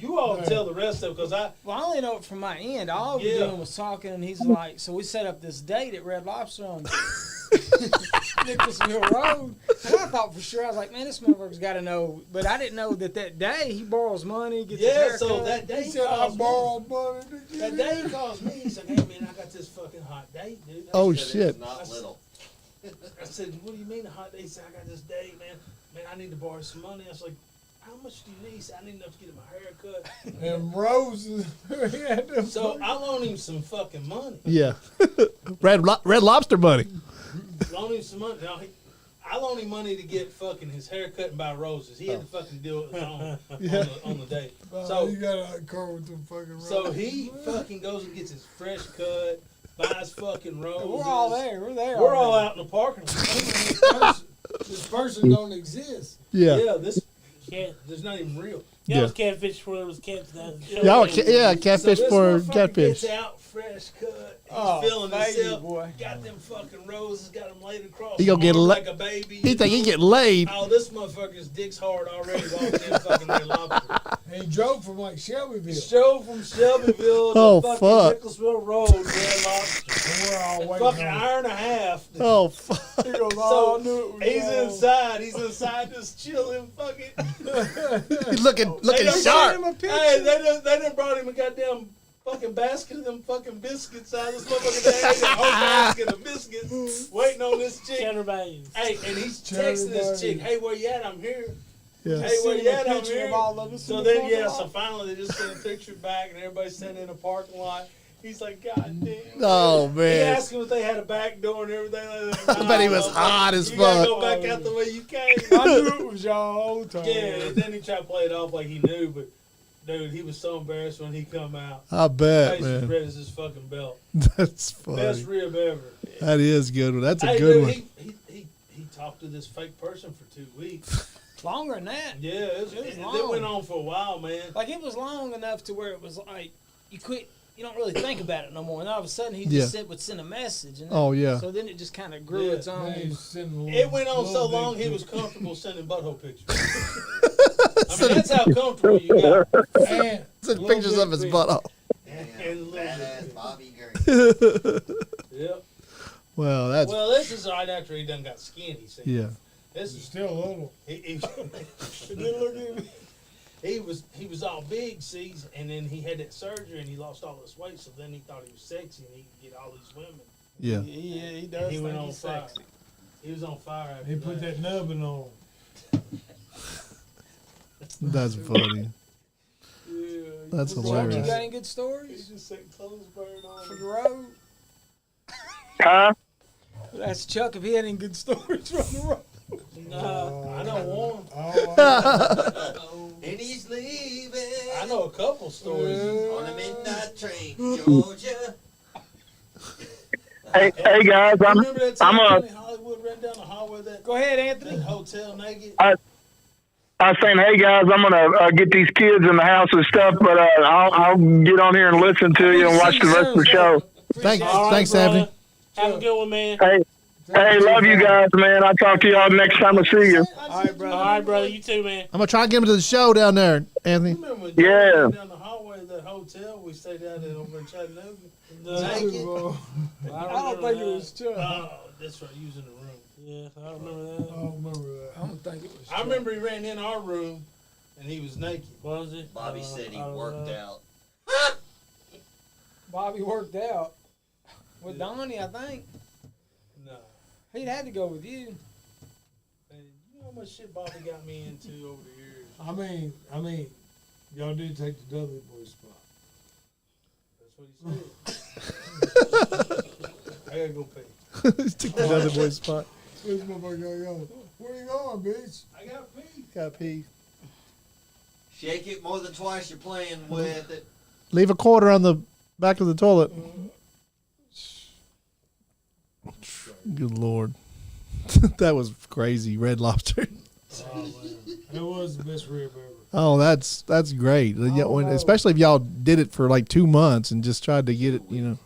you all tell the rest of it, because Well, I only know it from my end. All I was Yeah. doing was talking, and he's like, so we set up this date at Red Lobster on Nicholasville Road. And I thought for sure, I was like, man, this motherfucker's got to know. But I didn't know that day he borrows money, gets his yeah. haircut. So that day He he said I calls me. borrowed money to get That in. day he calls me. He's like, hey man, I got this fucking hot date, dude. Oh Said it shit. was not little. I said, what do you mean a hot date? He said, I got this date, man. Man, I need to borrow some money. I was like, how much do you need? He said, I need enough to get my hair cut. And roses. He had them So I loaned him some fucking money. Yeah. Red Lobster money. Loaned him some money. Now, I loaned him money to get fucking his hair cut and buy roses. He had to fucking do it on the date. So you got to cover with them fucking roses. So he fucking goes and gets his fresh cut, buys fucking roses. We're all there. We're there. We're all already. out in the parking lot. This person don't exist. Yeah. Yeah, cat. There's not even real. Yeah, Yeah. it was catfish before there was cats. Y'all, catfish So for this motherfucker catfish. Gets out, fresh cut. He's Oh, feeling thank himself. you, boy. Got them fucking roses. Got them laid across. He gonna the get arm la- like a baby. He think he get laid. Oh, this motherfucker's dick's hard already. Walked in fucking Red Lobster. And he drove from like Shelbyville. Show from Shelbyville Oh, to fucking fuck. Nicholasville Road, Red Lobster. And we're all waiting Fucking on hour and a half. Oh, fuck. He goes, So oh, I knew it was he's wrong. inside. He's inside just chilling, fucking. He's looking They done sharp. brought him a picture. Hey, they done brought him a goddamn fucking basket of them fucking biscuits out of this motherfucker. They ate a whole basket of biscuits waiting on this chick. Cheddar Bays. Hey, and he's Cheddar texting this chick. Bays. Hey, where you at? I'm here. Yeah. Hey, where you at? I'm picture here. of all of us So in the then, parking yeah, lot. so finally they just sent a picture back and everybody's standing in the parking lot. He's like, God damn. Oh, He man. asked him if they had a back door and everything. I bet he was hot as You gotta fuck. go back out the way you came. I knew it was y'all all the time. Yeah, and then he tried to play it off like he knew, but dude, he was so embarrassed when he come out. I bet, Face as man. red as his fucking belt. That's Best funny. rib ever. That is good one. That's a Hey, good dude, one. he talked to this fake person for 2 weeks. Longer than that. Yeah, it long. went on for a while, man. Like it was long enough to where it was like you don't really think about it no more. And all of a sudden he Yeah. Oh, would send a message. And then, Oh, yeah. So then it just kind of grew Yeah. its own. Now he's sending a little- It went on so little long dick he was pic. comfortable sending butthole pictures. I mean, that's how comfortable you got. And Send pictures of his butt off. And Badass Bobby Gurney. Yep. Well, that's Well, this is right after he done got skinny. See? yeah. This is still a little. he look at me. He was all big, see, and then he had that surgery and he lost all this weight. So then he thought he was sexy and he could get all these women. Yeah. Yeah, he does. And he think went on he's fire. sexy. He was on fire after He put that nubbin on. That's funny. Yeah, That's Chuck, hilarious. you got any good He stories just said clothes burn on. for the road? Huh? That's Chuck if he had any good stories from the road. Nah, I know one. Oh, And he's leaving I know a couple stories. on a midnight train, Georgia. Hey guys, Remember that I'm time a- Johnny Hollywood ran down the hallway of that Go ahead, Anthony. hotel naked? I was saying, hey guys, I'm gonna get these kids in the house and stuff, but I'll get on here and listen to you and watch the rest of the show. Thanks, All right, thanks, brother. Anthony. Have a good one, man. Hey, love you guys, man. I'll talk to y'all next time I see you. All right, brother. All right, brother. You too, man. I'm gonna try and get him to the show down there, Anthony. Remember when Yeah. Johnny ran down the hallway of that hotel we stayed down there over in Chattanooga? Naked? I don't think it was Chuck. Oh, that's right. You was in the room. Yeah, I remember that. I don't remember that. I don't think it was I remember he ran in our room and he was naked. Was it? Bobby said he I don't worked know. out. Bobby worked out with Donnie, I think. No. He'd had to go with you. Man, you know how much shit Bobby got me into over the years? I mean, y'all did take the Dudley boy spot. That's what he said. I gotta go pee. Took the other boy's spot. This motherfucker gotta go. Where you going, bitch? I gotta pee. Got pee. Shake it more than twice you're playing with it. Leave a quarter on the back of the toilet. Good Lord. That was crazy. Red Lobster. Oh man, it was the best rib ever. Oh, that's great. Yeah, when, especially if y'all did it for like 2 months and just tried to get it, you know,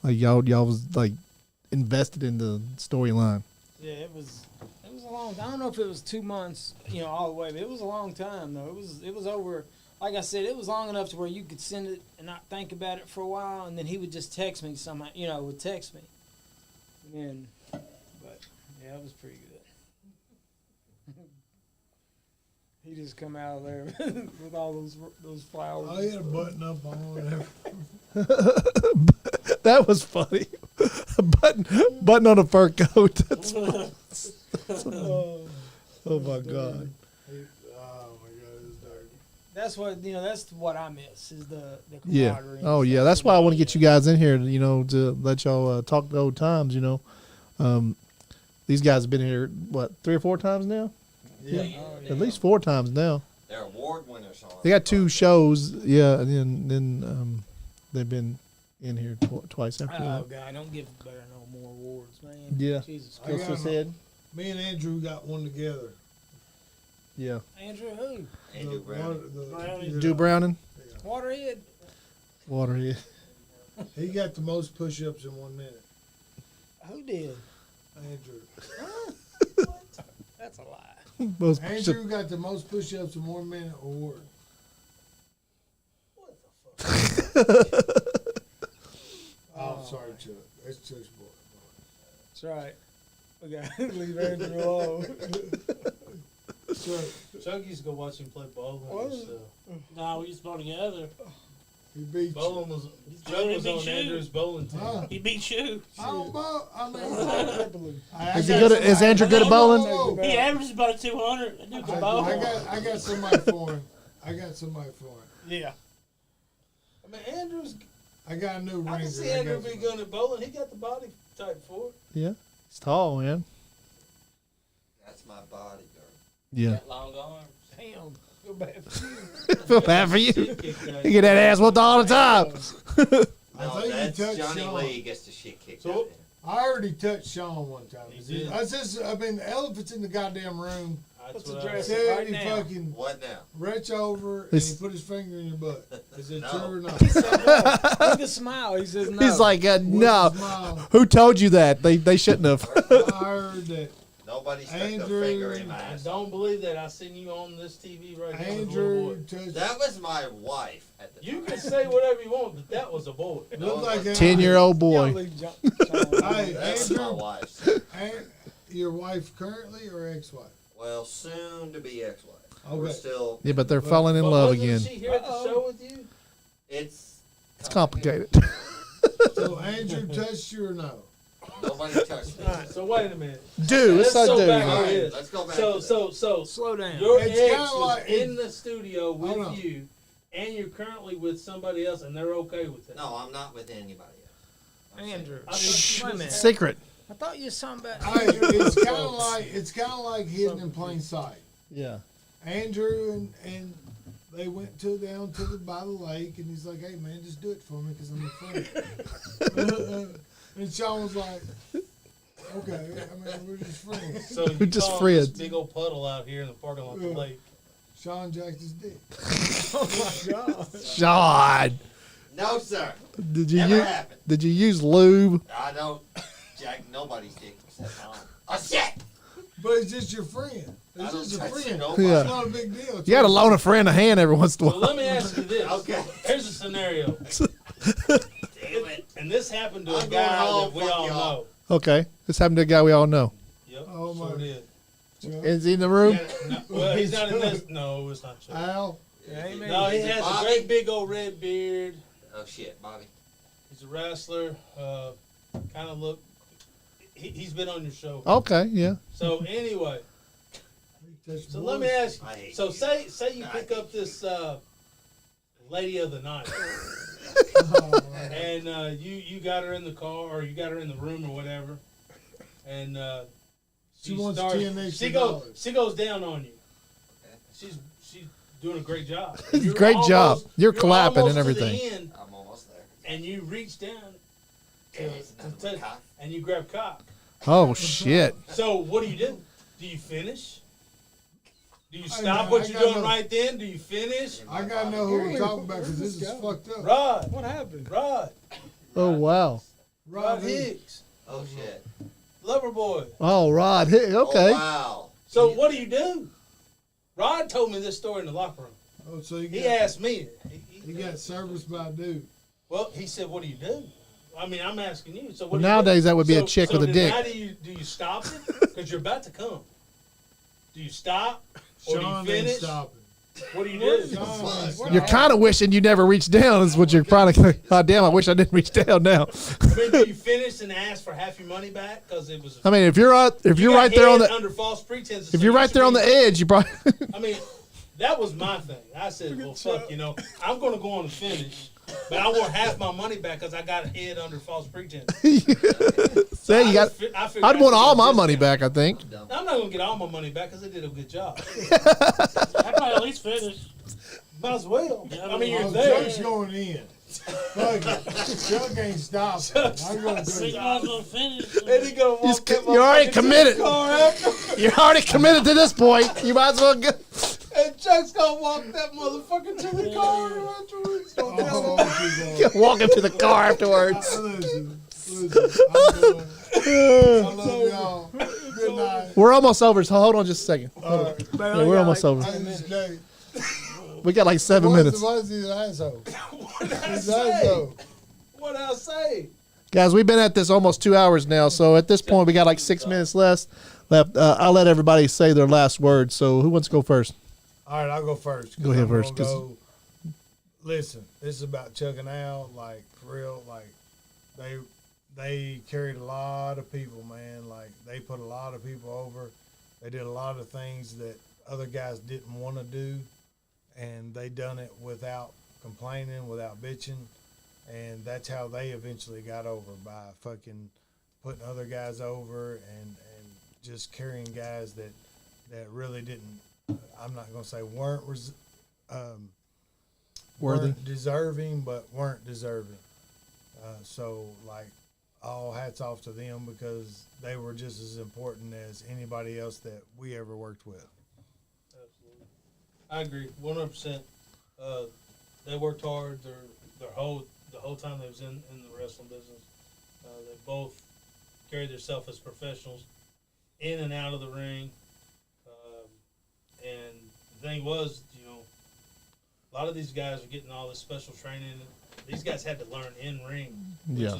like y'all was like invested in the storyline. Yeah, it was a long time. I don't know if it was 2 months, all the way, but it was a long time though. It was over, like I said, it was long enough to where you could send it and not think about it for a while, and then he would just text me somehow, would text me. And then, but yeah, it was pretty good. He just come out of there with all those flowers. I had a button up on whatever. That was funny. button on a fur coat. That's funny. Oh my God. Oh my god, it's dirty. That's what I miss is the Yeah. camaraderie. and Oh yeah. stuff. That's why I want to get you guys in here, to let y'all talk the old times. These guys have been here what 3 or 4 times now. Yeah. At least 4 times now. They're award winners on They got 2 shows. Yeah, and then they've been in here twice after Oh that. God, don't give Bear no more awards, man. Yeah. Jesus I Christ. got His head. Me and Andrew got one together. Yeah. Andrew who? Andrew Brown. Do Browning? Waterhead. Waterhead. He got the most push-ups in 1 minute. Who did? Andrew. That's a lie. Most Andrew got the most push-ups in 1 minute award. Oh, sorry, Chuck. That's Chuck's boy. That's right. We got to leave Andrew alone. Chuck used to go watch him play bowling. What? No, we used to go together. He beat Bowling you. was Chuck Really was beat on you? Andrew's bowling team. Huh? He beat you. I don't know. I mean, Is he good? Is Andrew good at bowling? He averages about a 200. That dude can bowl. I got somebody for him. Yeah. I mean, Andrew's. I got a new I ringer. can see Andrew be good at bowling. He got the body type for it. Yeah. He's tall, man. That's my bodyguard. Yeah. Long arms. Damn. Feel bad for you. Feel bad for you. You get that ass whooped all the time. I No, think you that's touched Johnny Sean. Lee gets the shit kicked So- out of him. I already touched Sean one time. He did. I mean, the elephant's in the goddamn room. That's What's what the I dress? was- Said right he now. fucking What now? reach over and It's- he put his finger in your butt. Is it No. true or not? He said no. Look at smile. He says no. He's like, no. What's his mom? Who told you that? They shouldn't have. I heard that Nobody stuck Andrew- their finger in my I ass. don't believe that. I seen you on this TV right now. with a little Andrew boy. touched. That was my wife at the You time. can say whatever you want, but that was a boy. Looked like a 10-year-old boy. Hey, That's my Andrew, wife. your wife currently or ex-wife? Well, soon to be ex-wife. Okay. We're still. Yeah, but they're falling in But love wasn't again. she here at the show with you? It's It's complicated. So Andrew touched you or no? Nobody touched me. All right, so wait a minute. Dude, Let's it's not go dude. back All on right, this. let's go back So, to that. so Slow down. your It's ex kinda was like- in the studio with Hold on. you, and you're currently with somebody else, and they're okay with it. No, I'm not with anybody else. I'm Andrew. I mean, Wait a minute. Secret. I thought you was talking about. Hey, it's kind of like hidden in plain sight. Yeah. Andrew and they went down to by the lake, and he's like, "Hey man, just do it for me because I'm your friend." And Sean was like, "Okay, I mean we're just friends." So you We're just call friends. This big old puddle out here in the parking lot of the Yeah. lake. Sean jacked his dick. Oh my God. Sean, No, sir. did you Never use, happened. did you use lube? I don't jack nobody's dick except mine. Oh, shit! But it's just your friend. I It's don't just a touch friend. nobody. Yeah. It's not a big deal. It's You got to like- loan a friend a hand every once in a So while. let me ask you this. Okay. Here's a scenario, Damn it. and this happened to a I'm going guy home, that we fuck all y'all. know. Okay, this happened to a guy we all know. Yep. Oh, sure my. did. Is he in the room? No, well, he's not in this. No, it's not Chuck. Al, Amen. No, he Is it has a Bobby? great big old red beard. Oh, shit, Bobby. He's a wrestler. Kind of look. He's been on your show. Okay, yeah. So anyway, he touched so boys. let me ask I you. hate So you. say you pick up this lady of the night, Oh, man. and you got her in the car or you got her in the room or whatever, and She wants 10 extra dollars. she goes down on you. She's doing a great job. You're Great job. almost- You're clapping almost and to the everything. end, I'm almost there. and you reach down Yeah, it's nothing but cock. and you grab cock. Oh shit. So what do? Do you finish? Do you Hey, stop man, what I you're got doing no- right then? Do you finish? I gotta know who we're talking about because this is fucked up. Rod, What happened? Rod Oh wow. Rod who? Hicks, Oh, shit. Loverboy. Oh Rod. Hey, okay. Oh, wow. So what do? Rod told me this story in the locker room. Oh, so you He got, asked me. you got serviced by a dude. Well, he said, "What do you do?" I mean, I'm asking you. So what Well, do you do? nowadays that would be a chick with a then dick. How do you stop it? Because you're about to come. Do you stop or Sean do you ain't finish? stopping. What do you do? Sean ain't stopping. You're kind of wishing you never reached down. Is what you're probably. Oh damn! I wish I didn't reach down now. I mean, do you finish and ask for half your money back because it was? I mean, if you're You got right there on hit the under false pretenses. if so you're you right should there on be- the edge, you probably. I mean, that was my thing. I said, well, fuck, I'm going to go on and finish, but I want half my money back because I got hit under false pretenses. Say you got. I figured I'd want should all get a my money discount. back. I think. I'm not going to get all my money back because they did a good job. I probably at least finish. Might as well. I mean, you're Oh, there. Chuck's going in. Fuck it. Chuck ain't stopping. I'm going to do We it. might as well finish. And he gonna walk that You're already motherfucker to committed. the car after. You're already committed to this point. You might as well go. And Chuck's gonna walk that motherfucker to the car afterwards. Don't tell him. Oh, keep going. Walk him to the car afterwards. Listen. I love y'all. Good night. We're almost over, so hold on just a second. All right. Yeah, we're almost over. I just say, We got like 7 minutes. What's his asshole? What I His say? asshole. What I say? Guys, we've been at this almost 2 hours now, so at this point we got like 6 minutes left. I'll let everybody say their last words. So who wants to go first? All right, I'll go first. 'Cause Go ahead I'm gonna first, 'cause- Go, listen, this is about Chuck and Al. Like, for real, like, they carried a lot of people, man. Like, they put a lot of people over. They did a lot of things that other guys didn't want to do, and they done it without complaining, without bitching, and that's how they eventually got over, by fucking putting other guys over and just carrying guys that really didn't. I'm not gonna say weren't deserving, but weren't deserving. So like, all hats off to them, because they were just as important as anybody else that we ever worked with. Absolutely. I agree, 100%. They worked hard the whole time they was in the wrestling business. They both carried themselves as professionals in and out of the ring. And the thing was, you know, a lot of these guys were getting all this special training. These guys had to learn in ring. Yeah.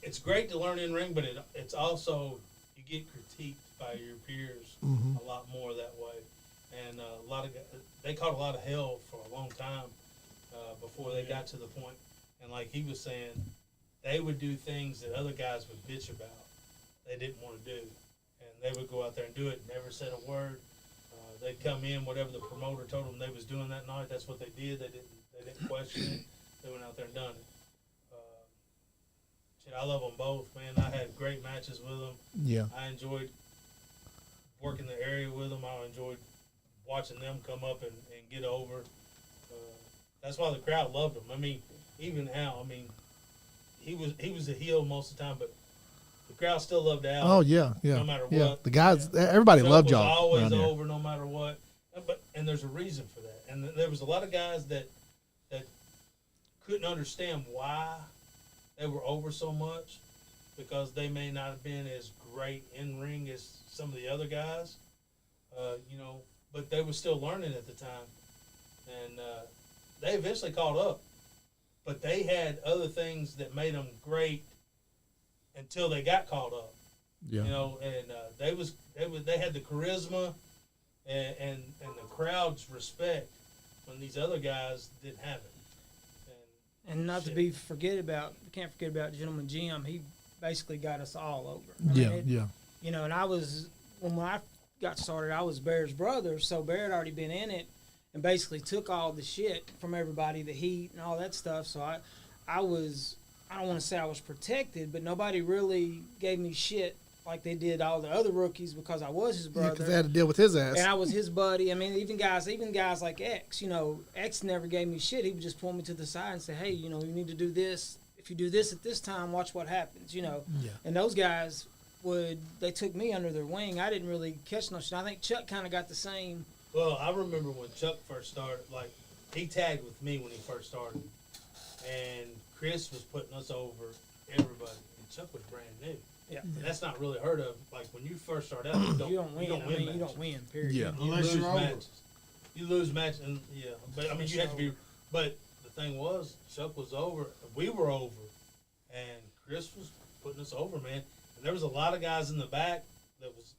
It's great to learn in ring, but it's also, you get critiqued by your peers a lot more that way. And a lot of they caught a lot of hell for a long time before they got to the point. And like he was saying, they would do things that other guys would bitch about. They didn't want to do, and they would go out there and do it. Never said a word. They'd come in, whatever the promoter told them they was doing that night. That's what they did. They didn't question it. They went out there and done it. Shit, I love them both, man. I had great matches with them. Yeah. I enjoyed working the area with them. I enjoyed watching them come up and get over. That's why the crowd loved him. I mean, even Al. I mean, he was a heel most of the time, but the crowd still loved Al. Oh yeah, yeah. No matter yeah. what. The guys, Yeah. everybody Chuck loved was y'all. always around here. over, no matter what. And there's a reason for that. And there was a lot of guys that couldn't understand why they were over so much, because they may not have been as great in ring as some of the other guys, you know. But they were still learning at the time, and they eventually caught up. But they had other things that made them great until they got caught up. Yeah. You know, and they had the charisma and the crowd's respect when these other guys didn't have it. And not Shit. to be can't forget about Gentleman Jim. He basically got us all over. I Yeah, mean, yeah. You know, and when I got started, I was Bear's brother, so Bear had already been in it and basically took all the shit from everybody, the heat and all that stuff. So I don't want to say I was protected, but nobody really gave me shit like they did all the other rookies, because I was his brother. Because they had to deal with his ass. And I was his buddy. I mean, even guys like X, you know, X never gave me shit. He would just pull me to the side and say, hey, you know, you need to do this. If you do this at this time, watch what happens, you know. Yeah. And those guys they took me under their wing. I didn't really catch no shit. I think Chuck kind of got the same. Well, I remember when Chuck first started, like, he tagged with me when he first started. And Chris was putting us over everybody. And Chuck was brand new. Yeah. And that's not really heard of. Like, when you first start out, you don't win. You don't win, period. Yeah. You Unless lose you're over. matches. You lose matches, and yeah. But I mean, you have to be. But the thing was, Chuck was over. We were over, and Chris was putting us over, man. And there was a lot of guys in the back that was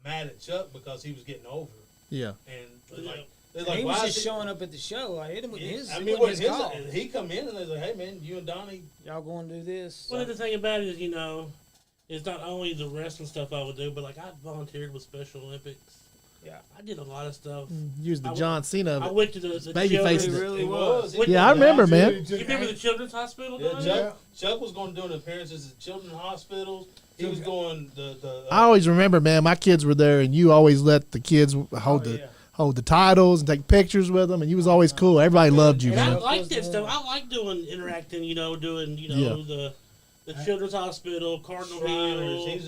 mad at Chuck because he was getting over. Yeah. And like, they're And like, he why was is just he? showing up at the show. Like, it wasn't his, I it mean, wasn't what his call. he come in and they're like, hey man, you and Donnie. Y'all going to do this? Well, the thing about it is, you know, it's not only the wrestling stuff I would do, but like I volunteered with Special Olympics. Yeah. I did a lot of stuff. Use the I- John Cena of I it. went to the Baby children's- faced It it. really It was. was. Yeah, I remember, man. You remember the children's hospital? Yeah, down Chuck, there? Chuck was going to do appearances at children's hospitals. He was going I always remember, man, my kids were there, and you always let the kids hold hold the titles and take pictures with them, and you was always cool. Everybody loved you, And I man. like that stuff. I like doing interacting. Doing the Children's Hospital, Cardinal Hill.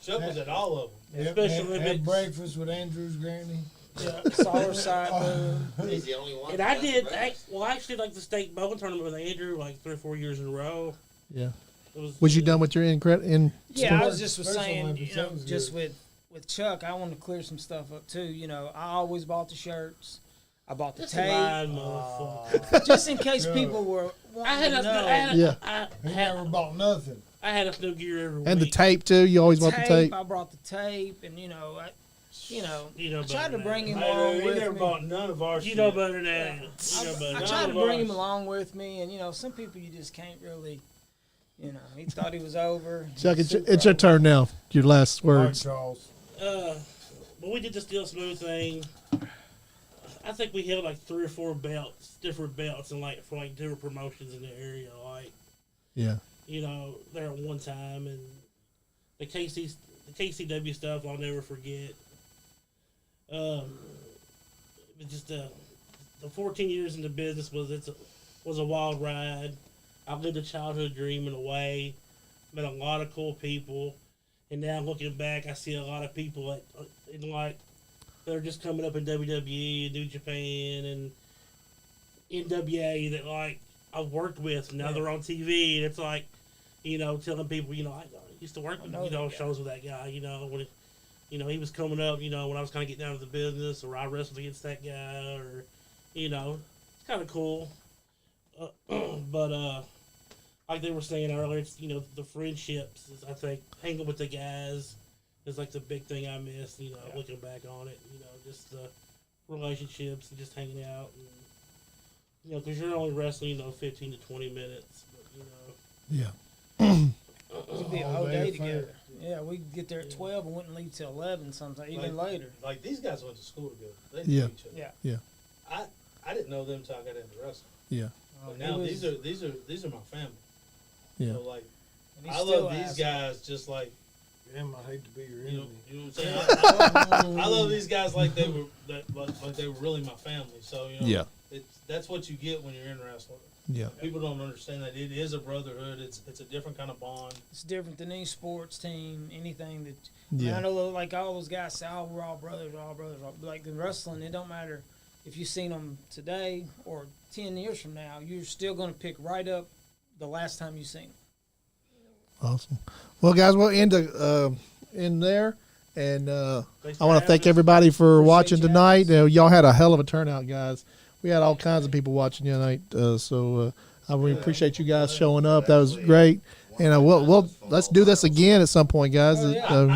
Chuck was at all of them. Special had Olympics. breakfast with Andrew's granny. Yeah, solar side moon. He's the only one. And I did. I actually like the state bowling tournament with Andrew like 3 or 4 years in a row. Yeah. It Was you done with your in? Yeah, I was just Special saying, Olympics, that was just good. with Chuck, I want to clear some stuff up too. I always bought the shirts. I bought the That's tape, lying, motherfucker. just in case Sure. people were I had wanting to know. He never bought nothing. I had a new gear every week. And the tape too. You always bought the tape. I brought the tape, and I better tried to than bring that. him Hey, along he with never me. bought none of our You shit. know better than that. You know better I than tried to that. bring him along with me, and some people you just can't really. He thought he was over. Chuck, He's it's your super turn now. Your last All right, words. Charles. But we did the Steel Smooth thing. I think we held like 3 or 4 belts, different belts, and for different promotions in the area. Yeah. There at one time, and the KCW stuff I'll never forget. But just the 14 years in the business was a wild ride. I lived a childhood dream in a way. Met a lot of cool people, and now looking back, I see a lot of people they're just coming up in WWE and New Japan and NWA that I've worked with. Now they're on TV, and it's telling people, I used to work with shows with that guy. When he was coming up, when I was kind of getting out of the business, or I wrestled against that guy, or it's kind of cool. But like they were saying earlier, it's the friendships. I think hanging with the guys is the big thing I miss. Looking back on it, just the relationships and just hanging out, and because you're only wrestling 15 to 20 minutes, but Yeah. It'd be a whole day together. Yeah, we'd get there at 12 and wouldn't leave till 11 sometimes, even later. Like these guys went to school together. They Yeah. knew each other. Yeah. I didn't know them until I got into wrestling. Yeah. But now these are my family. Yeah. So And he I still love these asks. guys just like Damn, I hate to be your you know enemy. what I'm saying. I love these guys like they were like they were really my family. So Yeah. that's what you get when you're in wrestling. Yeah. People don't understand that it is a brotherhood. It's a different kind of bond. It's different than any sports team, anything that. Yeah. I know, all those guys say, "Oh, we're all brothers, we're all brothers." But like in wrestling, it don't matter if you've seen them today or 10 years from now. You're still going to pick right up the last time you seen them. Awesome. Well, guys, we'll end in there. And I want to thank everybody for watching tonight. Y'all had a hell of a turnout, guys. We had all kinds of people watching tonight. So I really appreciate you guys showing up. That was great. And we'll let's do this again at some point, guys.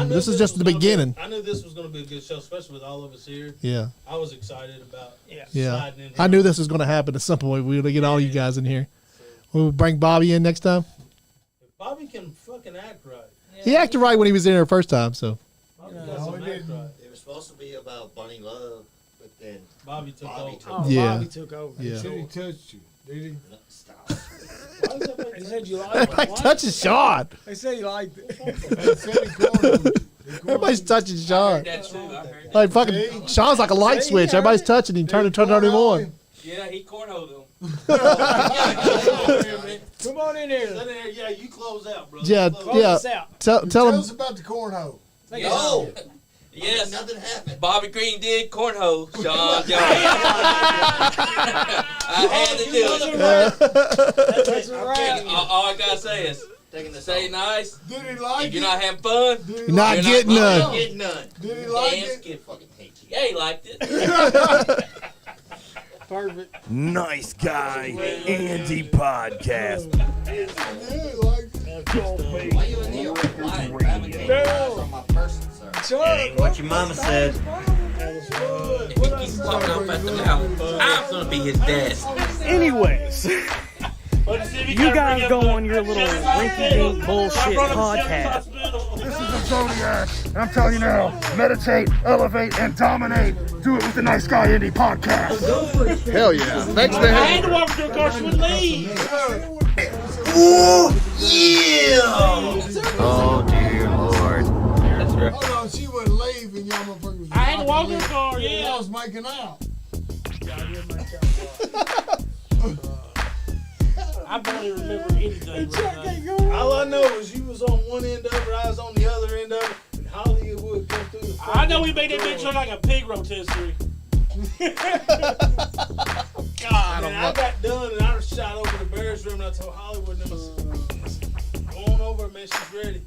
This is just the beginning. I knew this was going to be a good show, especially with all of us here. Yeah. I was excited about Yeah. sliding in here. I knew this was going to happen at some point. We would get all you guys in here. We'll bring Bobby in next time. Bobby can fucking act right. He acted right when he was in there the first time. So. Bobby doesn't act right. It was supposed to be about Bunny Love, but then Bobby took over. Yeah. Bobby took over. Yeah. Said he touched you, did he? Stop. He said you liked Everybody it. touching Sean. They said he liked it. They said he cornered you. Everybody's touching Sean. That's true. I heard that. Like fucking Sean's like a light switch. Everybody's touching him. Turn him on. Yeah, he cornholed him. Come on in here. Sit in there. Yeah, you close out, bro. Yeah, Close yeah. Us out. Tell Tell him. us about the cornhole. No. Yes. Nothing happened. Bobby Green did cornhole Sean Jones. I had to do it. That's right. All I gotta say is, Taking the stay nice. Did he like If you're it? not having fun, You're not You're getting not- none. Get none. Did he like damn it? skid. Fucking hate you. Yeah, he liked it. Perfect. Nice Guy Andy Podcast. Did he like it? Why you in New York lying? I haven't got eyes on my person, sir. Hey, what your mama said. If he keeps popping up at the mouth, I'm gonna be his dad. Anyways, you guys go on your little rinky-dink bullshit podcast. This is the Zodiac, and I'm telling you now, meditate, elevate, and dominate. Do it with the Nice Guy Indie Podcast. Hell yeah. Thanks, I man. had to walk through a car, she would leave. Ooh, yeah! Oh, dear Lord. That's right. Hold on, she wouldn't leave and y'all motherfucker was I had to walk knocking in the me. car, I yeah. was making out. I barely remember anything. Right now. All I know is you was on one end of it, I was on the other end of it, and Hollywood come through the I know we made that bitch look like a pig rotisserie. God, and I got done and I shot over the Bears room and I told Hollywood them, go on over, man, she's ready.